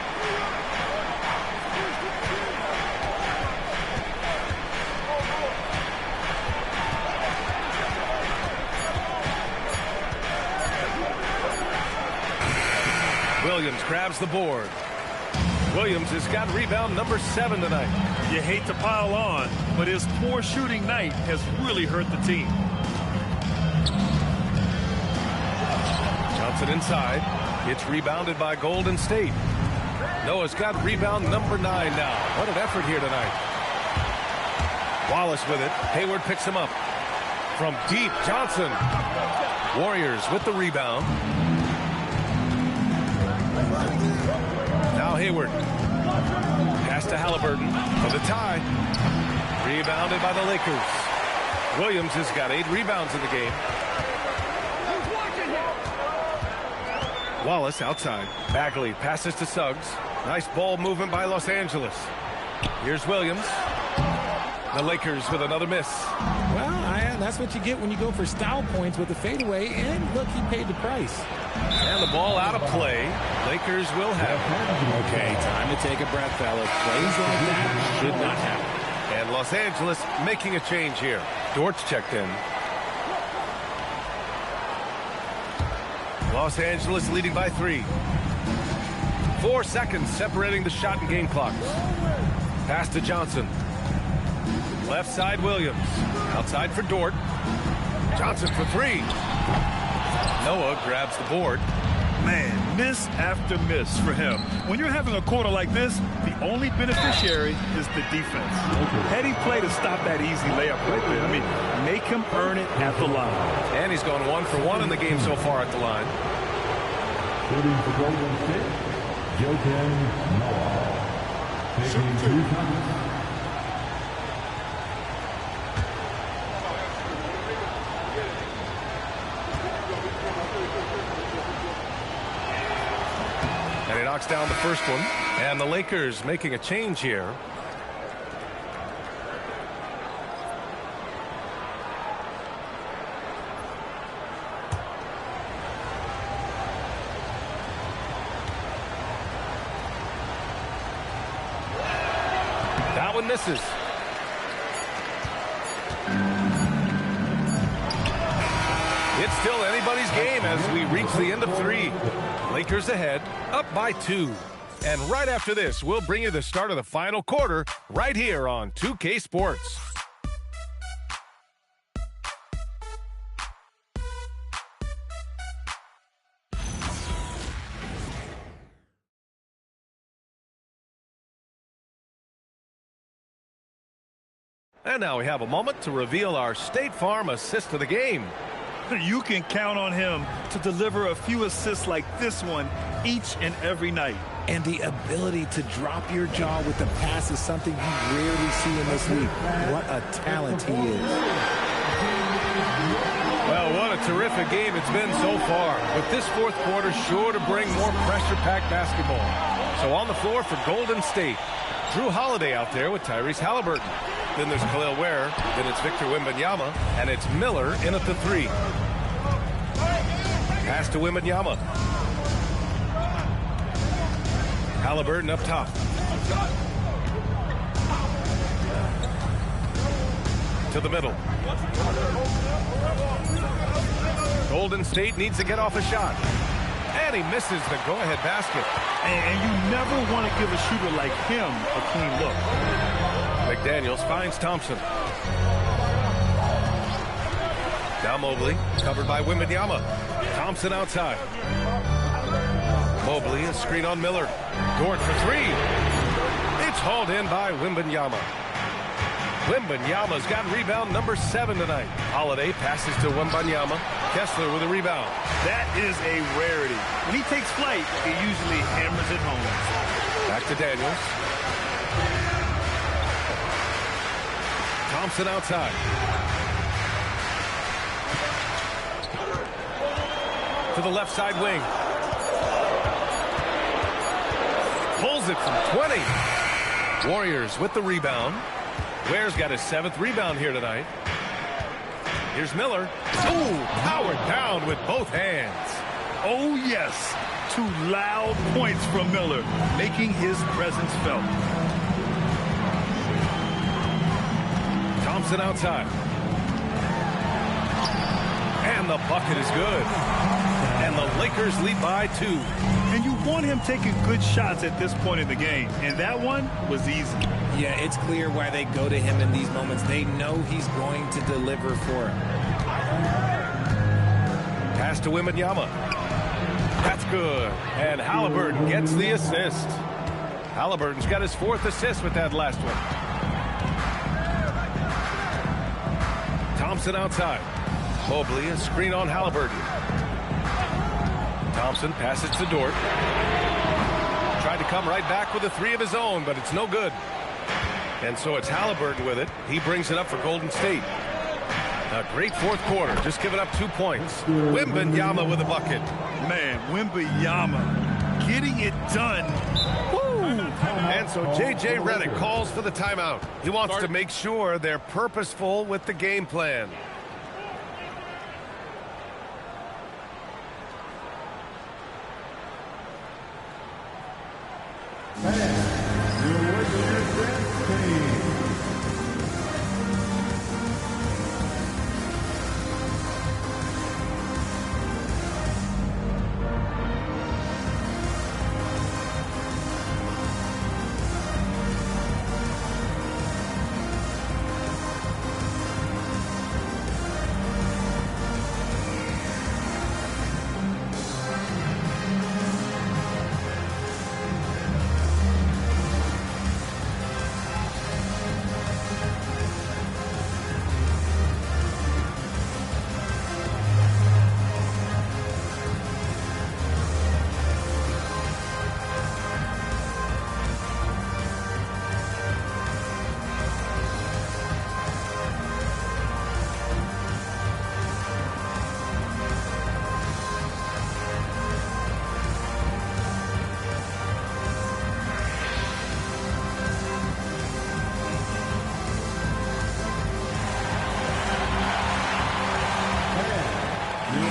Williams grabs the board. Williams has got rebound number 7 tonight. You hate to pile on, but his poor shooting night has really hurt the team. Johnson inside. It's rebounded by Golden State. Noah's got rebound number 9 now. What an effort here tonight. Wallace with it. Hayward picks him up. From deep, Johnson. Warriors with the rebound. Now Hayward. Pass to Halliburton for the tie. Rebounded by the Lakers. Williams has got 8 rebounds in the game. Wallace outside. Bagley passes to Suggs. Nice ball movement by Los Angeles. Here's Williams. The Lakers with another miss. Well, that's what you get when you go for style points with the fadeaway. And look, he paid the price. And the ball out of play. Lakers will have it. Okay, time to take a breath, fellas. Plays like that should not happen. And Los Angeles making a change here. Dort's checked in. Los Angeles leading by 3. 4 seconds separating the shot and game clocks. Pass to Johnson. Left side, Williams. Outside for Dort. Johnson for 3. Noah grabs the board. Man, miss after miss for him. When you're having a quarter like this, the only beneficiary is the defense. Heady play to stop that easy layup right there. I mean, make him earn it at the line. And he's gone 1 for 1 in the game so far at the line. Shooting for Golden State, Joakim Noah. Taking 2 times. And he knocks down the first one. And the Lakers making a change here. That one misses. It's still anybody's game as we reach the end of 3. Lakers ahead, up by 2. And right after this, we'll bring you the start of the final quarter right here on 2K Sports. And now we have a moment to reveal our State Farm assist of the game. You can count on him to deliver a few assists like this one each and every night. And the ability to drop your jaw with the pass is something you rarely see in this league. What a talent he is. Well, what a terrific game it's been so far. But this fourth quarter sure to bring more pressure-packed basketball. So on the floor for Golden State, Drew Holiday out there with Tyrese Halliburton. Then there's Khalil Ware. Then it's Victor Wembanyama. And it's Miller in at the 3. Pass to Wembanyama. Halliburton up top. To the middle. Golden State needs to get off a shot. And he misses the go-ahead basket. And you never want to give a shooter like him a clean look. McDaniels finds Thompson. Now Mobley, covered by Wembanyama. Thompson outside. Mobley, a screen on Miller. Dort for 3. It's hauled in by Wembanyama. Wembanyama's got rebound number 7 tonight. Holiday passes to Wembanyama. Kessler with a rebound. That is a rarity. When he takes flight, he usually hammers it home. Back to Daniels. Thompson outside. To the left side wing. Pulls it from 20. Warriors with the rebound. Ware's got his 7th rebound here tonight. Here's Miller. Oh, powered down with both hands. Oh, yes. 2 loud points from Miller, making his presence felt. Thompson outside. And the bucket is good. And the Lakers lead by 2. And you want him taking good shots at this point in the game. And that one was easy. Yeah, it's clear why they go to him in these moments. They know he's going to deliver for him. Pass to Wembanyama. That's good. And Halliburton gets the assist. Halliburton's got his 4th assist with that last one. Thompson outside. Mobley, a screen on Halliburton. Thompson passes to Dort. Tried to come right back with a 3 of his own, but it's no good. And so it's Halliburton with it. He brings it up for Golden State. A great 4th quarter, just giving up 2 points. Wembanyama with a bucket. Man, Wembanyama getting it done. Woo! And so J.J. Redick calls for the timeout. He wants to make sure they're purposeful with the game plan.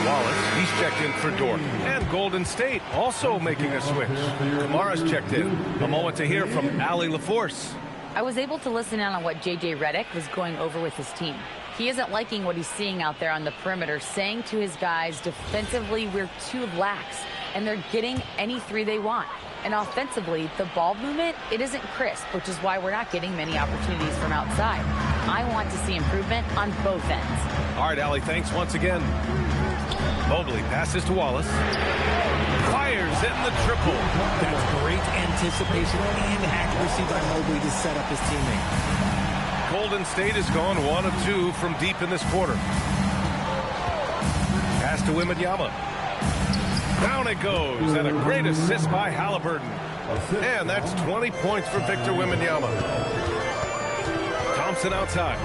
Wallace, he's checked in for Dort. And Golden State also making a switch. Kamara's checked in. A moment to hear from Allie LaForce. I was able to listen in on what J.J. Redick was going over with his team. He isn't liking what he's seeing out there on the perimeter, saying to his guys, defensively, we're too lax, and they're getting any 3 they want. And offensively, the ball movement, it isn't crisp, which is why we're not getting many opportunities from outside. I want to see improvement on both ends. All right, Allie, thanks once again. Mobley passes to Wallace. Fires in the triple. That's great anticipation and accuracy by Mobley to set up his teammate. Golden State has gone 1 of 2 from deep in this quarter. Pass to Wembanyama. Down it goes, and a great assist by Halliburton. And that's 20 points for Victor Wembanyama. Thompson outside.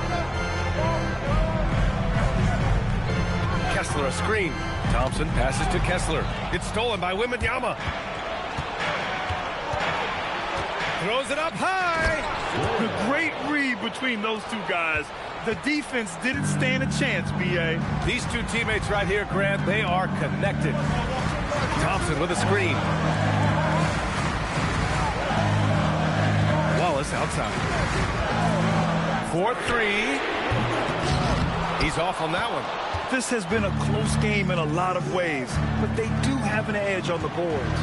Kessler a screen. Thompson passes to Kessler. It's stolen by Wembanyama. Throws it up high. The great read between those 2 guys. The defense didn't stand a chance, B.A. These 2 teammates right here, Grant, they are connected. Thompson with a screen. Wallace outside. 4-3. He's off on that one. This has been a close game in a lot of ways, but they do have an edge on the boards.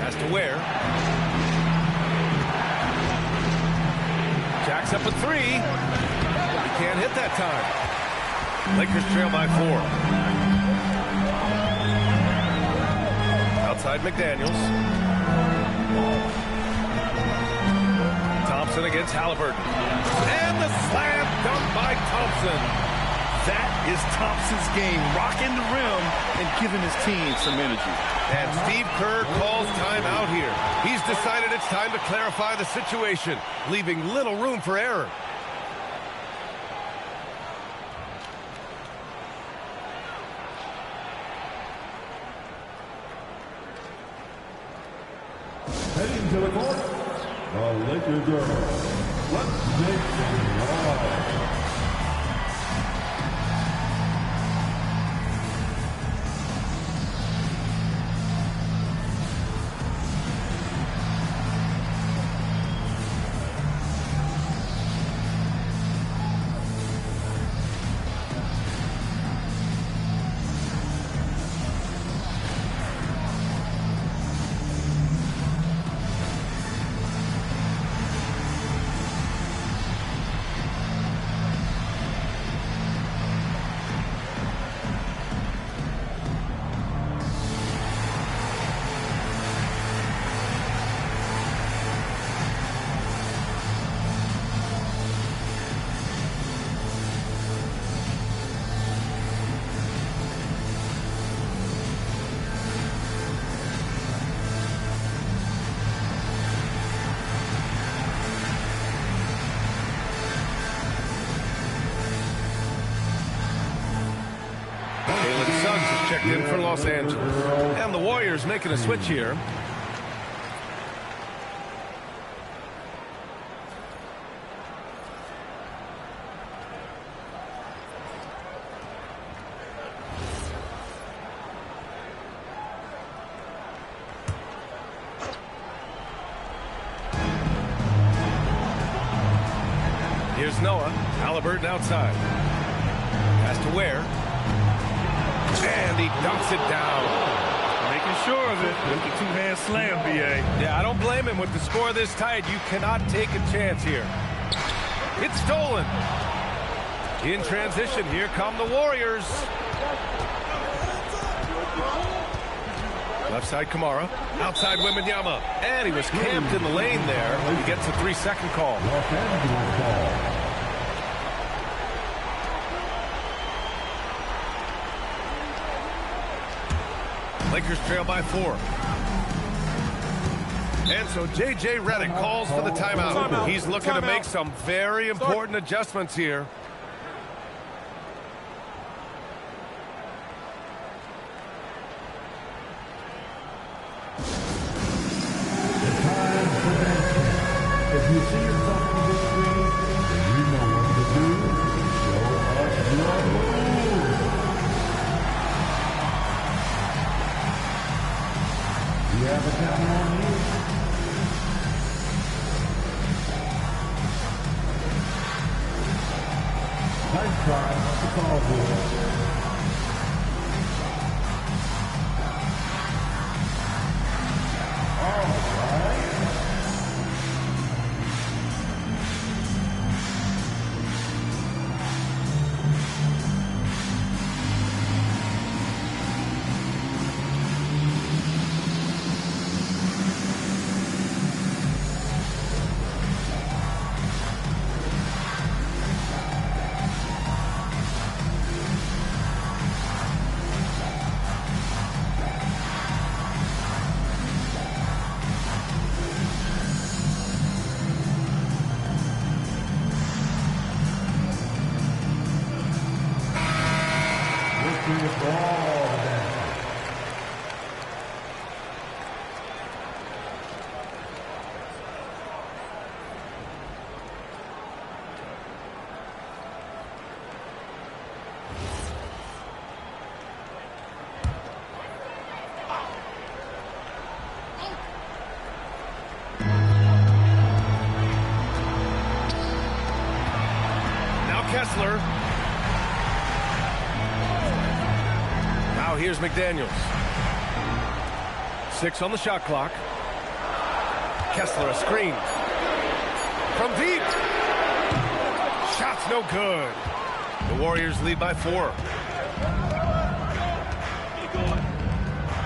Has to Ware. Jacks up a 3. He can't hit that time. Lakers trail by 4. Outside McDaniels. Thompson against Halliburton. And the slam dunk by Thompson. That is Thompson's game, rocking the rim and giving his team some energy. And Steve Kerr calls timeout here. He's decided it's time to clarify the situation, leaving little room for error. Heading to the court, the Lakers girls. Let's make some noise. Adams is checked in for Los Angeles. And the Warriors making a switch here. Here's Noah. Halliburton outside. Pass to Ware. And he dunks it down. Making sure of it with the two-hand slam, B.A. Yeah, I don't blame him. With the score this tight, you cannot take a chance here. It's stolen. In transition, here come the Warriors. Left side, Kamara. Outside, Wembanyama. And he was camped in the lane there. He gets a 3-second call. Lakers trail by 4. And so J.J. Redick calls for the timeout. He's looking to make some very important adjustments here. If you see yourself on the screen, then you know what to do. Show us your move. You have a count on you. Nice try. It's all good. All right. Kessler. Now here's McDaniels. 6 on the shot clock. Kessler a screen. From deep. Shot's no good. The Warriors lead by 4.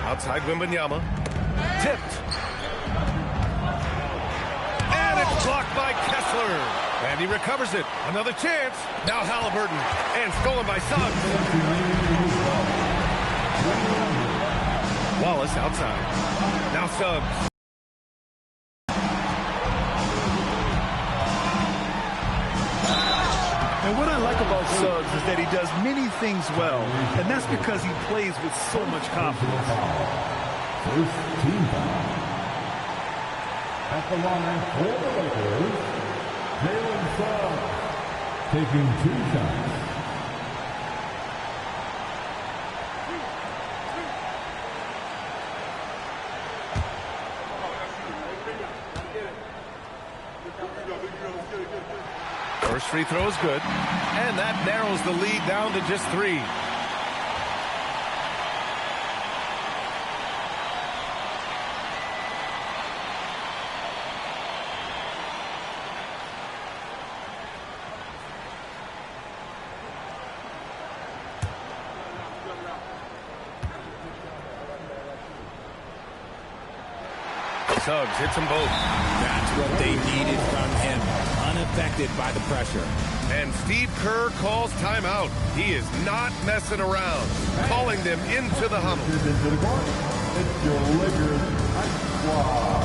Outside Wembanyama. Tipped. And it's blocked by Kessler. And he recovers it. Another chance. Now Halliburton. And stolen by Suggs. Wallace outside. Now Suggs. And what I like about Suggs is that he does many things well. And that's because he plays with so much confidence. First team foul. At the line for the Lakers, Jalen Suggs taking 2 shots. First free throw is good. And that narrows the lead down to just 3. Suggs hits them both. That's what they needed from him. Unaffected by the pressure. And Steve Kerr calls timeout. He is not messing around. Calling them into the huddle. Into the court. It's your Lakers Ice Squad.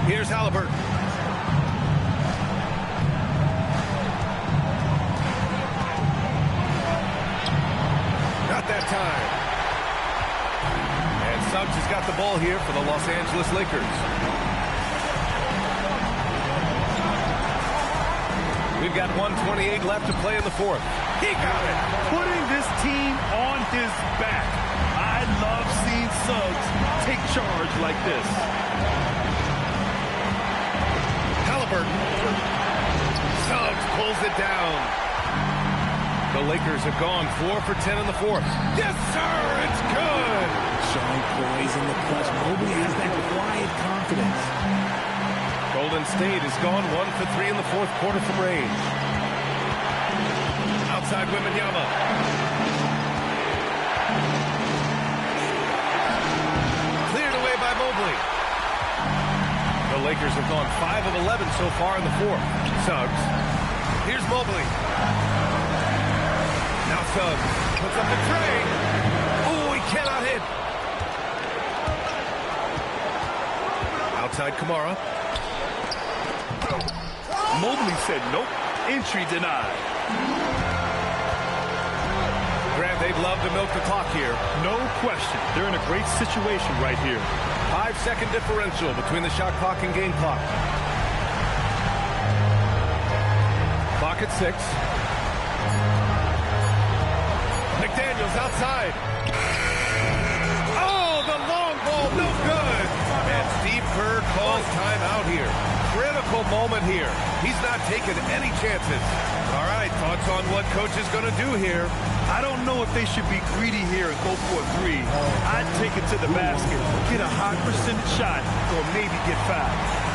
Here's Halliburton. Not that time. And Suggs has got the ball here for the Los Angeles Lakers. We've got 1:28 left to play in the fourth. He got it. Putting this team on his back. I love seeing Suggs take charge like this. Halliburton. Suggs pulls it down. The Lakers have gone 4 for 10 in the fourth. Yes, sir, it's good. Showing poise in the clutch. Mobley has that quiet confidence. Golden State has gone 1 for 3 in the fourth quarter from range. Outside Wembanyama. Cleared away by Mobley. The Lakers have gone 5 of 11 so far in the fourth. Suggs. Here's Mobley. Now Suggs puts up the tray. Oh, he cannot hit. Outside Kamara. Mobley said nope. Entry denied. Grant, they'd love to milk the clock here. No question. They're in a great situation right here. 5-second differential between the shot clock and game clock. Clock at 6. McDaniels outside. Oh, the long ball, no good. And Steve Kerr calls timeout here. Critical moment here. He's not taking any chances. All right, thoughts on what coach is going to do here? I don't know if they should be greedy here and go for a three. I'd take it to the basket, get a high percentage shot, or maybe get fouled.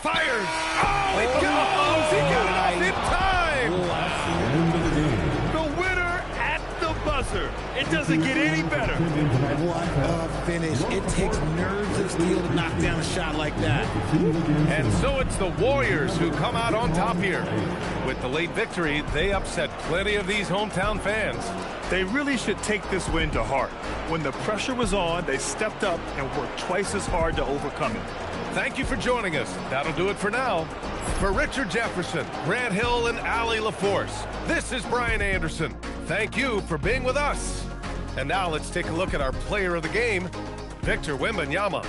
Fires. Oh, it goes. He got it off in time. The winner at the buzzer. It doesn't get any better. What a finish. It takes nerves of steel to knock down a shot like that. And so it's the Warriors who come out on top here. With the late victory, they upset plenty of these hometown fans. They really should take this win to heart. When the pressure was on, they stepped up and worked twice as hard to overcome it. Thank you for joining us. That'll do it for now. For Richard Jefferson, Grant Hill, and Allie LaForce, this is Brian Anderson. Thank you for being with us. And now let's take a look at our player of the game, Victor Wembanyama.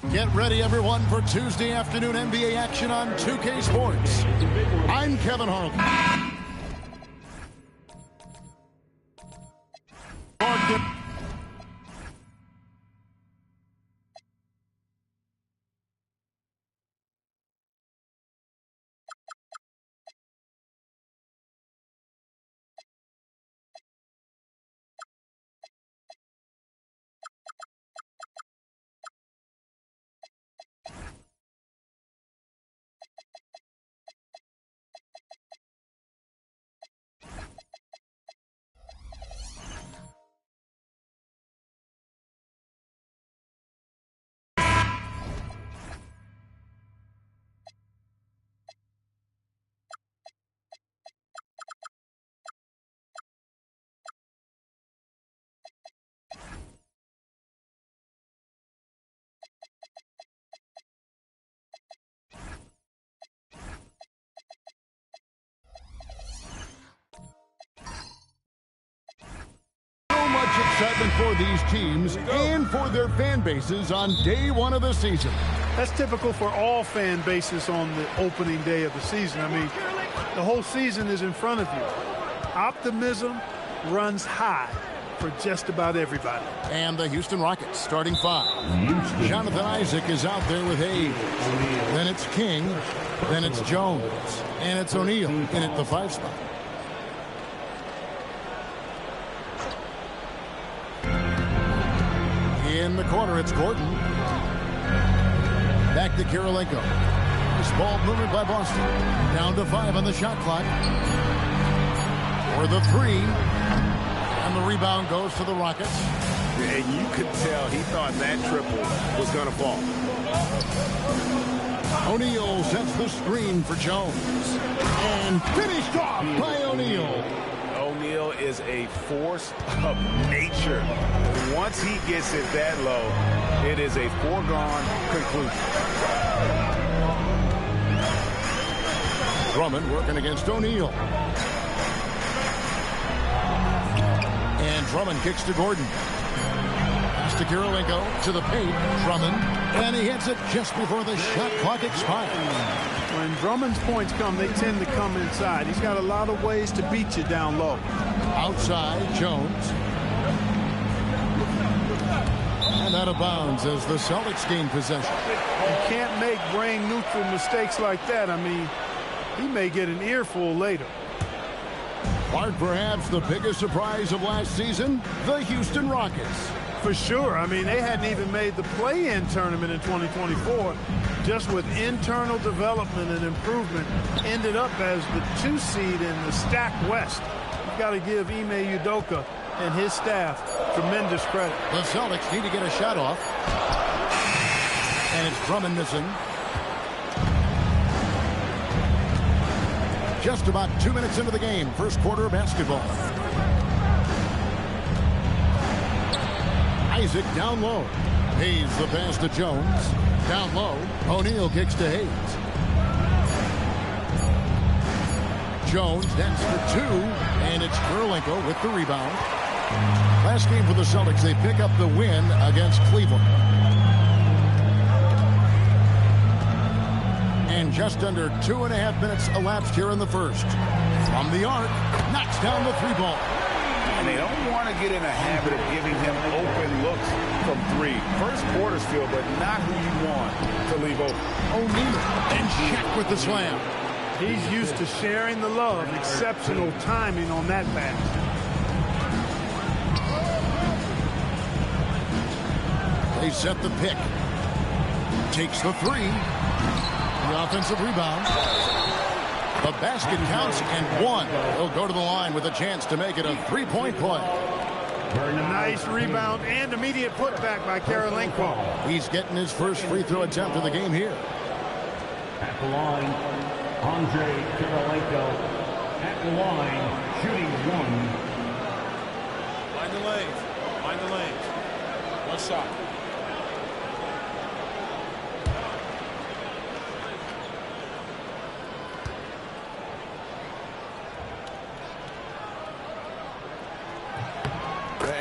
Get ready, everyone, for Tuesday afternoon NBA action on 2K Sports. I'm Kevin Harlan. Excitement for these teams and for their fan bases on day one of the season. That's typical for all fan bases on the opening day of the season. I mean, the whole season is in front of you. Optimism runs high for just about everybody. And the Houston Rockets starting five. Jonathan Isaac is out there with Hayes. Then it's King. Then it's Jones. And it's O'Neal in at the 5 spot. In the corner, it's Gordon. Back to Kirilenko. This ball movement by Boston. Down to 5 on the shot clock. For the 3. And the rebound goes to the Rockets. And you could tell he thought that triple was going to fall. O'Neal sets the screen for Jones. And finished off by O'Neal. O'Neal is a force of nature. Once he gets it that low, it is a foregone conclusion. Drummond working against O'Neal. And Drummond kicks to Gordon. Pass to Kirilenko to the paint. Drummond. And he hits it just before the shot clock expires. When Drummond's points come, they tend to come inside. He's got a lot of ways to beat you down low. Outside, Jones. And out of bounds as the Celtics gain possession. You can't make brain neutral mistakes like that. I mean, he may get an earful later. Part perhaps the biggest surprise of last season, the Houston Rockets. For sure. I mean, they hadn't even made the play-in tournament in 2024. Just with internal development and improvement, ended up as the 2 seed in the stacked West. You've got to give Ime Udoka and his staff tremendous credit. The Celtics need to get a shot off. And it's Drummond missing. Just about 2 minutes into the game. First quarter of basketball. Isaac down low. Hayes the pass to Jones. Down low. O'Neal kicks to Hayes. Jones that's for 2. And it's Kirilenko with the rebound. Last game for the Celtics, they pick up the win against Cleveland. And just under 2.5 minutes elapsed here in the first. From the arc, knocks down the 3-ball. And they don't want to get in a habit of giving him open looks from 3. First quarter's feel, but not who you want to leave open. O'Neal and Shaq with the slam. He's used to sharing the love. Exceptional timing on that pass. They set the pick. Takes the 3. The offensive rebound. The basket counts and 1. He'll go to the line with a chance to make it a 3-point play. Nice rebound and immediate putback by Kirilenko. He's getting his first free throw attempt of the game here. At the line, Andre Kirilenko. At the line, shooting 1. Mind the lanes. Mind the lanes. One shot.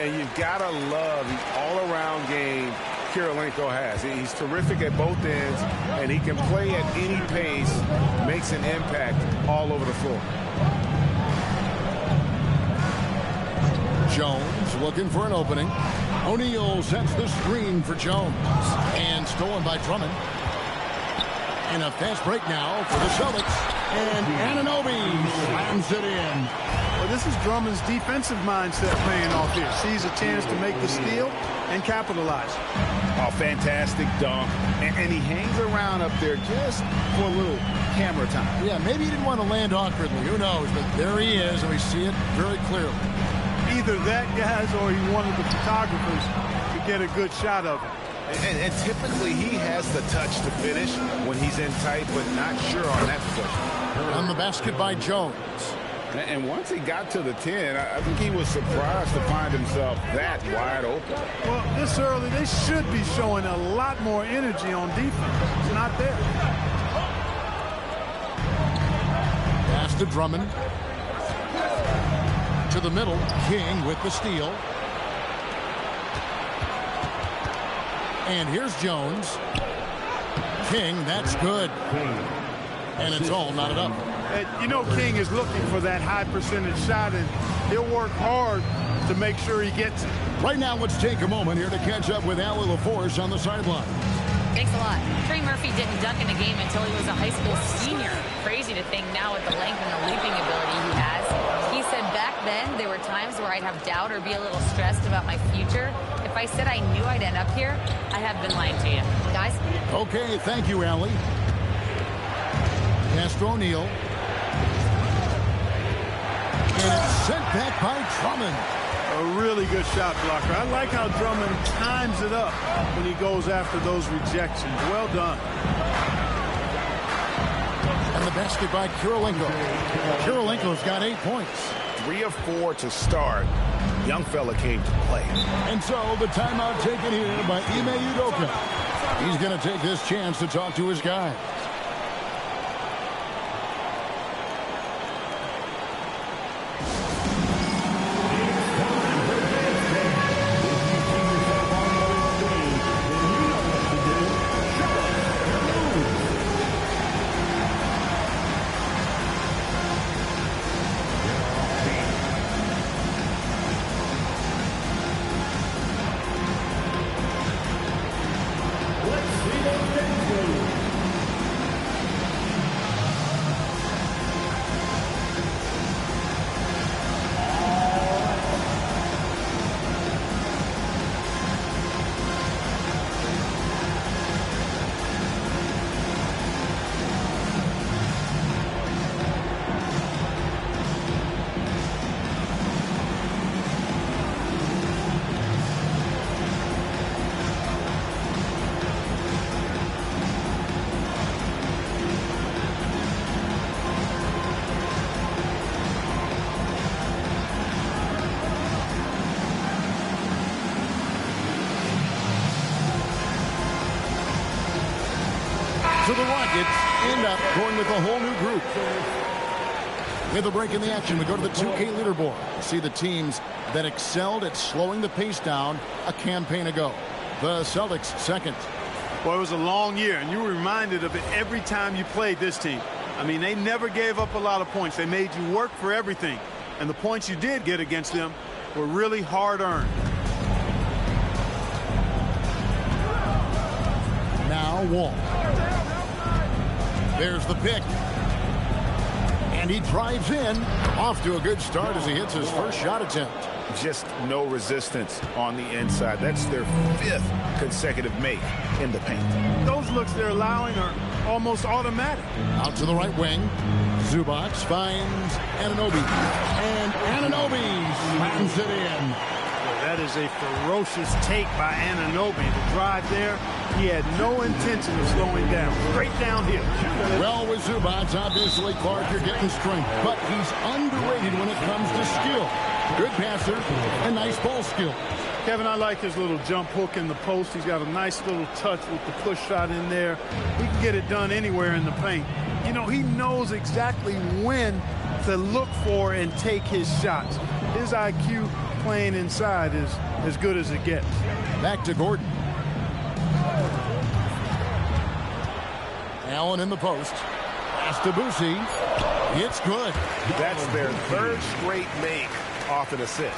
And you've got to love the all-around game Kirilenko has. He's terrific at both ends, and he can play at any pace, makes an impact all over the floor. Jones looking for an opening. O'Neal sets the screen for Jones. And stolen by Drummond. And a fast break now for the Celtics. And Anunoby slams it in. Well, this is Drummond's defensive mindset paying off here. Sees a chance to make the steal and capitalize. Oh, fantastic dunk. And he hangs around up there just for a little camera time. Yeah, maybe he didn't want to land awkwardly. Who knows? But there he is, and we see it very clearly. Either that, guys, or he wanted the photographers to get a good shot of him. And typically he has the touch to finish when he's in tight, but not sure on that possession. On the basket by Jones. And once he got to the 10, I think he was surprised to find himself that wide open. Well, this early, they should be showing a lot more energy on defense. It's not there. Pass to Drummond. To the middle. King with the steal. And here's Jones. King, that's good. And it's all knotted up. You know King is looking for that high percentage shot, and he'll work hard to make sure he gets it. Right now, let's take a moment here to catch up with Allie LaForce on the sideline. Thanks a lot. Trey Murphy didn't dunk in a game until he was a high school senior. Crazy to think now with the length and the leaping ability he has. He said back then there were times where I'd have doubt or be a little stressed about my future. If I said I knew I'd end up here, I have been lying to you. Guys? Okay, thank you, Allie. Pass to O'Neal. And it's sent back by Drummond. A really good shot blocker. I like how Drummond times it up when he goes after those rejections. Well done. And the basket by Kirilenko. Kirilenko's got 8 points. 3 of 4 to start. Young fella came to play. And so the timeout taken here by Ime Udoka. He's going to take this chance to talk to his guys. So the Rockets end up going with a whole new group. With a break in the action, we go to the 2K leaderboard. See the teams that excelled at slowing the pace down a campaign ago. The Celtics second. Well, it was a long year, and you were reminded of it every time you played this team. I mean, they never gave up a lot of points. They made you work for everything. And the points you did get against them were really hard-earned. Now Wall. There's the pick. And he drives in. Off to a good start as he hits his first shot attempt. Just no resistance on the inside. That's their 5th consecutive make in the paint. Those looks they're allowing are almost automatic. Out to the right wing. Zubac finds Anunoby. And Anunoby slams it in. That is a ferocious take by Anunoby. The drive there, he had no intention of slowing down. Straight downhill. Well, with Zubac, obviously, Clark, you're getting strength. But he's underrated when it comes to skill. Good passer and nice ball skill. Kevin, I like his little jump hook in the post. He's got a nice little touch with the push shot in there. He can get it done anywhere in the paint. You know, he knows exactly when to look for and take his shots. His IQ playing inside is as good as it gets. Back to Gordon. Allen in the post. Pass to Boosie. It's good. That's their third straight make off an assist.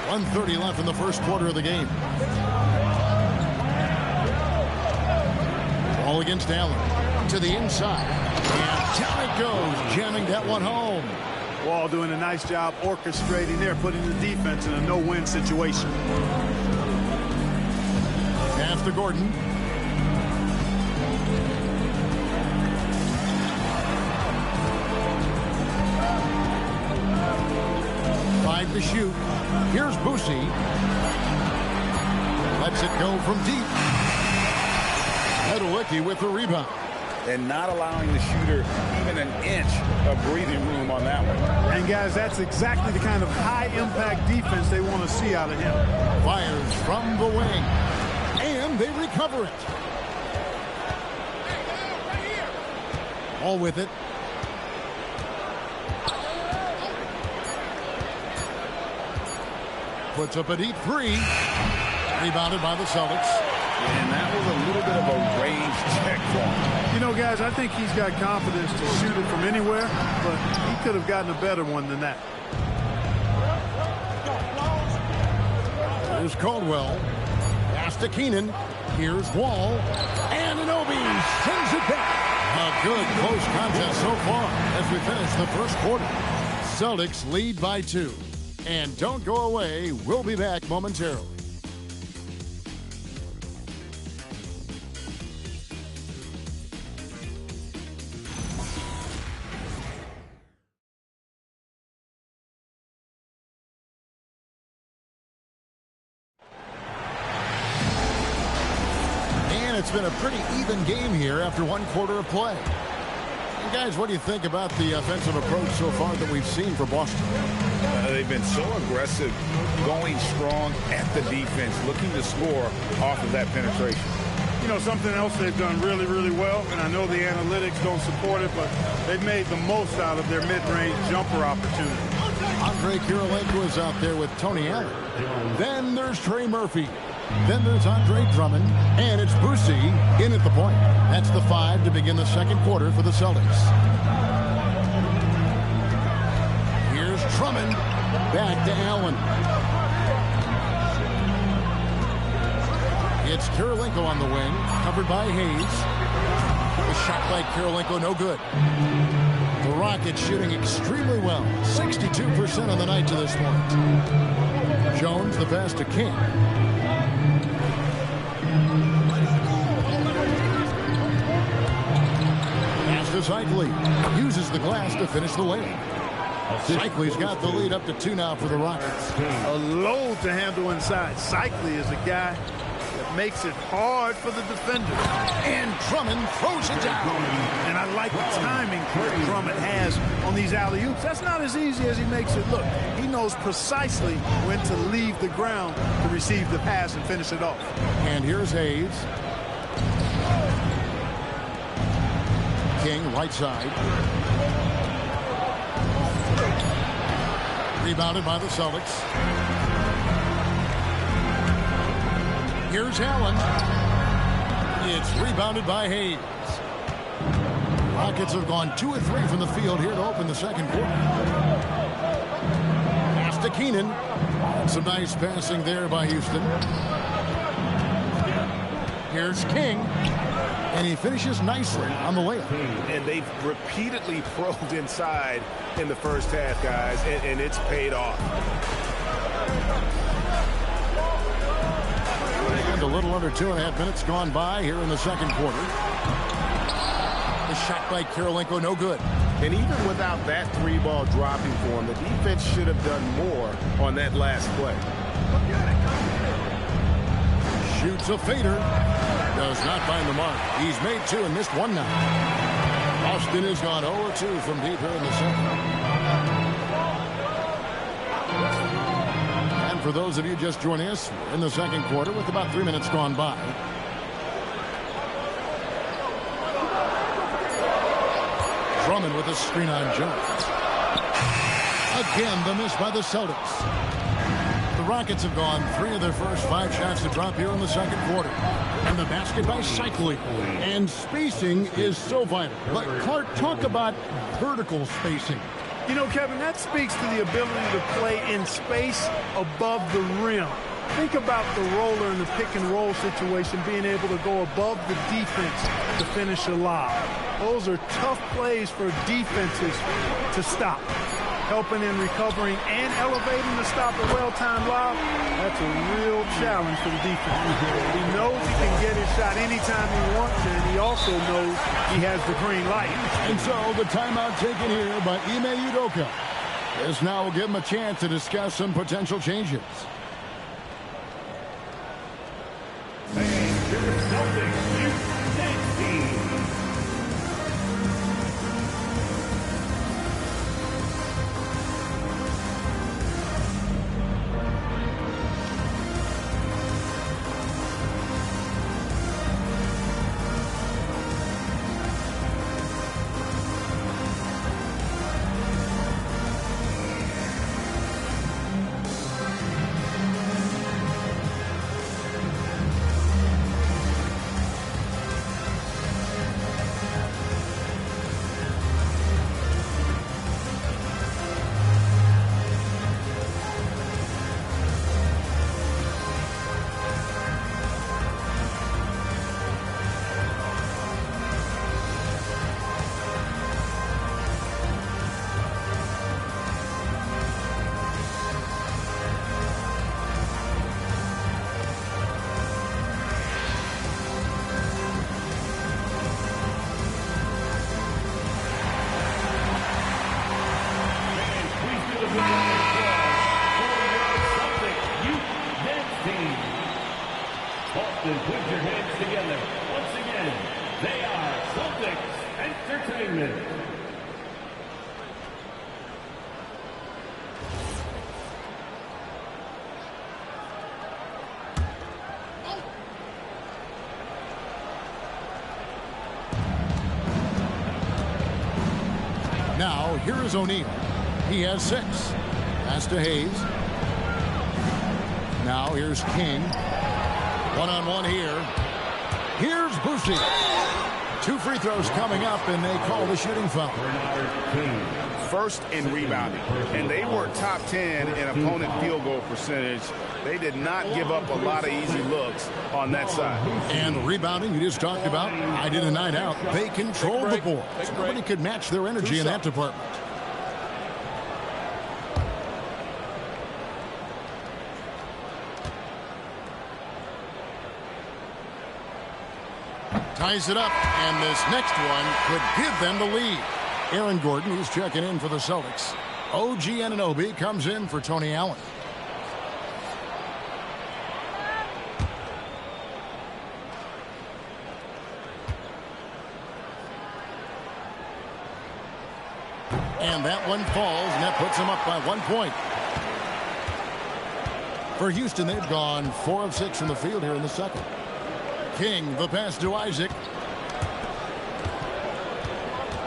1:30 left in the first quarter of the game. Ball against Allen. To the inside. And down it goes. Jamming that one home. Wall doing a nice job orchestrating there, putting the defense in a no-win situation. Pass to Gordon. To shoot. Here's Boosie. Lets it go from deep. Medalicki with the rebound. And not allowing the shooter even an inch of breathing room on that one. And guys, that's exactly the kind of high-impact defense they want to see out of him. Fires from the wing. And they recover it. All with it. Puts up a deep three. Rebounded by the Celtics. And that was a little bit of a range check for him. You know, guys, I think he's got confidence to shoot it from anywhere, but he could have gotten a better one than that. Here's Caldwell. Pass to Keenan. Here's Wall. And Anunoby sends it back. A good close contest so far as we finish the first quarter. Celtics lead by 2. And don't go away. We'll be back momentarily. And it's been a pretty even game here after one quarter of play. And guys, what do you think about the offensive approach so far that we've seen for Boston? They've been so aggressive, going strong at the defense, looking to score off of that penetration. You know, something else they've done really, really well, and I know the analytics don't support it, but they've made the most out of their mid-range jumper opportunity. Andre Kirilenko is out there with Tony Allen. Then there's Trey Murphy. Then there's Andre Drummond. And it's Boosie in at the point. That's the 5 to begin the second quarter for the Celtics. Here's Drummond. Back to Allen. It's Kirilenko on the wing. Covered by Hayes. A shot by Kirilenko, no good. The Rockets shooting extremely well. 62% on the night to this point. Jones, the pass to King. Pass to Cycli. Uses the glass to finish the lane. Cycli's got the lead up to 2 now for the Rockets. A load to handle inside. Cycli is a guy that makes it hard for the defender. And Drummond throws it down. And I like the timing that Drummond has on these alley-oops. That's not as easy as he makes it look. He knows precisely when to leave the ground to receive the pass and finish it off. And here's Hayes. King, right side. Rebounded by the Celtics. Here's Allen. It's rebounded by Hayes. Rockets have gone 2 of 3 from the field here to open the second quarter. Pass to Keenan. Some nice passing there by Houston. Here's King. And he finishes nicely on the layup. And they've repeatedly probed inside in the first half, guys, and it's paid off. And a little under 2.5 minutes gone by here in the second quarter. The shot by Kirilenko, no good. And even without that 3-ball dropping for him, the defense should have done more on that last play. Shoots a fader. Does not find the mark. He's made 2 and missed 1 now. Austin has gone 0-2 from deep here in the second. And for those of you just joining us, we're in the second quarter with about 3 minutes gone by. Drummond with a screen on Jones. Again, the miss by the Celtics. The Rockets have gone 3 of their first 5 shots to drop here in the second quarter. And the basket by Cycling. And spacing is so vital. But Clark, talk about vertical spacing. You know, Kevin, that speaks to the ability to play in space above the rim. Think about the roller in the pick and roll situation, being able to go above the defense to finish a lob. Those are tough plays for defenses to stop. Helping in recovering and elevating to stop a well-timed lob, that's a real challenge for the defense. He knows he can get his shot anytime he wants, and he also knows he has the green light. And so the timeout taken here by Ime Udoka. This now will give him a chance to discuss some potential changes. Boston, put your hands together. Once again, they are Celtics Entertainment. Now, here is O'Neal. He has 6. Pass to Hayes. Now, here's King. One-on-one here. Here's Boucher. 2 free throws coming up, and they call the shooting foul. First in rebounding, and they were top 10 in opponent field goal percentage. They did not give up a lot of easy looks on that side. And rebounding, you just talked about, I did a night out. They control the board. Nobody could match their energy in that department. Ties it up, and this next one could give them the lead. Aaron Gordon, who's checking in for the Celtics. OG Anunoby comes in for Tony Allen. And that one falls, and that puts them up by 1 point. For Houston, they've gone 4 of 6 from the field here in the second. King, the pass to Isaac.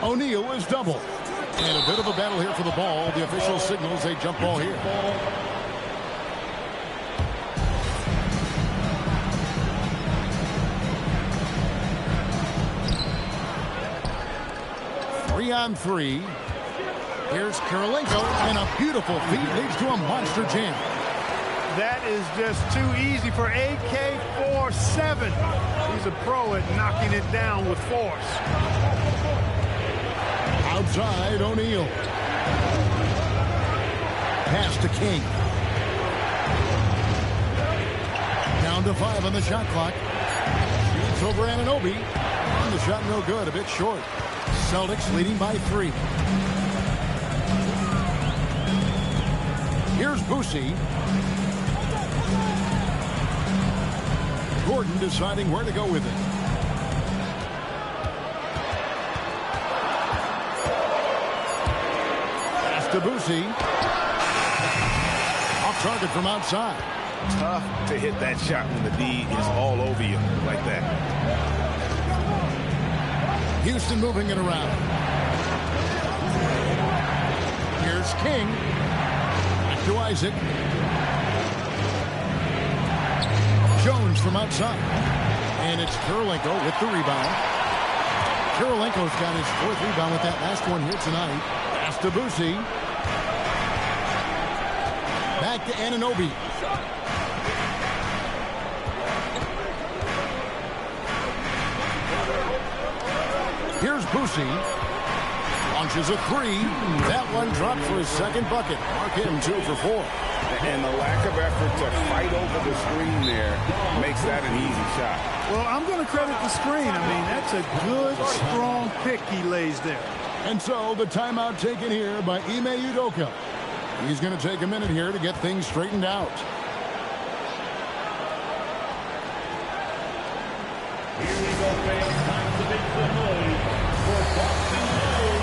O'Neal is double. And a bit of a battle here for the ball. The official signals a jump ball here. Three on 3. Here's Kirilenko, and a beautiful feed leads to a monster jam. That is just too easy for AK-47. He's a pro at knocking it down with force. Outside, O'Neal. Pass to King. Down to 5 on the shot clock. Shoots over Anunoby. And the shot no good, a bit short. Celtics leading by 3. Here's Boucher. Gordon deciding where to go with it. Pass to Boucher. Off target from outside. Tough to hit that shot when the D is all over you like that. Houston moving it around. Here's King. Back to Isaac. Jones from outside. And it's Kirilenko with the rebound. Kirilenko's got his 4th rebound with that last one here tonight. Pass to Boucy. Back to Anunoby. Here's Boucy. Launches a 3. That one dropped for his 2nd bucket. Mark him 2 for 4. And the lack of effort to fight over the screen there makes that an easy shot. Well, I'm going to credit the screen. I mean, that's a good, strong pick he lays there. And so the timeout taken here by Ime Udoka. He's going to take a minute here to get things straightened out. Here we go, fans. Time to make some noise for Boston Globe.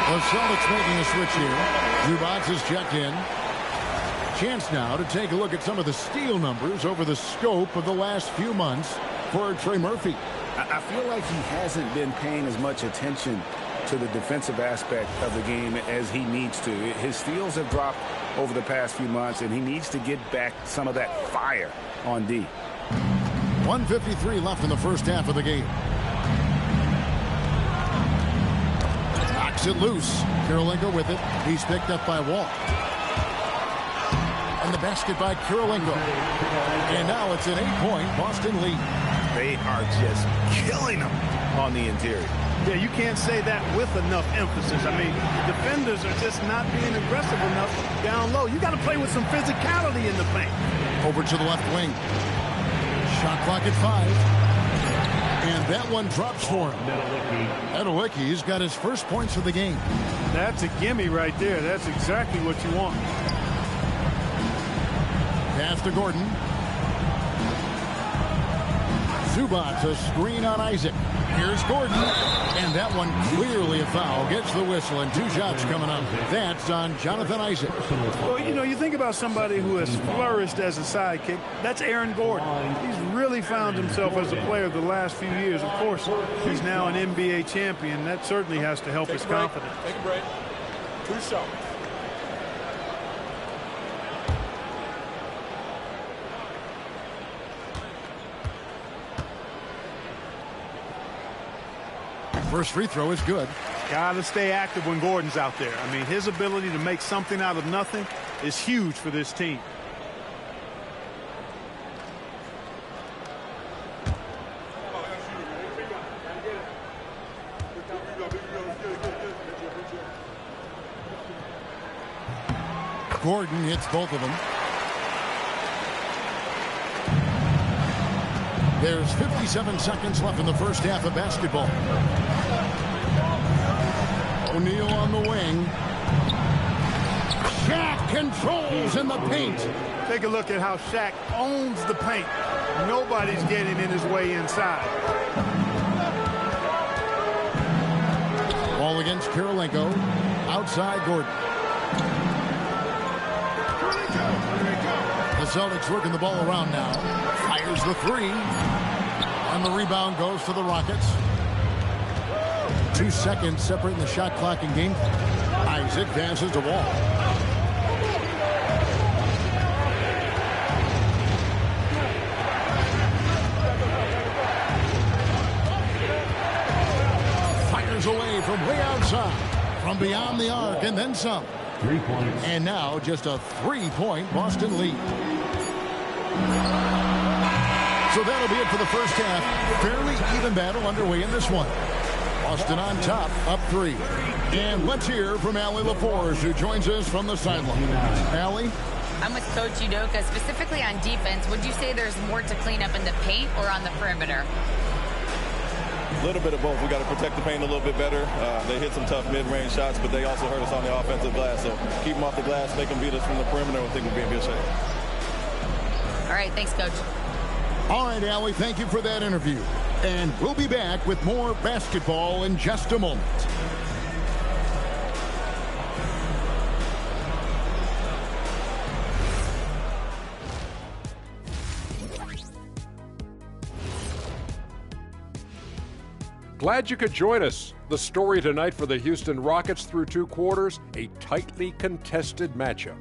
The Celtics making a switch here. Zubac is checked in. Chance now to take a look at some of the steal numbers over the scope of the last few months for Trey Murphy. I feel like he hasn't been paying as much attention to the defensive aspect of the game as he needs to. His steals have dropped over the past few months, and he needs to get back some of that fire on D. 1:53 left in the first half of the game. Knocks it loose. Kirilenko with it. He's picked up by Wall. And the basket by Kirilenko. And now it's an 8-point Boston lead. They are just killing them on the interior. Yeah, you can't say that with enough emphasis. I mean, defenders are just not being aggressive enough down low. You got to play with some physicality in the paint. Over to the left wing. Shot clock at 5. And that one drops for him. Adelicki's got his first points of the game. That's a gimme right there. That's exactly what you want. Pass to Gordon. Zubac, a screen on Isaac. Here's Gordon. And that one clearly a foul. Gets the whistle and 2 shots coming up. That's on Jonathan Isaac. Well, you know, you think about somebody who has flourished as a sidekick. That's Aaron Gordon. He's really found himself as a player the last few years. Of course, he's now an NBA champion. That certainly has to help his confidence. Take a break. 2 shots. First free throw is good. Got to stay active when Gordon's out there. I mean, his ability to make something out of nothing is huge for this team. Gordon hits both of them. There's 57 seconds left in the first half of basketball. O'Neal on the wing. Shaq controls in the paint. Take a look at how Shaq owns the paint. Nobody's getting in his way inside. Ball against Kirilenko. Outside Gordon. The Celtics working the ball around now. Fires the 3. And the rebound goes to the Rockets. 2 seconds separating the shot clock and game. Isaac dances to Wall. Fires away from way outside. From beyond the arc and then some. 3 points. And now just a 3-point Boston lead. So that'll be it for the first half. Fairly even battle underway in this one. Boston on top, up 3. And let's hear from Allie LaForge, who joins us from the sideline. Allie? I'm with Coach Udoka. Specifically on defense, would you say there's more to clean up in the paint or on the perimeter? A little bit of both. We got to protect the paint a little bit better. They hit some tough mid-range shots, but they also hurt us on the offensive glass. So keep them off the glass, make them beat us from the perimeter. I think we'll be in good shape. All right, thanks, Coach. All right, Allie, thank you for that interview. And we'll be back with more basketball in just a moment. Glad you could join us. The story tonight for the Houston Rockets through 2 quarters, a tightly contested matchup.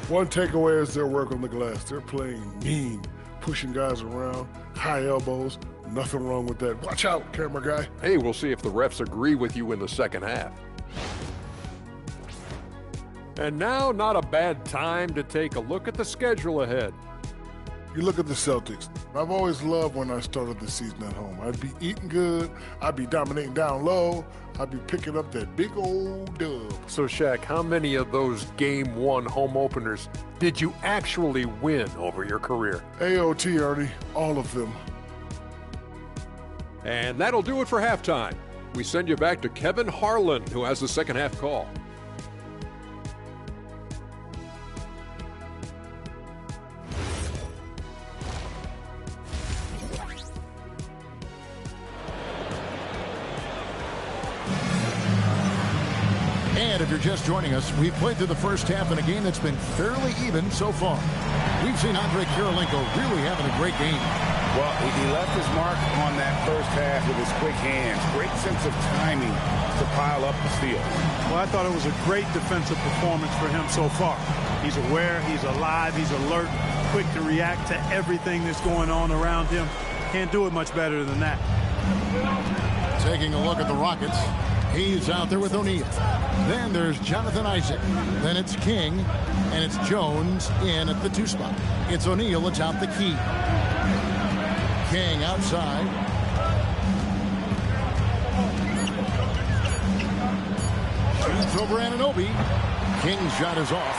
One takeaway is their work on the glass. They're playing mean, pushing guys around, high elbows. Nothing wrong with that. Watch out, camera guy. Hey, we'll see if the refs agree with you in the second half. And now, not a bad time to take a look at the schedule ahead. You look at the Celtics. I've always loved when I started the season at home. I'd be eating good. I'd be dominating down low. I'd be picking up that big old dub. So, Shaq, how many of those Game 1 home openers did you actually win over your career? AOT, Ernie. All of them. And that'll do it for halftime. We send you back to Kevin Harlan, who has the second half call. And if you're just joining us, we've played through the first half in a game that's been fairly even so far. We've seen Andre Kirilenko really having a great game. Well, he left his mark on that first half with his quick hands. Great sense of timing to pile up the steal. Well, I thought it was a great defensive performance for him so far. He's aware, he's alive, he's alert, quick to react to everything that's going on around him. Can't do it much better than that. Taking a look at the Rockets. He's out there with O'Neal. Then there's Jonathan Isaac. Then it's King. And it's Jones in at the 2 spot. It's O'Neal atop the key. King outside. Shoots over Anunoby. King's shot is off.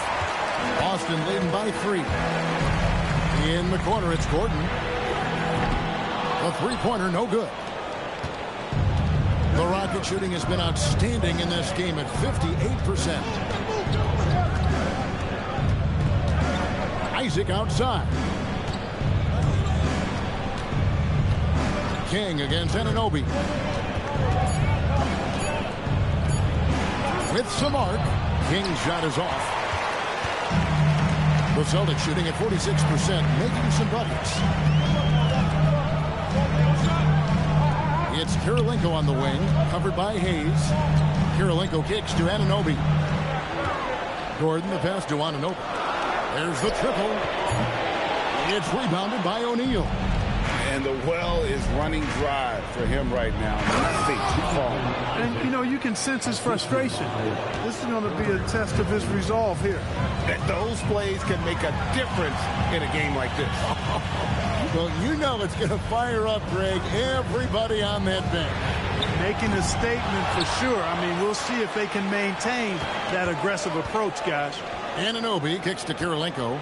Boston leading by 3. In the corner, it's Gordon. The 3-pointer, no good. The Rocket shooting has been outstanding in this game at 58%. Isaac outside. King against Anunoby. With some arc, King's shot is off. The Celtics shooting at 46%, making some buckets. It's Kirilenko on the wing, covered by Hayes. Kirilenko kicks to Anunoby. Gordon, the pass to Anunoby. There's the triple. It's rebounded by O'Neal. And the well is running dry for him right now. Nothing to call. And, you know, you can sense his frustration. This is going to be a test of his resolve here. That those plays can make a difference in a game like this. Well, you know it's going to fire up, Greg, everybody on that bench. Making a statement for sure. I mean, we'll see if they can maintain that aggressive approach, guys. Anunoby kicks to Kirilenko.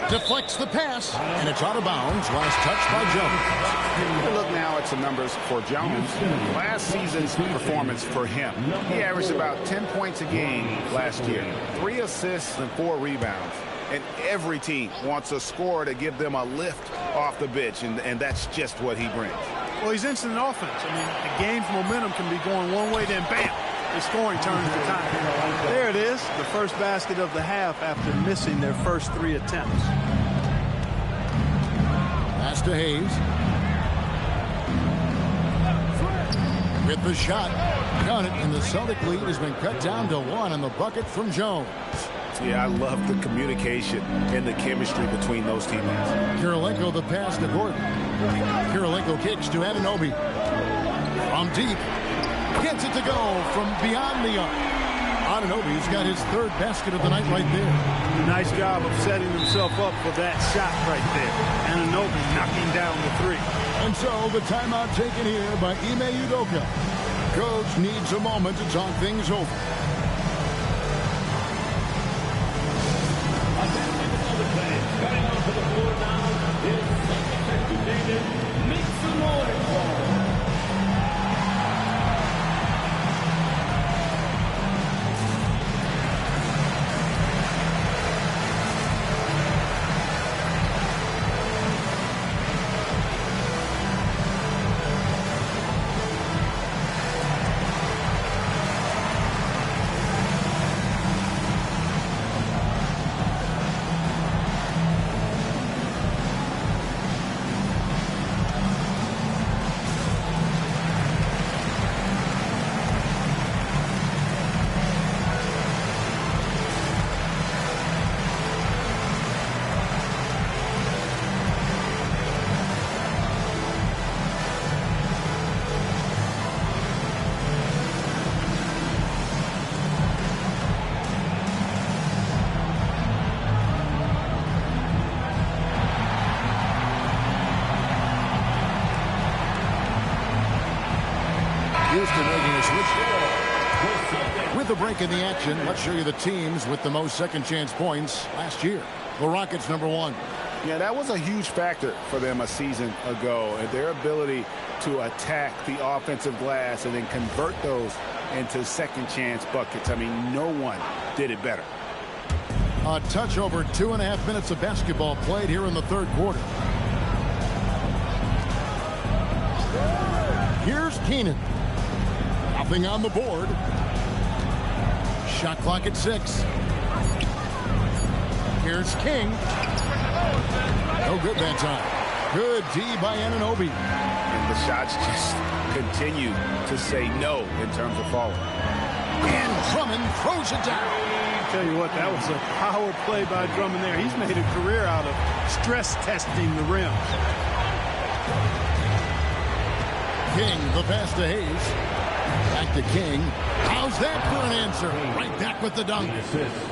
Deflects the pass, and it's out of bounds. Last touch by Jones. We look now at some numbers for Jones. Last season's performance for him. He averaged about 10 points a game last year. 3 assists and 4 rebounds. And every team wants a scorer to give them a lift off the bench, and that's just what he brings. Well, he's instant offense. I mean, the game's momentum can be going one way, then bam, the scoring turns the time. There it is, the first basket of the half after missing their first 3 attempts. Pass to Hayes. With the shot, got it, and the Celtic lead has been cut down to 1 on the bucket from Jones. Yeah, I love the communication and the chemistry between those teammates. Kirilenko the pass to Gordon. Kirilenko kicks to Anunoby. From deep. Gets it to go from beyond the arc. Anunoby's got his third basket of the night right there. Nice job of setting himself up for that shot right there. Anunoby knocking down the three. And so the timeout taken here by Ime Udoka. Coach needs a moment to talk things over. Coming onto the floor now is second David. Make some noise for him. Houston making a switch. With a break in the action, let's show you the teams with the most second chance points last year. The Rockets #1. Yeah, that was a huge factor for them a season ago. And their ability to attack the offensive glass and then convert those into second chance buckets. I mean, no one did it better. A touch over 2.5 minutes of basketball played here in the third quarter. Here's Keenan. Nothing on the board. Shot clock at 6. Here's King. No good that time. Good D by Anunoby. And the shots just continue to say no in terms of falling. And Drummond throws it down. I'll tell you what, that was a power play by Drummond there. He's made a career out of stress testing the rim. King, the pass to Hayes. Back to King. How's that for an answer? Right back with the dunk.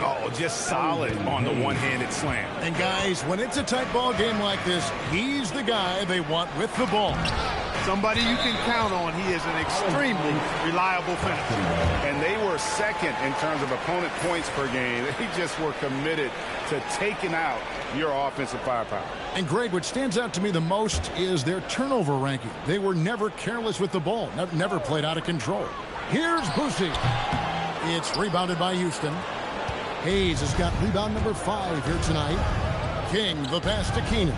Oh, just solid on the one-handed slam. And guys, when it's a tight ball game like this, he's the guy they want with the ball. Somebody you can count on. He is an extremely reliable finisher. And they were second in terms of opponent points per game. They just were committed to taking out your offensive firepower. And Greg, what stands out to me the most is their turnover ranking. They were never careless with the ball, never played out of control. Here's Boosie. It's rebounded by Houston. Hayes has got rebound number 5 here tonight. King, the pass to Keenan.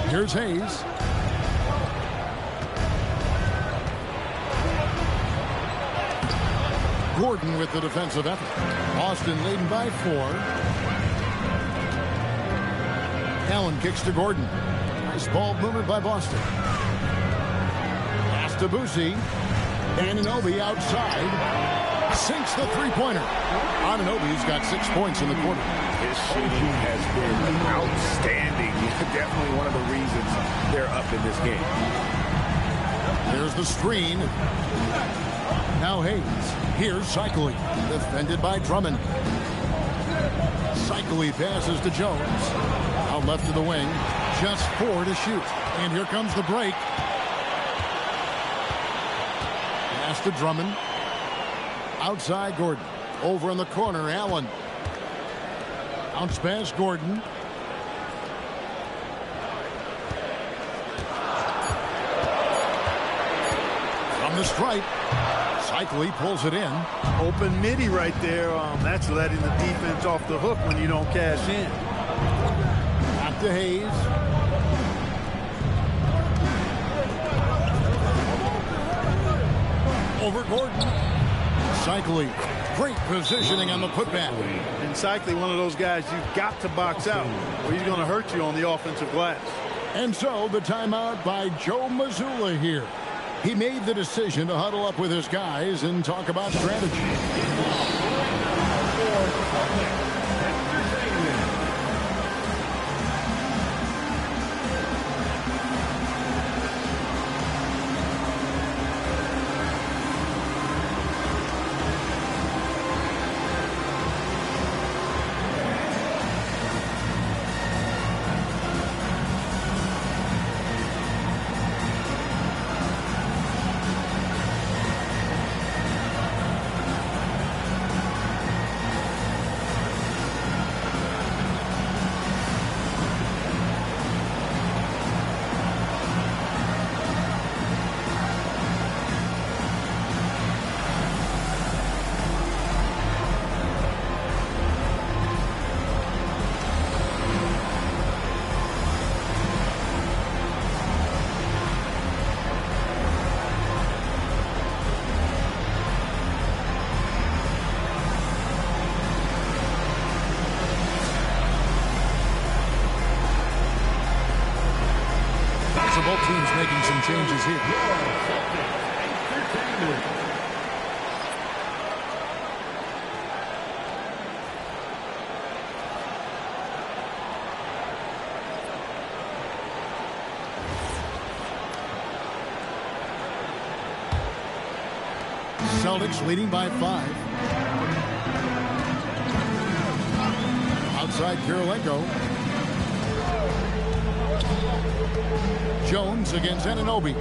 Here's Hayes. Gordon with the defensive effort. Boston leading by 4. Allen kicks to Gordon. Nice ball movement by Boston. Pass to Boosie. Anunoby outside. Sinks the three-pointer. Anunoby's got 6 points in the quarter. His shooting has been outstanding. Definitely one of the reasons they're up in this game. There's the screen. Now Hayes. Here's Cycling. Defended by Drummond. Cycling passes to Jones. Out left to the wing. Just 4 to shoot. And here comes the break. Pass to Drummond. Outside Gordon. Over in the corner, Allen. Bounce pass Gordon. From the stripe. Cycling pulls it in. Open midi right there. That's letting the defense off the hook when you don't cash in. Back to Hayes. Over Gordon. Cycling. Great positioning on the putback. And Cycling, one of those guys you've got to box out, or he's going to hurt you on the offensive glass. And so the timeout by Joe Mazzulla here. He made the decision to huddle up with his guys and talk about strategy. Both teams making some changes here. Celtics leading by 5. Outside Kirilenko. Jones against Anunoby.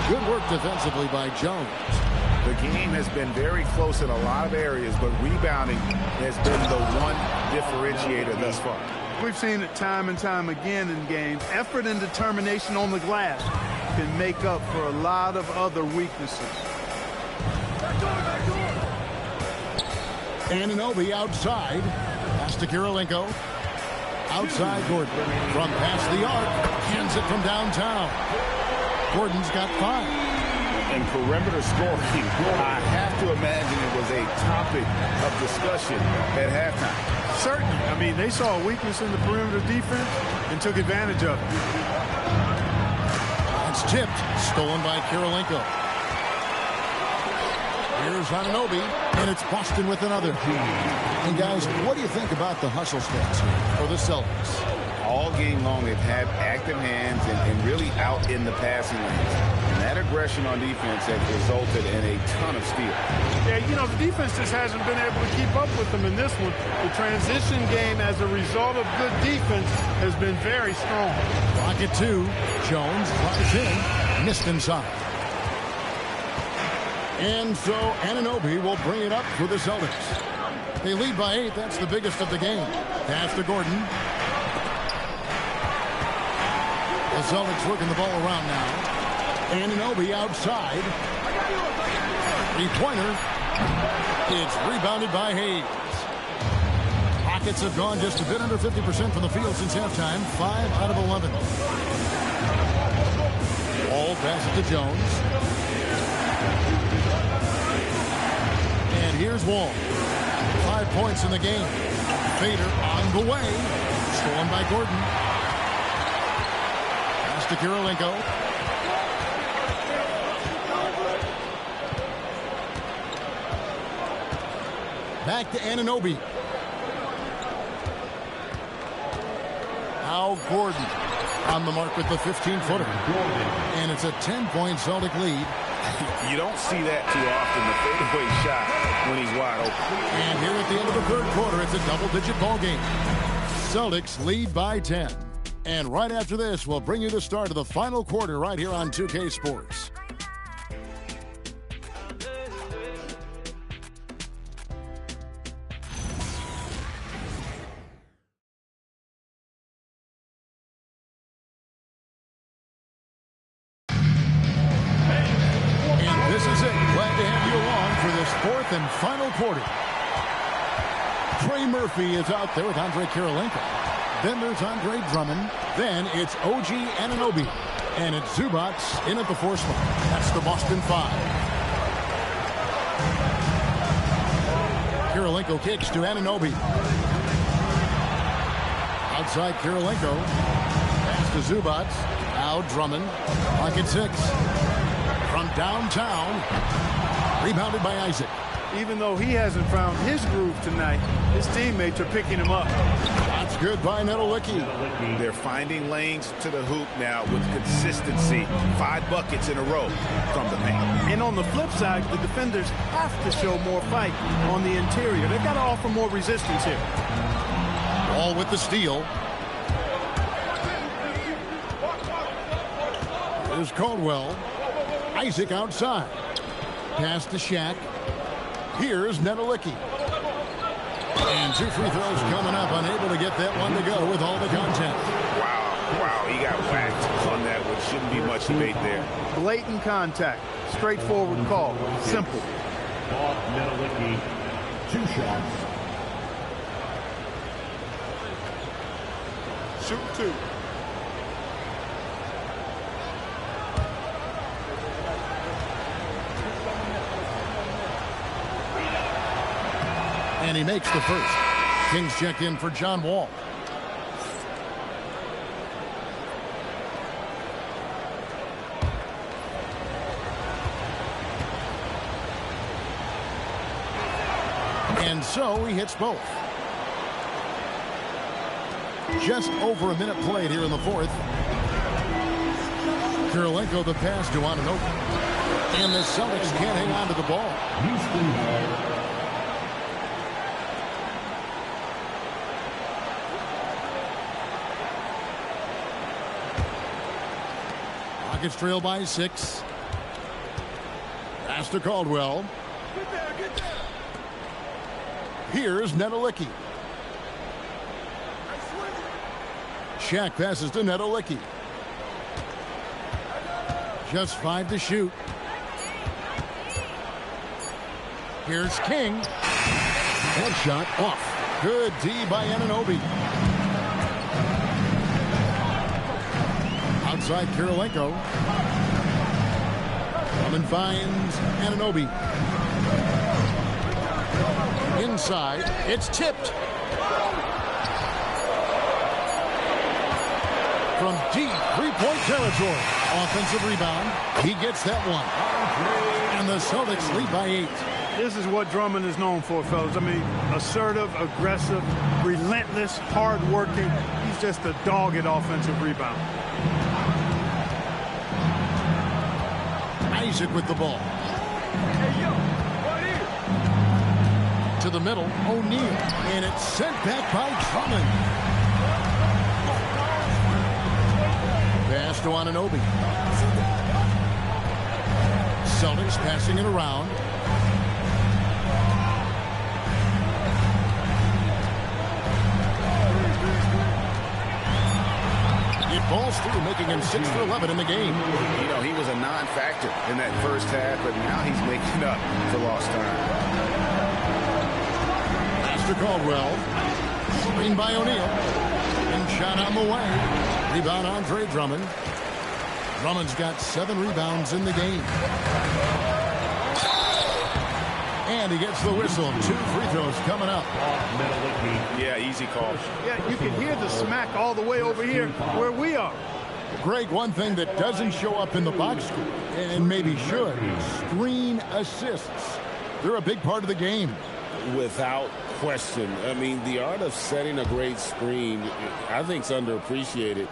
Good work defensively by Jones. The game has been very close in a lot of areas, but rebounding has been the one differentiator thus far. We've seen it time and time again in games. Effort and determination on the glass can make up for a lot of other weaknesses. Anunoby outside. Pass to Kirilenko. Outside Gordon. From past the arc. Hands it from downtown. Gordon's got 5. And perimeter scoring, I have to imagine it was a topic of discussion at halftime. Certainly. I mean, they saw a weakness in the perimeter defense and took advantage of it. It's tipped. Stolen by Kirilenko. Here's Anunoby, and it's Boston with another. And guys, what do you think about the hustle stats for the Celtics? All game long, they've had active hands and really out in the passing lanes. And that aggression on defense has resulted in a ton of steals. Yeah, you know, the defense just hasn't been able to keep up with them in this one. The transition game, as a result of good defense, has been very strong. Rocket 2. Jones tries in. Missed inside. And so Anunoby will bring it up for the Celtics. They lead by 8. That's the biggest of the game. Pass to Gordon. The Celtics working the ball around now. Anunoby outside. 3-pointer. It's rebounded by Hayes. Rockets have gone just a bit under 50% from the field since halftime. 5 out of 11. Ball passes to Jones. And here's Wall. 5 points in the game. Fader on the way. Stolen by Gordon. Pass to Kirilenko. Back to Anunoby. Now Gordon on the mark with the 15-footer. And it's a 10-point Celtic lead. You don't see that too often, the fadeaway shot when he's wide open. And here at the end of the third quarter, it's a double-digit ball game. Celtics lead by 10. And right after this, we'll bring you the start of the final quarter right here on 2K Sports. And final quarter. Trey Murphy is out there with Andre Kirilenko. Then there's Andre Drummond. Then it's OG Anunoby. And it's Zubac in at the 4 spot. That's the Boston 5. Kirilenko kicks to Anunoby. Outside Kirilenko. Pass to Zubac. Now Drummond. Pocket 6. From downtown. Rebounded by Isaac. Even though he hasn't found his groove tonight, his teammates are picking him up. That's good by Nedelicki. They're finding lanes to the hoop now with consistency. 5 buckets in a row from the paint. And on the flip side, the defenders have to show more fight on the interior. They've got to offer more resistance here. Ball with the steal. Here's Caldwell. Isaac outside. Pass to Shaq. Here's Nedelicki. And 2 free throws coming up. Unable to get that one to go with all the contact. Wow, he got whacked on that, which shouldn't be much debate there. Blatant contact. Straightforward call. Simple. Nedelicki, 2 shots. Shoot 2. And he makes the first. Kings check in for John Wall. And so he hits both. Just over a minute played here in the fourth. Kirilenko the pass to Anunoby. And the Celtics can't hang on to the ball. Rockets trail by 6. Pass to Caldwell. Here's Nedolicki. Shaq passes to Nedolicki. Just 5 to shoot. Here's King. Headshot off. Good D by Anunoby. Outside Kirilenko. Drummond finds Anunoby. Inside. It's tipped. From deep three-point territory. Offensive rebound. He gets that one. And the Celtics lead by 8. This is what Drummond is known for, fellas. I mean, assertive, aggressive, relentless, hard-working. He's just a dog at offensive rebound. Isaac with the ball. To the middle, O'Neal. And it's sent back by Drummond. Pass to Anunoby. Celtics passing it around. It falls through, making him 6 for 11 in the game. You know, he was a non-factor in that first half, but now he's making up for lost time. Pass to Caldwell. Screen by O'Neal. And shot on the way. Rebound Andre Drummond. Drummond's got 7 rebounds in the game. And he gets the whistle. 2 free throws coming up. Yeah, easy call. Yeah, you can hear the smack all the way over here where we are. Greg, one thing that doesn't show up in the box score, and maybe should, screen assists. They're a big part of the game. Without question. I mean, the art of setting a great screen, I think, is underappreciated.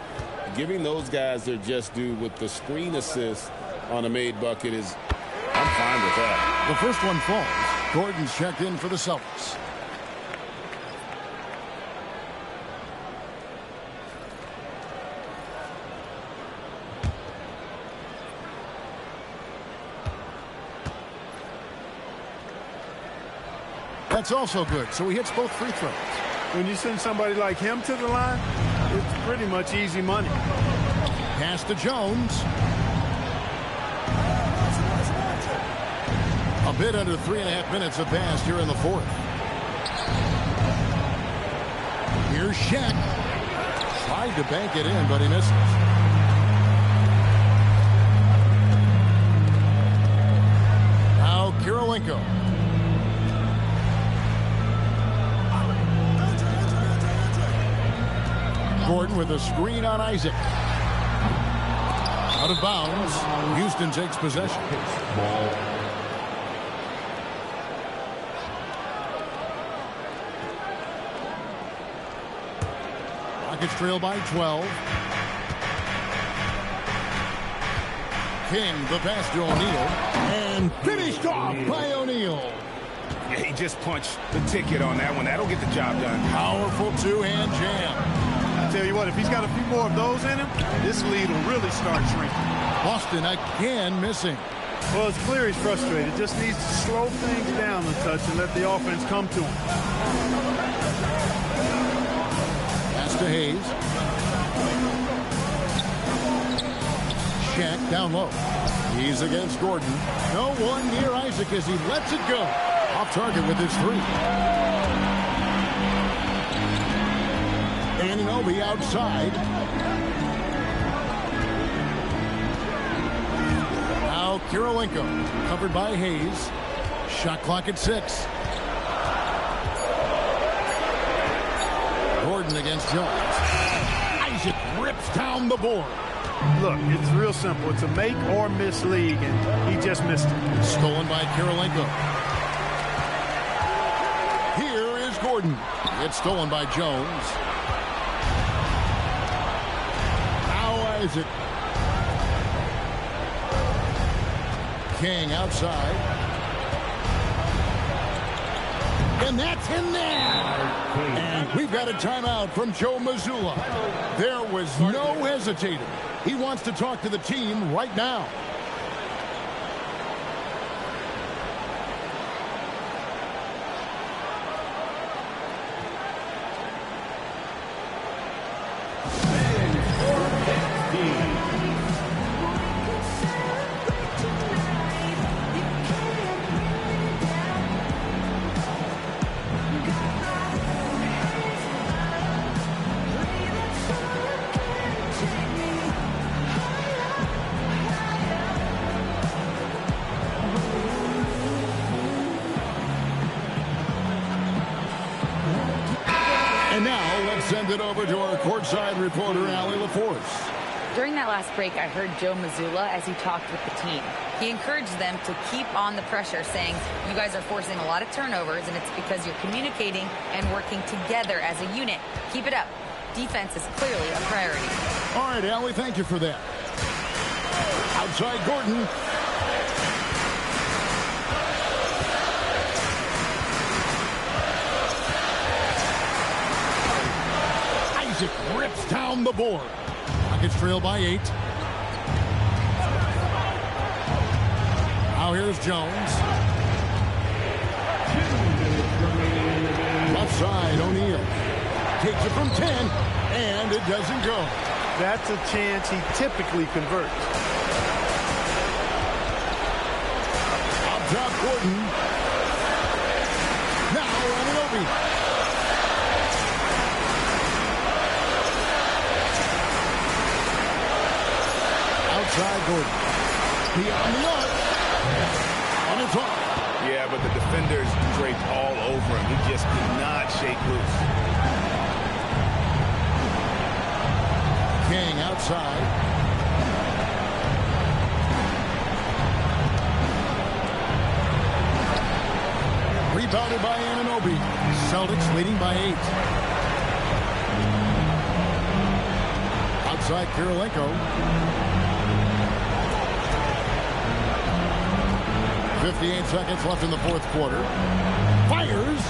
Giving those guys their just due with the screen assist on a made bucket is, I'm fine with that. The first one falls. Gordon's checked in for the Celtics. That's also good, so he hits both free throws. When you send somebody like him to the line, it's pretty much easy money. Pass to Jones. A bit under 3.5 minutes have passed here in the fourth. Here's Shaq. Tried to bank it in, but he misses. Now Kirilenko. Gordon with a screen on Isaac. Out of bounds. Houston takes possession. Rockets trail by 12. King, the pass to O'Neal. And finished off by O'Neal. Yeah, he just punched the ticket on that one. That'll get the job done. Powerful two-hand jam. I tell you what, if he's got a few more of those in him, this lead will really start shrinking. Boston again missing. Well, it's clear he's frustrated. Just needs to slow things down a touch and let the offense come to him. Pass to Hayes. Shaq down low. He's against Gordon. No one near Isaac as he lets it go. Off target with his 3. Anunoby outside. Now Kirilenko covered by Hayes. Shot clock at 6. Gordon against Jones. Isaac rips down the board. Look, it's real simple. It's a make or miss league, and he just missed it. Stolen by Kirilenko. Gordon. It's stolen by Jones. Now Isaac. King outside. And that's in there. And we've got a timeout from Joe Mazzulla. There was no hesitating. He wants to talk to the team right now. And now let's send it over to our courtside reporter, Allie LaForce. During that last break, I heard Joe Mazzulla as he talked with the team. He encouraged them to keep on the pressure, saying, you guys are forcing a lot of turnovers, and it's because you're communicating and working together as a unit. Keep it up. Defense is clearly a priority. All right, Allie, thank you for that. Outside Gordon. Isaac rips down the board. Rockets trail by 8. Now here's Jones. Left side, O'Neal. Takes it from 10, and it doesn't go. That's a chance he typically converts. Up top, Gordon. Now, Anunoby. Outside Gordon. Beyond the arc. On its off. Yeah, but the defenders draped all over him. He just did not shake loose. King outside. Rebounded by Anunoby. Celtics leading by 8. Outside Kirilenko. 58 seconds left in the fourth quarter. Fires.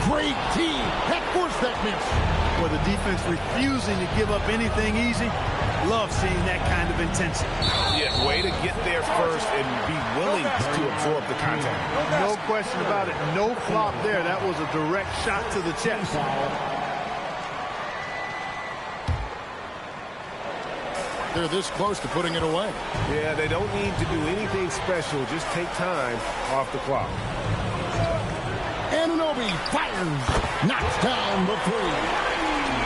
Great team. That forced that miss. Well, the defense refusing to give up anything easy. Love seeing that kind of intensity. Yeah, way to get there first and be willing to absorb the contact. No question about it. No flop there. That was a direct shot to the chest. They're this close to putting it away. Yeah, they don't need to do anything special. Just take time off the clock. Anunoby fires. Knocks down the 3.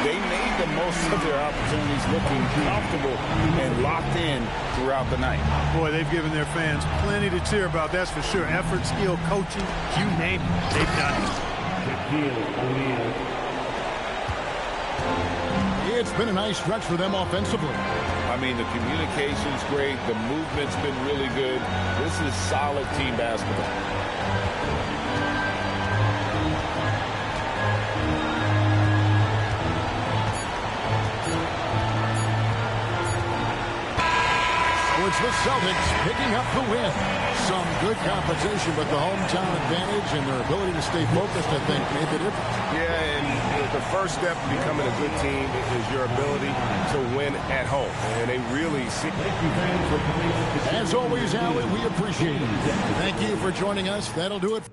They made the most of their opportunities, looking comfortable and locked in throughout the night. Boy, they've given their fans plenty to cheer about, that's for sure. Effort, skill, coaching, you name it, they've done it. It's been a nice stretch for them offensively. I mean, the communication's great. The movement's been really good. This is solid team basketball. It's the Celtics picking up the win. Some good competition, but the hometown advantage and their ability to stay focused, I think, made the difference. Yeah, and the first step to becoming a good team is your ability to win at home. And they really see. As always, Allie, we appreciate it. Thank you for joining us. That'll do it.